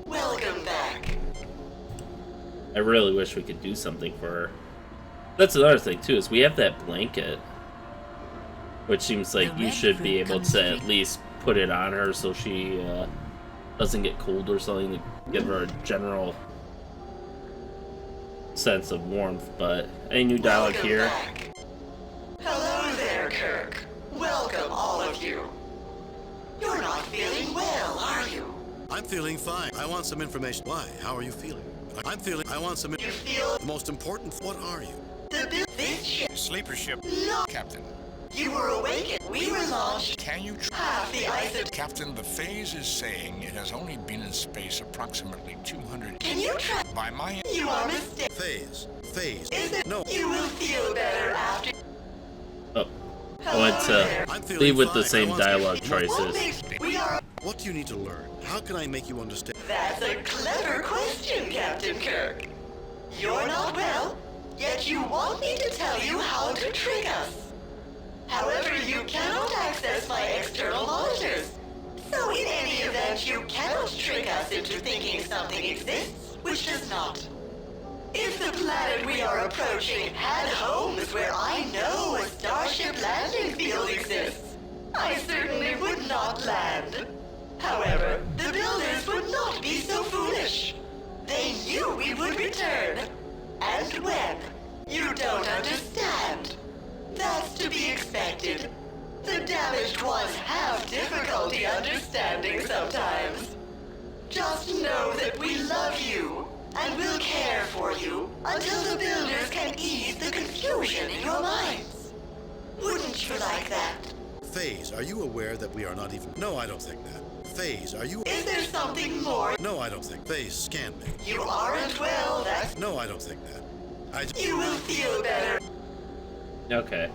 Welcome back. I really wish we could do something for her. That's another thing too, is we have that blanket, which seems like you should be able to at least put it on her so she doesn't get cold or something, to give her a general sense of warmth. But any new dialogue here? Back. Hello there, Kirk. Welcome, all of you. You're not feeling well, are you? I'm feeling fine. I want some information. Why? How are you feeling? I want some... You feel... Most important, what are you? This ship... Sleeper ship. No. Captain. You were awakened. We were launched... Can you... half the ice of... Captain, the phase is saying it has only been in space approximately 200... Can you try... By my... You are mistaken. Phase. Is it... No. You will feel better after... Oh. I went to leave with the same dialogue choices. What do you need to learn? How can I make you understand? That's a clever question, Captain Kirk. You're not well, yet you want me to tell you how to trick us. However, you cannot access my external monitors. So in any event, you cannot trick us into thinking something exists, which does not. If the planet we are approaching had homes where I know a starship landing field exists, I certainly would not land. However, the builders would not be so foolish. They knew we would return. And when? You don't understand. That's to be expected. The damaged ones have difficulty understanding sometimes. Just know that we love you, and will care for you until the builders can ease the confusion in your minds. Wouldn't you like that? Phase, are you aware that we are not even... No, I don't think that. Phase, are you... Is there something more? No, I don't think. Phase, scan me. You aren't well, that's... No, I don't think that. You will feel better. Okay.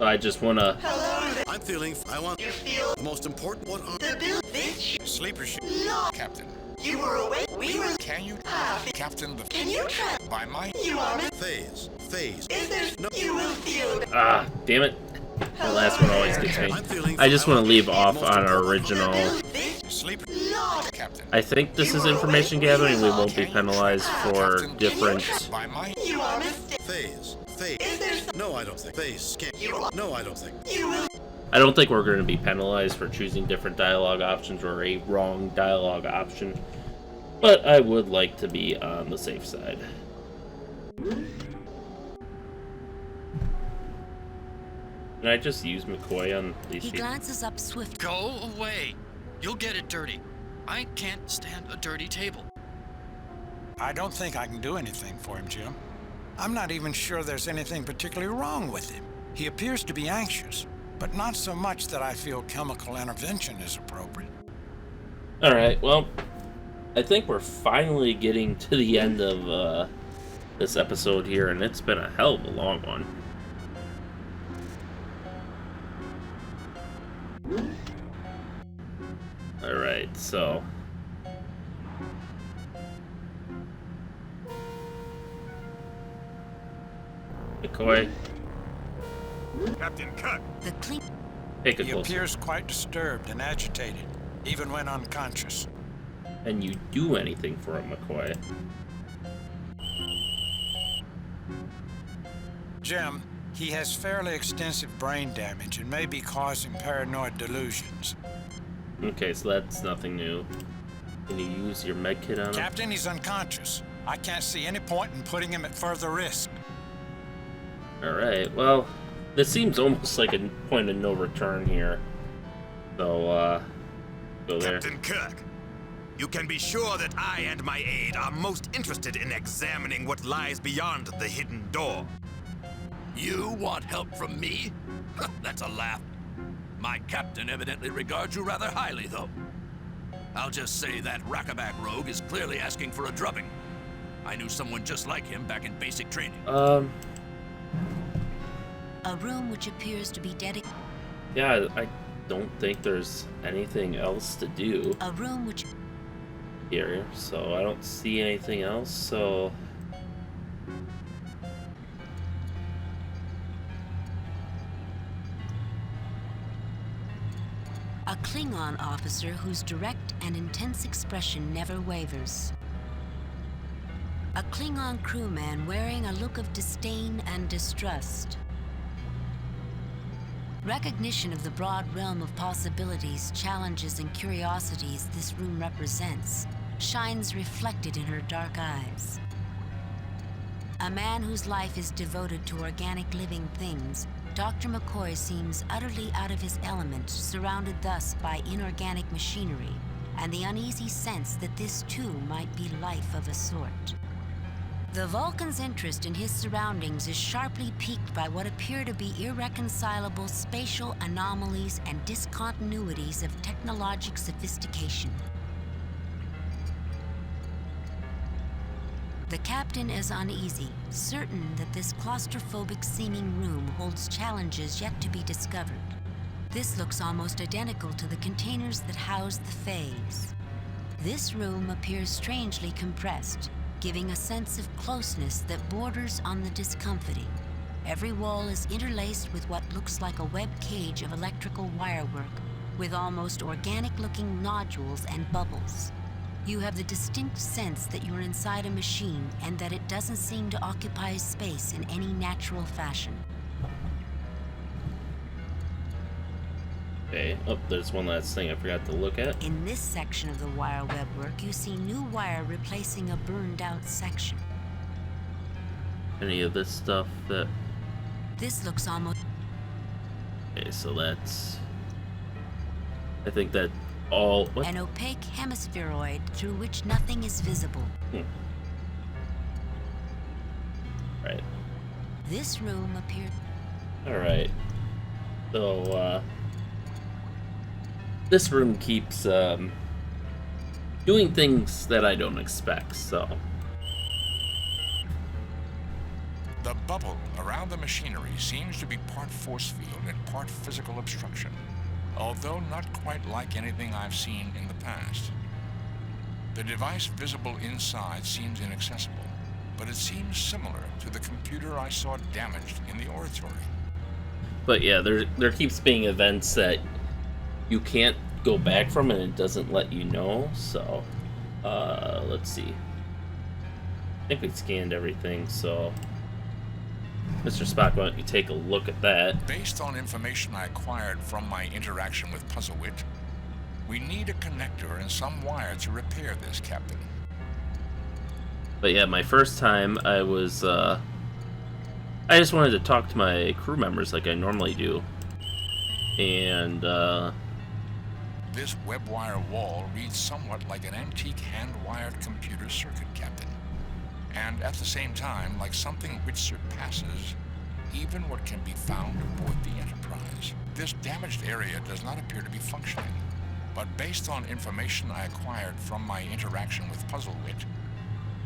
I just wanna... Hello there. I'm feeling... I want... You feel... The most important... What are... The build... This ship... Sleeper ship. No. Captain. You were awake. We were... Can you... half... Captain, the... Can you try... By my... You are... Phase. Phase. Is there... No. You will feel... Ah, damn it. The last one always gets me. I just want to leave off on our original... Sleeper. Captain. I think this is information gathering. We won't be penalized for different... By my... You are mistaken. Phase. Phase. Is there... No, I don't think. Phase, scan... No, I don't think. You will... I don't think we're going to be penalized for choosing different dialogue options or a wrong dialogue option. But I would like to be on the safe side. Can I just use McCoy on these He people? glances up swiftly. Go away. You'll get it dirty. I can't stand a dirty table. I don't think I can do anything for him, Jim. I'm not even sure there's anything particularly wrong with him. He appears to be anxious, but not so much that I feel chemical intervention is appropriate. Alright, well, I think we're finally getting to the end of this episode here, and it's been a hell of a long one. Alright, so... McCoy, Captain Kirk. The Kling... take a He closer. appears quite disturbed and agitated, even when unconscious. And you do anything for him, McCoy. Jim, he has fairly extensive brain damage and may be causing paranoid delusions. Okay, so that's nothing new. Can you use your med kit on him? Captain, he's unconscious. I can't see any point in putting him at further risk. Alright, well, this seems almost like a point of no return here. So, go there. Captain Kirk, you can be sure that I and my aide are most interested in examining what lies beyond the hidden door. You want help from me? That's a laugh. My captain evidently regards you rather highly, though. I'll just say that Rackaback rogue is clearly asking for a drubbing. I knew someone just like him back in basic training. A room which appears to be dedicated. Yeah, I don't think there's anything else to do A room which... here, so I don't see anything else, so... A Klingon officer whose direct and intense expression never wavers. A Klingon crewman wearing a look of disdain and distrust. Recognition of the broad realm of possibilities, challenges, and curiosities this room represents shines reflected in her dark eyes. A man whose life is devoted to organic living things, Dr. McCoy seems utterly out of his element, surrounded thus by inorganic machinery, and the uneasy sense that this too might be life of a sort. The Vulcan's interest in his surroundings is sharply piqued by what appear to be irreconcilable spatial anomalies and discontinuities of technologic sophistication. The captain is uneasy, certain that this claustrophobic-seeming room holds challenges yet to be discovered. This looks almost identical to the containers that house the Fays. This room appears strangely compressed, giving a sense of closeness that borders on the discomforting. Every wall is interlaced with what looks like a web cage of electrical wirework, with almost organic-looking nodules and bubbles. You have the distinct sense that you're inside a machine and that it doesn't seem to occupy space in any natural fashion. Okay, oh, there's one last thing I forgot to look at. In this section of the wire webwork, you see new wire replacing a burned-out section. Any of this stuff that... This looks almost... Okay, so that's... I think that all... What? An opaque hemispheroid through which nothing is visible. Right. This room appeared... Alright. So, this room keeps, doing things that I don't expect, so... The bubble around the machinery seems to be part force field and part physical obstruction, although not quite like anything I've seen in the past. The device visible inside seems inaccessible, but it seems similar to the computer I saw damaged in the oratory. But yeah, there keeps being events that you can't go back from and it doesn't let you know, so... let's see. I think we scanned everything, so... Mr. Spock, why don't you take a look at that? Based on information I acquired from my interaction with Puzzlewit, we need a connector and some wire to repair this, Captain. But yeah, my first time, I was, I just wanted to talk to my crew members like I normally do. And, This web wire wall reads somewhat like an antique hand-wired computer circuit, Captain. And at the same time, like something which surpasses even what can be found aboard the Enterprise. This damaged area does not appear to be functioning, but based on information I acquired from my interaction with Puzzlewit,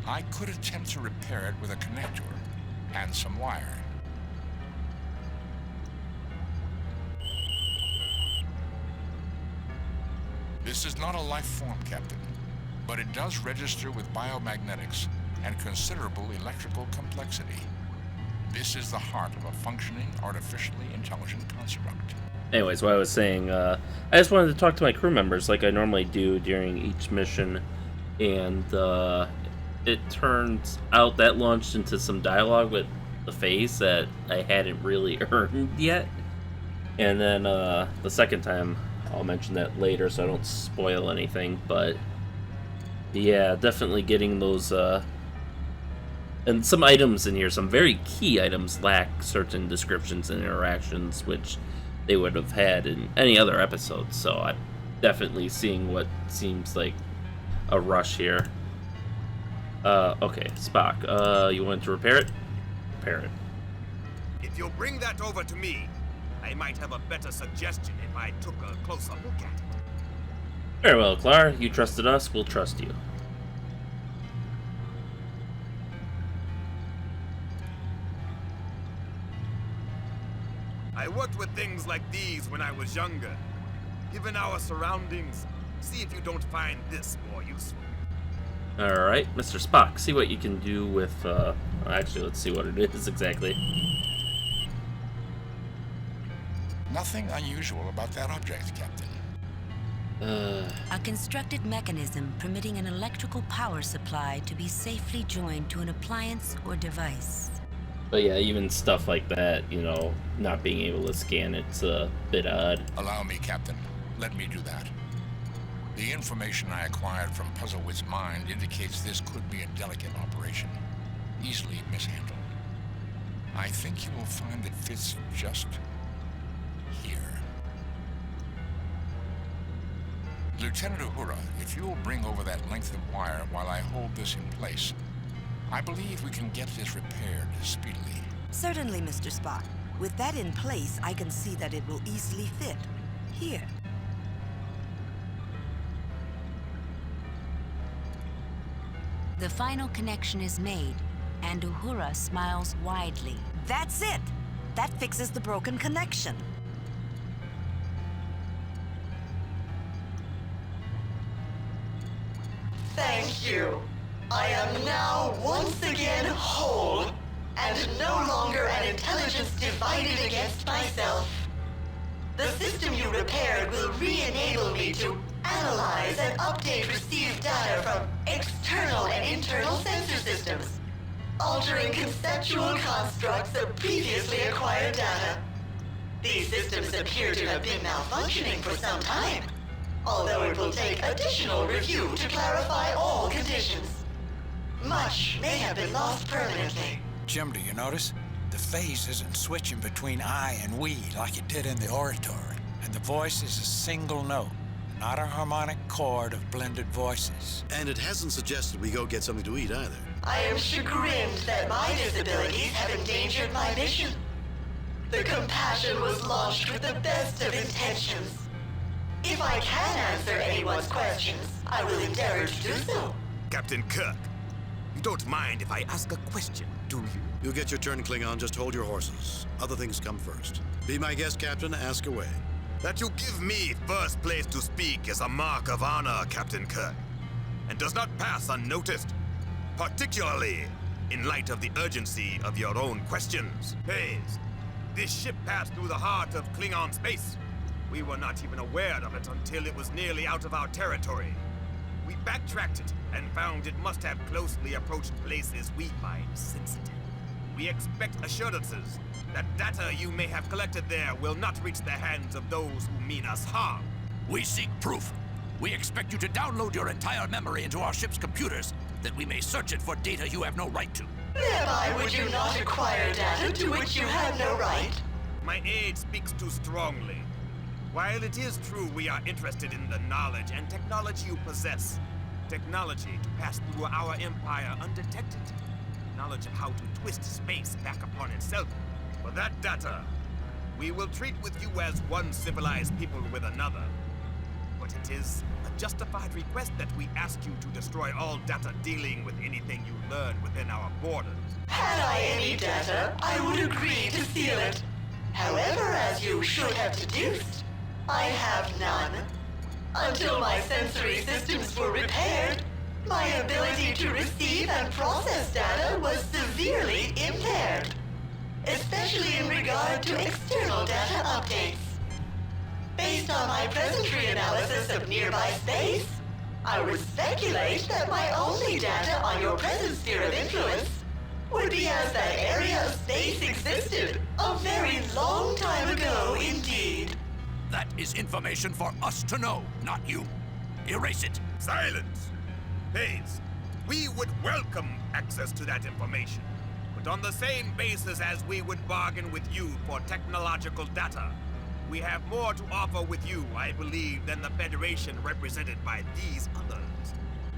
I could attempt to repair it with a connector and some wire. This is not a life form, Captain, but it does register with biomagnetics and considerable electrical complexity. This is the heart of a functioning, artificially intelligent construct. Anyways, what I was saying, I just wanted to talk to my crew members like I normally do during each mission, and it turns out that launched into some dialogue with the Phase that I hadn't really earned yet. And then the second time, I'll mention that later so I don't spoil anything, but yeah, definitely getting those, and some items in here, some very key items lack certain descriptions and interactions, which they would have had in any other episode, so I'm definitely seeing what seems like a rush here. Okay, Spock, you wanted to repair it? Repair it. If you'll bring that over to me, I might have a better suggestion if I took a closer look at it. Very well, Clara. You trusted us, we'll trust you. I worked with things like these when I was younger. Given our surroundings, see if you don't find this more useful. Alright, Mr. Spock, see what you can do with, actually, let's see what it is exactly. Nothing unusual about that object, Captain. A constructed mechanism permitting an electrical power supply to be safely joined to an appliance or device. But yeah, even stuff like that, you know, not being able to scan it's a bit odd. Allow me, Captain. Let me do that. The information I acquired from Puzzlewit's mind indicates this could be a delicate operation, easily mishandled. I think you will find it fits just here. Lieutenant Uhura, if you will bring over that length of wire while I hold this in place, I believe we can get this repaired speedily. Certainly, Mr. Spock. With that in place, I can see that it will easily fit. Here. The final connection is made, and Uhura smiles widely. That's it! That fixes the broken connection. Thank you. I am now once again whole, and no longer an intelligence divided against myself. The system you repaired will re-enable me to analyze and update received data from external and internal sensor systems, altering conceptual constructs of previously acquired data. These systems appear to have been malfunctioning for some time, although it will take additional review to clarify all conditions. Much may have been lost permanently. Jim, do you notice? The phase isn't switching between I and we like it did in the oratory. And the voice is a single note, not a harmonic chord of blended voices. And it hasn't suggested we go get something to eat either. I am chagrined that my disabilities have endangered my mission. The compassion was launched with the best of intentions. If I can answer anyone's questions, I will endeavor to do so. Captain Kirk, you don't mind if I ask a question, do you? You'll get your turn, Klingon. Just hold your horses. Other things come first. Be my guest, Captain. Ask away. That you give me first place to speak is a mark of honor, Captain Kirk, and does not pass unnoticed, particularly in light of the urgency of your own questions. Hayes, this ship passed through the heart of Klingon space. We were not even aware of it until it was nearly out of our territory. We backtracked it and found it must have closely approached places we find sensitive. We expect assurances that data you may have collected there will not reach the hands of those who mean us harm. We seek proof. We expect you to download your entire memory into our ship's computers that we may search it for data you have no right to. Thereby would you not acquire data to which you have no right? My aide speaks too strongly. While it is true we are interested in the knowledge and technology you possess, technology to pass through our empire undetected, knowledge of how to twist space back upon itself. For that data, we will treat with you as one civilized people with another. But it is a justified request that we ask you to destroy all data dealing with anything you learn within our borders. Had I any data, I would agree to seal it. However, as you should have deduced, I have none. Until my sensory systems were repaired, my ability to receive and process data was severely impaired, especially in regard to external data updates. Based on my present reanalysis of nearby space, I would speculate that my only data on your present sphere of influence would be as that area of space existed a very long time ago indeed. That is information for us to know, not you. Erase it. Silence! Please, we would welcome access to that information, but on the same basis as we would bargain with you for technological data. We have more to offer with you, I believe, than the Federation represented by these others.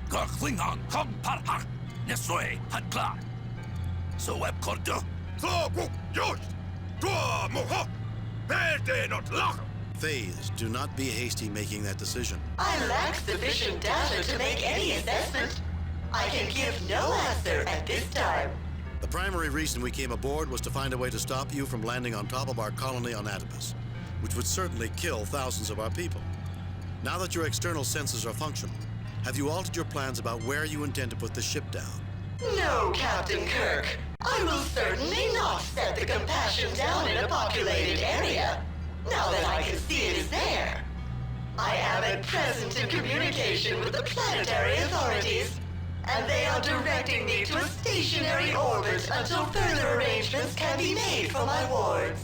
Klingon kong parhak nesoe hadkla. So web kordo. Phase, do not be hasty making that decision. I lack sufficient data to make any assessment. I can give no answer at this time. The primary reason we came aboard was to find a way to stop you from landing on top of our colony on Atopus, which would certainly kill thousands of our people. Now that your external senses are functional, have you altered your plans about where you intend to put the ship down? No, Captain Kirk. I will certainly not set the Compassion down in a populated area, now that I can see it is there. I am at present in communication with the planetary authorities, and they are directing me to a stationary orbit until further arrangements can be made for my wards.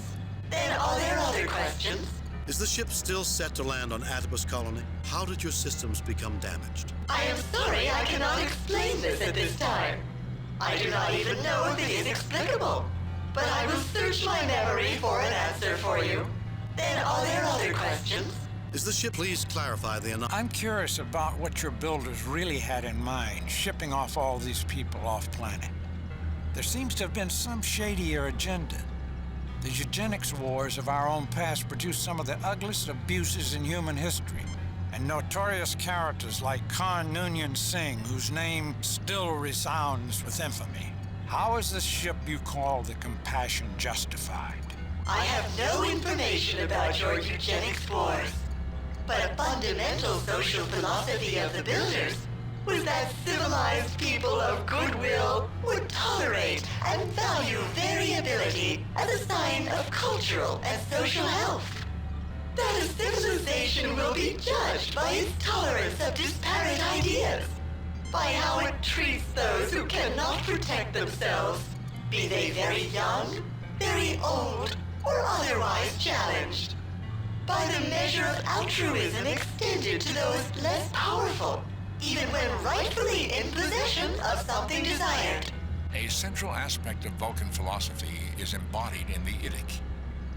Then are there other questions? Is the ship still set to land on Atopus colony? How did your systems become damaged? I am sorry I cannot explain this at this time. I do not even know if it is explicable, but I will search my memory for an answer for you. Then are there other questions? Is the ship, please clarify the I'm curious about what your builders really had in mind, shipping off all these people off planet. There seems to have been some shadier agenda. The eugenics wars of our own past produced some of the ugliest abuses in human history, and notorious characters like Khan Noonien Singh, whose name still resounds with infamy. How is the ship you call the Compassion justified? I have no information about your eugenics wars, but a fundamental social philosophy of the Builders was that civilized people of goodwill would tolerate and value variability as a sign of cultural and social health. That a civilization will be judged by its tolerance of disparate ideas, by how it treats those who cannot protect themselves, be they very young, very old, or otherwise challenged, by the measure of altruism extended to those less powerful, even when rightfully in possession of something desired. A central aspect of Vulcan philosophy is embodied in the Idic: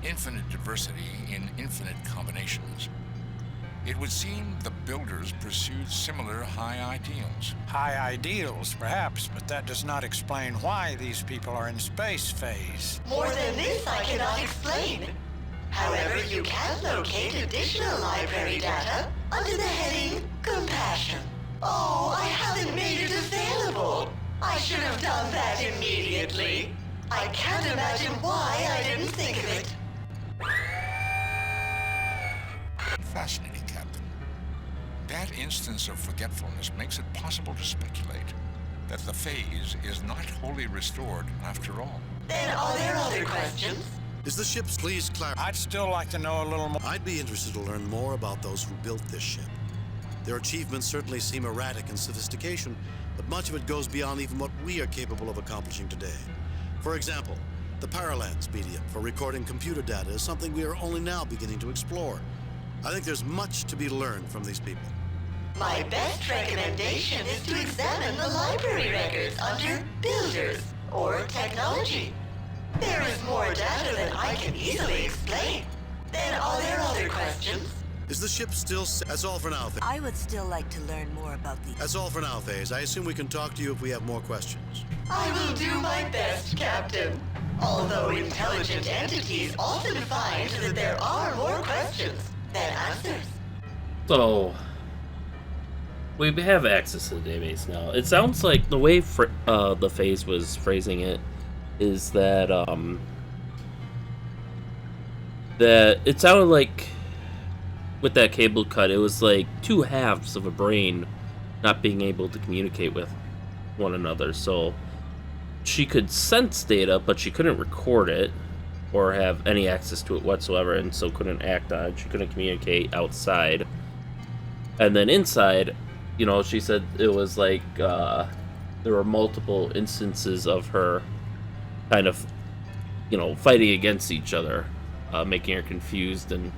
infinite diversity in infinite combinations. It would seem the Builders pursued similar high ideals. High ideals, perhaps, but that does not explain why these people are in space phase. More than this I cannot explain. However, you can locate additional library data under the heading Compassion. Oh, I haven't made it available. I should have done that immediately. I can't imagine why I didn't think of it. Fascinating, Captain. That instance of forgetfulness makes it possible to speculate that the phase is not wholly restored after all. Then are there other questions? Is the ship's please clarify? I'd still like to know a little more. I'd be interested to learn more about those who built this ship. Their achievements certainly seem erratic in sophistication, but much of it goes beyond even what we are capable of accomplishing today. For example, the Paralance medium for recording computer data is something we are only now beginning to explore. I think there's much to be learned from these people. My best recommendation is to examine the library records under Builders or Technology. There is more data than I can easily explain. Then are there other questions? Is the ship still... That's all for now, I would still like to learn more about the... That's all for now, Thais. I assume we can talk to you if we have more questions. I will do my best, Captain. Although intelligent entities often find that there are more questions than answers. So, we have access to the database now. It sounds like the way the phase was phrasing it is that that it sounded like with that cable cut, it was like two halves of a brain not being able to communicate with one another. So she could sense data, but she couldn't record it or have any access to it whatsoever, and so couldn't act on it. She couldn't communicate outside. And then inside, you know, she said it was like there were multiple instances of her kind of, you know, fighting against each other, making her confused and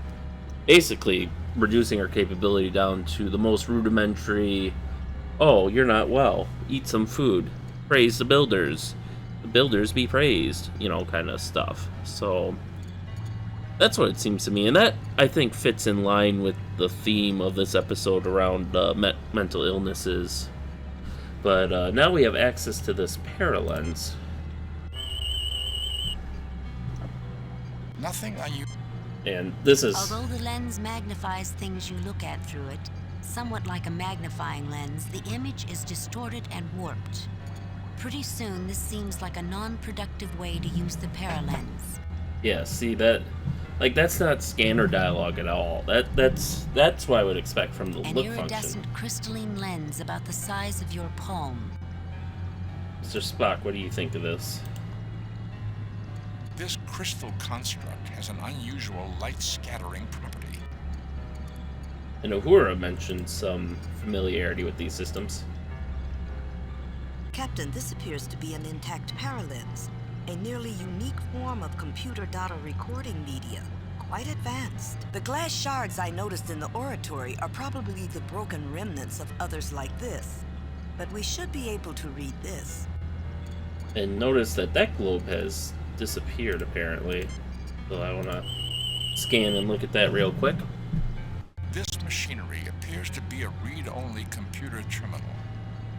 basically reducing her capability down to the most rudimentary, oh, you're not well, eat some food, praise the builders be praised, you know, kind of stuff. So that's what it seems to me, and that I think fits in line with the theme of this episode around mental illnesses. But now we have access to this paralens. Nothing unusual. And this is... Although the lens magnifies things you look at through it, somewhat like a magnifying lens, the image is distorted and warped. Pretty soon, this seems like a non-productive way to use the paralens. Yeah, see that, like that's not scanner dialogue at all. That's what I would expect from the An look iridescent function. crystalline lens about the size of your palm. Mr. Spock, what do you think of this? This crystal construct has an unusual light scattering property. And Uhura mentioned some familiarity with these systems. Captain, this appears to be an intact paralens, a nearly unique form of computer data recording media. Quite advanced. The glass shards I noticed in the oratory are probably the broken remnants of others like this. But we should be able to read this. And notice that that globe has disappeared, apparently. So I want to scan and look at that real quick. This machinery appears to be a read-only computer terminal.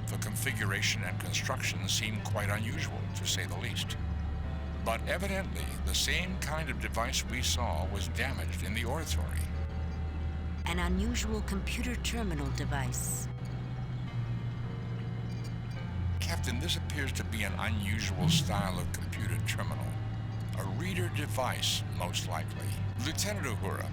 The configuration and construction seem quite unusual, to say the least. But evidently, the same kind of device we saw was damaged in the oratory. An unusual computer terminal device. Captain, this appears to be an unusual style of computer terminal. A reader device, most likely. Lieutenant Uhura,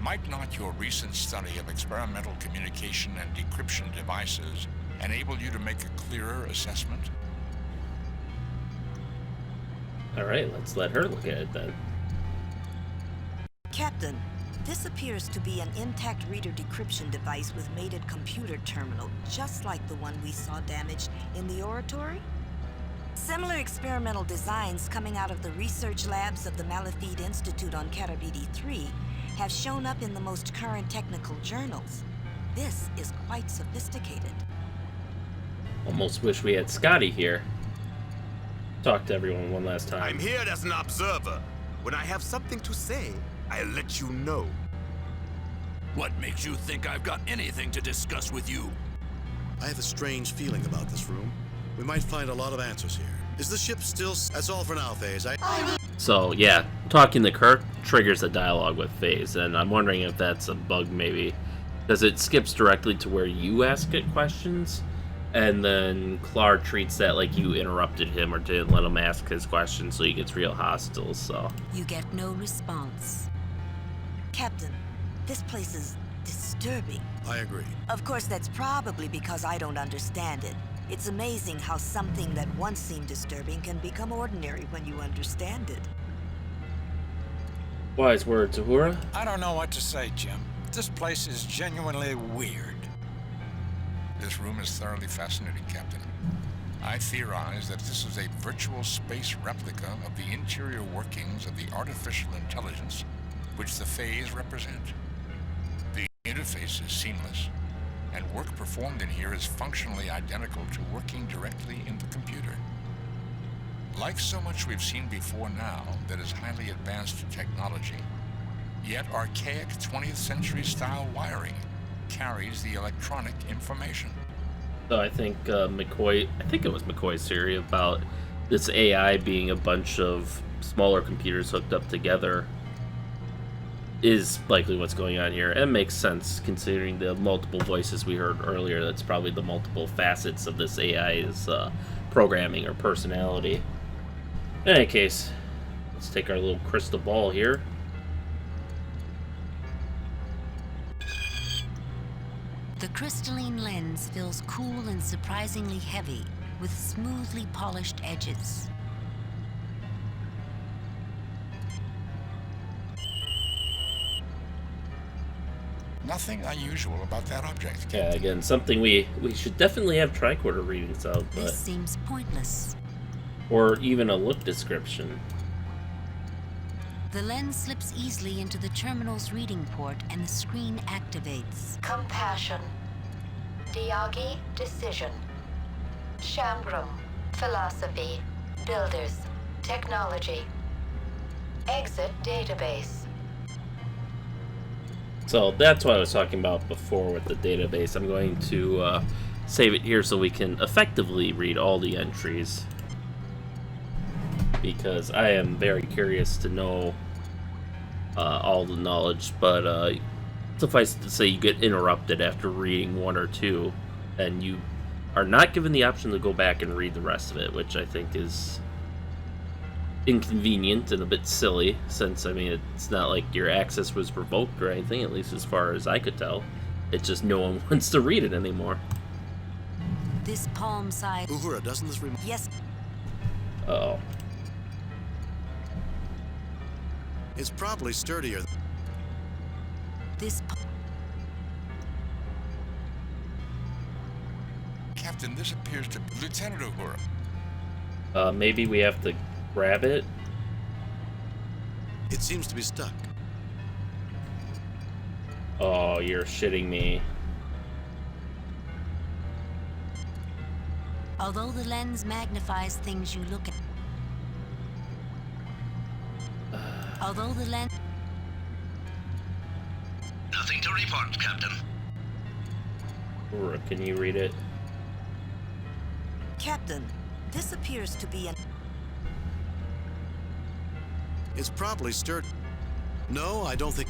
might not your recent study of experimental communication and decryption devices enable you to make a clearer assessment? Alright, let's let her look at it then. Captain, this appears to be an intact reader decryption device with mated computer terminal, just like the one we saw damaged in the oratory. Similar experimental designs coming out of the research labs of the Malafide Institute on Karabidi 3 have shown up in the most current technical journals. This is quite sophisticated. Almost wish we had Scotty here. Talk to everyone one last time. I'm here as an observer. When I have something to say, I'll let you know. What makes you think I've got anything to discuss with you? I have a strange feeling about this room. We might find a lot of answers here. Is the ship still... That's all for now, Phase. So, yeah, talking to Kirk triggers a dialogue with Phase, and I'm wondering if that's a bug, maybe. Because it skips directly to where you ask it questions, and then Klar treats that like you interrupted him or didn't let him ask his questions, so he gets real hostile, so... You get no response. Captain, this place is disturbing. I agree. Of course, that's probably because I don't understand it. It's amazing how something that once seemed disturbing can become ordinary when you understand it. Wise words, Uhura? I don't know what to say, Jim. This place is genuinely weird. This room is thoroughly fascinating, Captain. I theorize that this is a virtual space replica of the interior workings of the artificial intelligence which the Phase represent. The interface is seamless. and work performed in here is functionally identical to working directly in the computer. Like so much we've seen before now that is highly advanced technology, yet archaic 20th century style wiring carries the electronic information. So I think it was McCoy's theory about this AI being a bunch of smaller computers hooked up together is likely what's going on here. And it makes sense considering the multiple voices we heard earlier. That's probably the multiple facets of this AI's programming or personality. In any case, let's take our little crystal ball here. The crystalline lens feels cool and surprisingly heavy, with smoothly polished edges. Nothing unusual about that object. Yeah, again, something we should definitely have tricorder readings of, but... This seems pointless. Or even a look description. The lens slips easily into the terminal's reading port and the screen activates. Compassion. Diagi, decision. Shambrum, philosophy. Builders, technology. Exit database. So that's what I was talking about before with the database. I'm going to save it here so we can effectively read all the entries, because I am very curious to know all the knowledge, but suffice it to say you get interrupted after reading one or two, and you are not given the option to go back and read the rest of it, which I think is inconvenient and a bit silly, since, I mean, it's not like your access was revoked or anything, at least as far as I could tell. It's just no one wants to read it anymore. This palm side... Uhura, doesn't this remind... Yes. Uh-oh. It's probably sturdier. This... Captain, this appears to be Lieutenant Uhura. Maybe we have to grab it? It seems to be stuck. Oh, you're shitting me. Although the lens magnifies things you look at... Although the lens... Nothing to report, Captain. Uhura, can you read it? Captain, this appears to be an... It's probably sturdy. No, I don't think...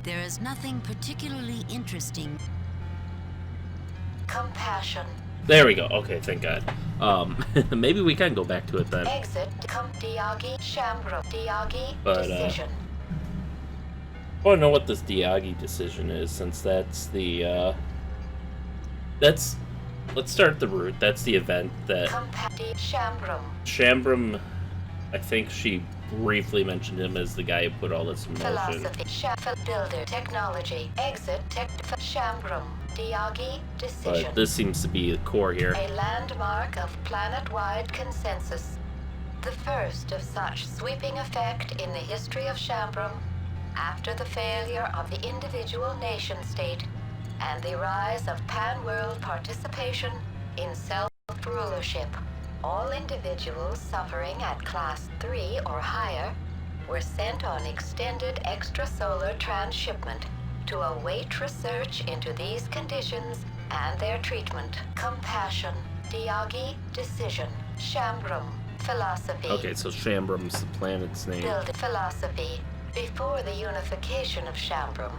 There is nothing particularly interesting. Compassion. There we go. Okay, thank God. Maybe we can go back to it then. Exit, Diagi, Shambro, Diagi, But, decision. I want to know what this Diagi decision is, since that's the, let's start at the root. That's the event that... Shambrum. Shambrum, I think she briefly mentioned him as the guy who put all this in motion. Philosophy, builder, technology, exit, Shambrum, Diagi, decision. But this seems to be the core here. A landmark of planet-wide consensus. The first of such sweeping effect in the history of Shambrum, after the failure of the individual nation-state and the rise of pan-world participation in self-rulership. All individuals suffering at Class 3 or higher were sent on extended extrasolar transshipment to await research into these conditions and their treatment. Compassion, Diagi, decision, Shambrum, philosophy. Okay, so Shambrum's the planet's name. Build philosophy. Before the unification of Shambrum,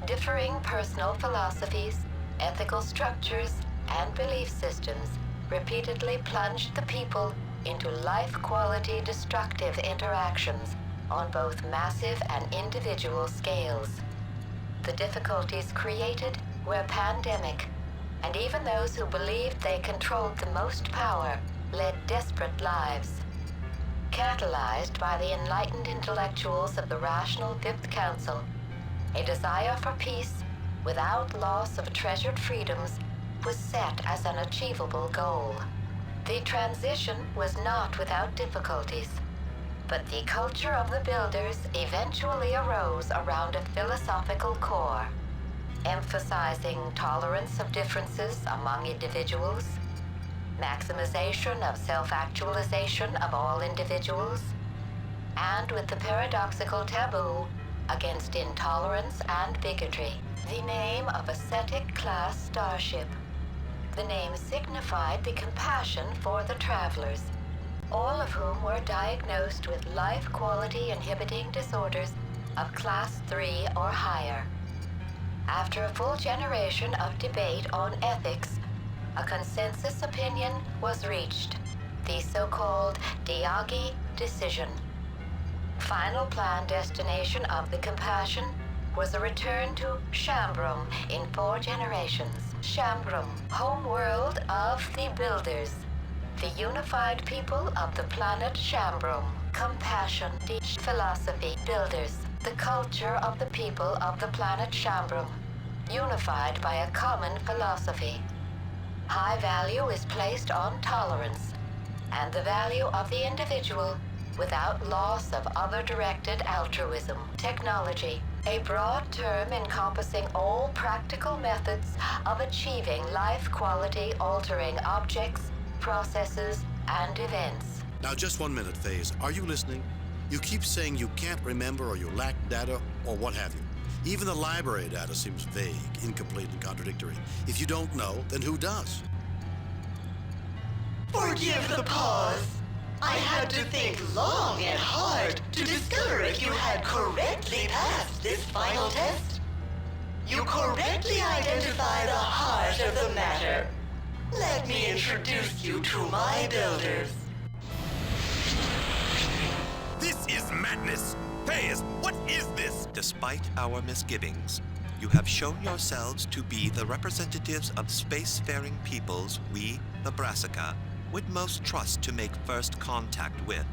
differing personal philosophies, ethical structures, and belief systems repeatedly plunged the people into life-quality destructive interactions on both massive and individual scales. The difficulties created were pandemic, and even those who believed they controlled the most power led desperate lives. Catalyzed by the enlightened intellectuals of the rational Fifth Council, a desire for peace without loss of treasured freedoms was set as an achievable goal. The transition was not without difficulties, but the culture of the builders eventually arose around a philosophical core. emphasizing tolerance of differences among individuals, maximization of self-actualization of all individuals, and with the paradoxical taboo against intolerance and bigotry. The name of ascetic class starship. The name signified the compassion for the travelers, all of whom were diagnosed with life quality inhibiting disorders of class 3 or higher. After a full generation of debate on ethics, a consensus opinion was reached, the so-called Diagi decision. Final planned destination of the compassion was a return to Shambrum in 4 generations. Shambrum, home world of the Builders, the unified people of the planet Shambrum. Compassion, the philosophy, Builders, the culture of the people of the planet Shambrum, unified by a common philosophy. High value is placed on tolerance, and the value of the individual without loss of other-directed altruism. Technology, a broad term encompassing all practical methods of achieving life quality altering objects, processes, and events. Now, just 1 minute, Phase. Are you listening? You keep saying you can't remember or you lack data or what have you. Even the library data seems vague, incomplete, and contradictory. If you don't know, then who does? Forgive the pause. I had to think long and hard to discover if you had correctly passed this final test. You correctly identify the heart of the matter. Let me introduce you to my builders. This is madness! Phase, what is this? Despite our misgivings, you have shown yourselves to be the representatives of spacefaring peoples we, the Brassica, would most trust to make first contact with.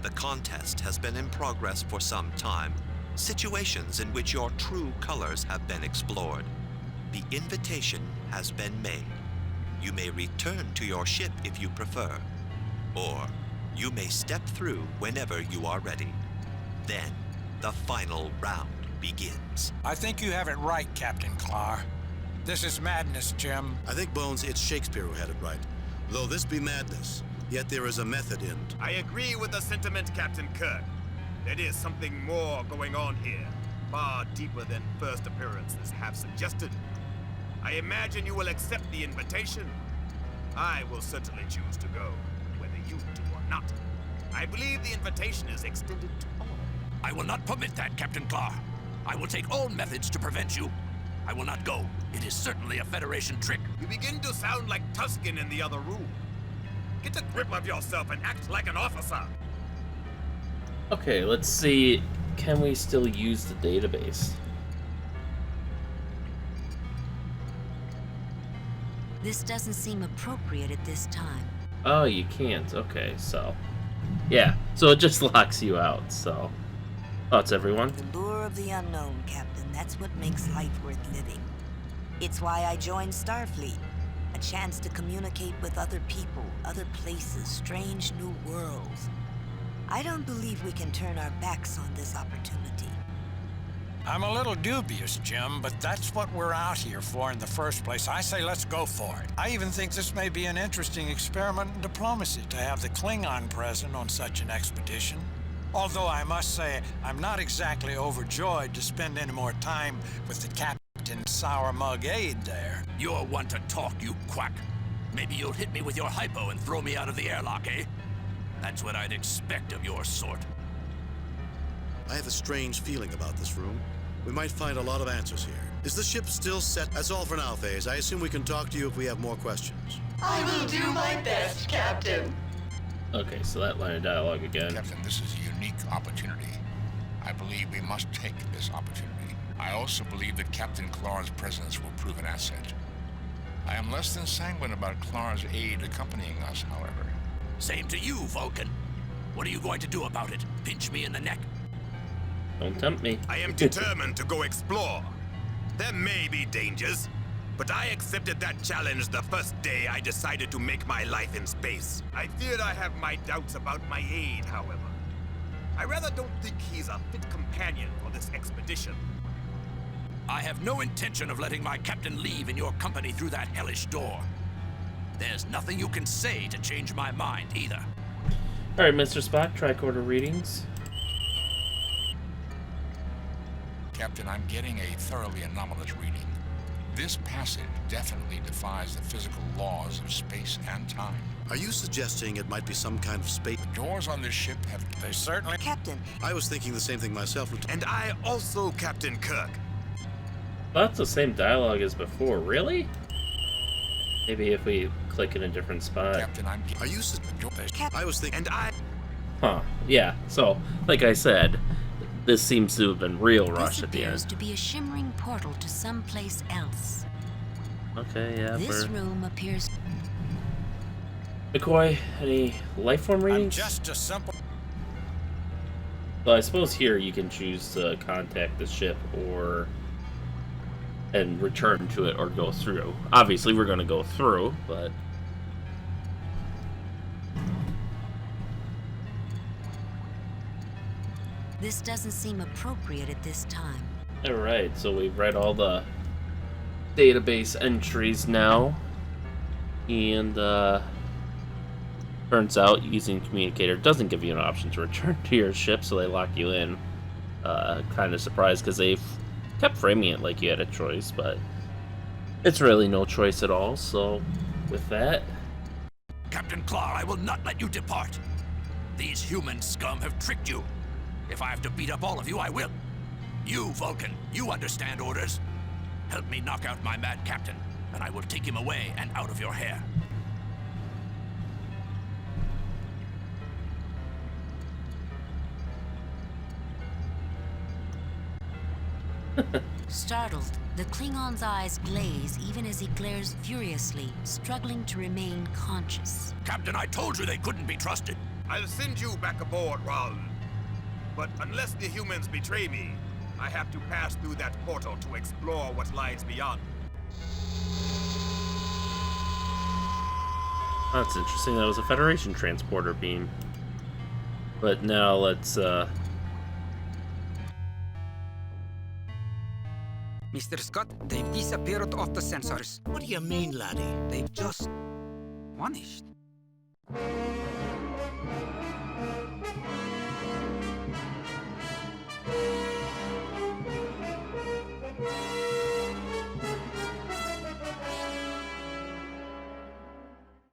The contest has been in progress for some time, situations in which your true colors have been explored. The invitation has been made. You may return to your ship if you prefer, or you may step through whenever you are ready. Then, the final round begins. I think you have it right, Captain Clark. This is madness, Jim. I think, Bones, it's Shakespeare who had it right. Though this be madness, yet there is a method in it. I agree with the sentiment, Captain Kirk. There is something more going on here, far deeper than first appearances have suggested. I imagine you will accept the invitation. I will certainly choose to go, whether you do or not. I believe the invitation is extended to all. I will not permit that, Captain Clark. I will take all methods to prevent you. I will not go. It is certainly a Federation trick. You begin to sound like Tusken in the other room. Get a grip of yourself and act like an officer. Okay, let's see. Can we still use the database? This doesn't seem appropriate at this time. Oh, you can't. Okay, so... yeah, so it just locks you out, so... thoughts, everyone? The lure of the unknown, Captain. That's what makes life worth living. It's why I joined Starfleet. A chance to communicate with other people, other places, strange new worlds. I don't believe we can turn our backs on this opportunity. I'm a little dubious, Jim, but that's what we're out here for in the first place. I say let's go for it. I even think this may be an interesting experiment in diplomacy to have the Klingon present on such an expedition. Although I must say, I'm not exactly overjoyed to spend any more time with the Captain Sour Mug aide there. You're one to talk, you quack. Maybe you'll hit me with your hypo and throw me out of the airlock, eh? That's what I'd expect of your sort. I have a strange feeling about this room. We might find a lot of answers here. Is the ship still set? That's all for now, Phase. I assume we can talk to you if we have more questions. I will do my best, Captain. Okay, so that line of dialogue again. Captain, this is a unique opportunity. I believe we must take this opportunity. I also believe that Captain Clark's presence will prove an asset. I am less than sanguine about Clark's aide accompanying us, however. Same to you, Vulcan. What are you going to do about it? Pinch me in the neck? Don't tempt me. I am determined to go explore. There may be dangers, but I accepted that challenge the first day I decided to make my life in space. I fear I have my doubts about my aide, however. I rather don't think he's a fit companion for this expedition. I have no intention of letting my captain leave in your company through that hellish door. There's nothing you can say to change my mind, either. Alright, Mr. Spock, tricorder readings. Captain, I'm getting a thoroughly anomalous reading. This passage definitely defies the physical laws of space and time. Are you suggesting it might be some kind of space? The doors on this ship have... They certainly... Captain. I was thinking the same thing myself, Lieutenant. And I also, Captain Kirk. That's the same dialogue as before, really? Maybe if we click in a different spot. Captain, Are you... I was thinking... And I... Huh, yeah. So, like I said, this seems to have been real rush This at the appears end. to be a shimmering portal to someplace else. Okay, yeah, This room appears... McCoy, any life form readings? I'm just a simple... Well, I suppose here you can choose to contact the ship or... and return to it or go through. Obviously, we're going to go through, but... This doesn't seem appropriate at this time. Alright, so we've read all the database entries now. And, turns out using communicator doesn't give you an option to return to your ship, so they lock you in. Kind of surprised because they've kept framing it like you had a choice, but it's really no choice at all, so with that... Captain Clark, I will not let you depart. These human scum have tricked you. If I have to beat up all of you, I will. You, Vulcan, you understand orders. Help me knock out my mad captain, and I will take him away and out of your hair. Startled, the Klingon's eyes glaze even as he glares furiously, struggling to remain conscious. Captain, I told you they couldn't be trusted. I'll send you back aboard, Raul. But unless the humans betray me, I have to pass through that portal to explore what lies beyond. That's interesting. That was a Federation transporter beam. But now let's, Mr. Scott, they've disappeared off the sensors. What do you mean, laddie? They've just vanished.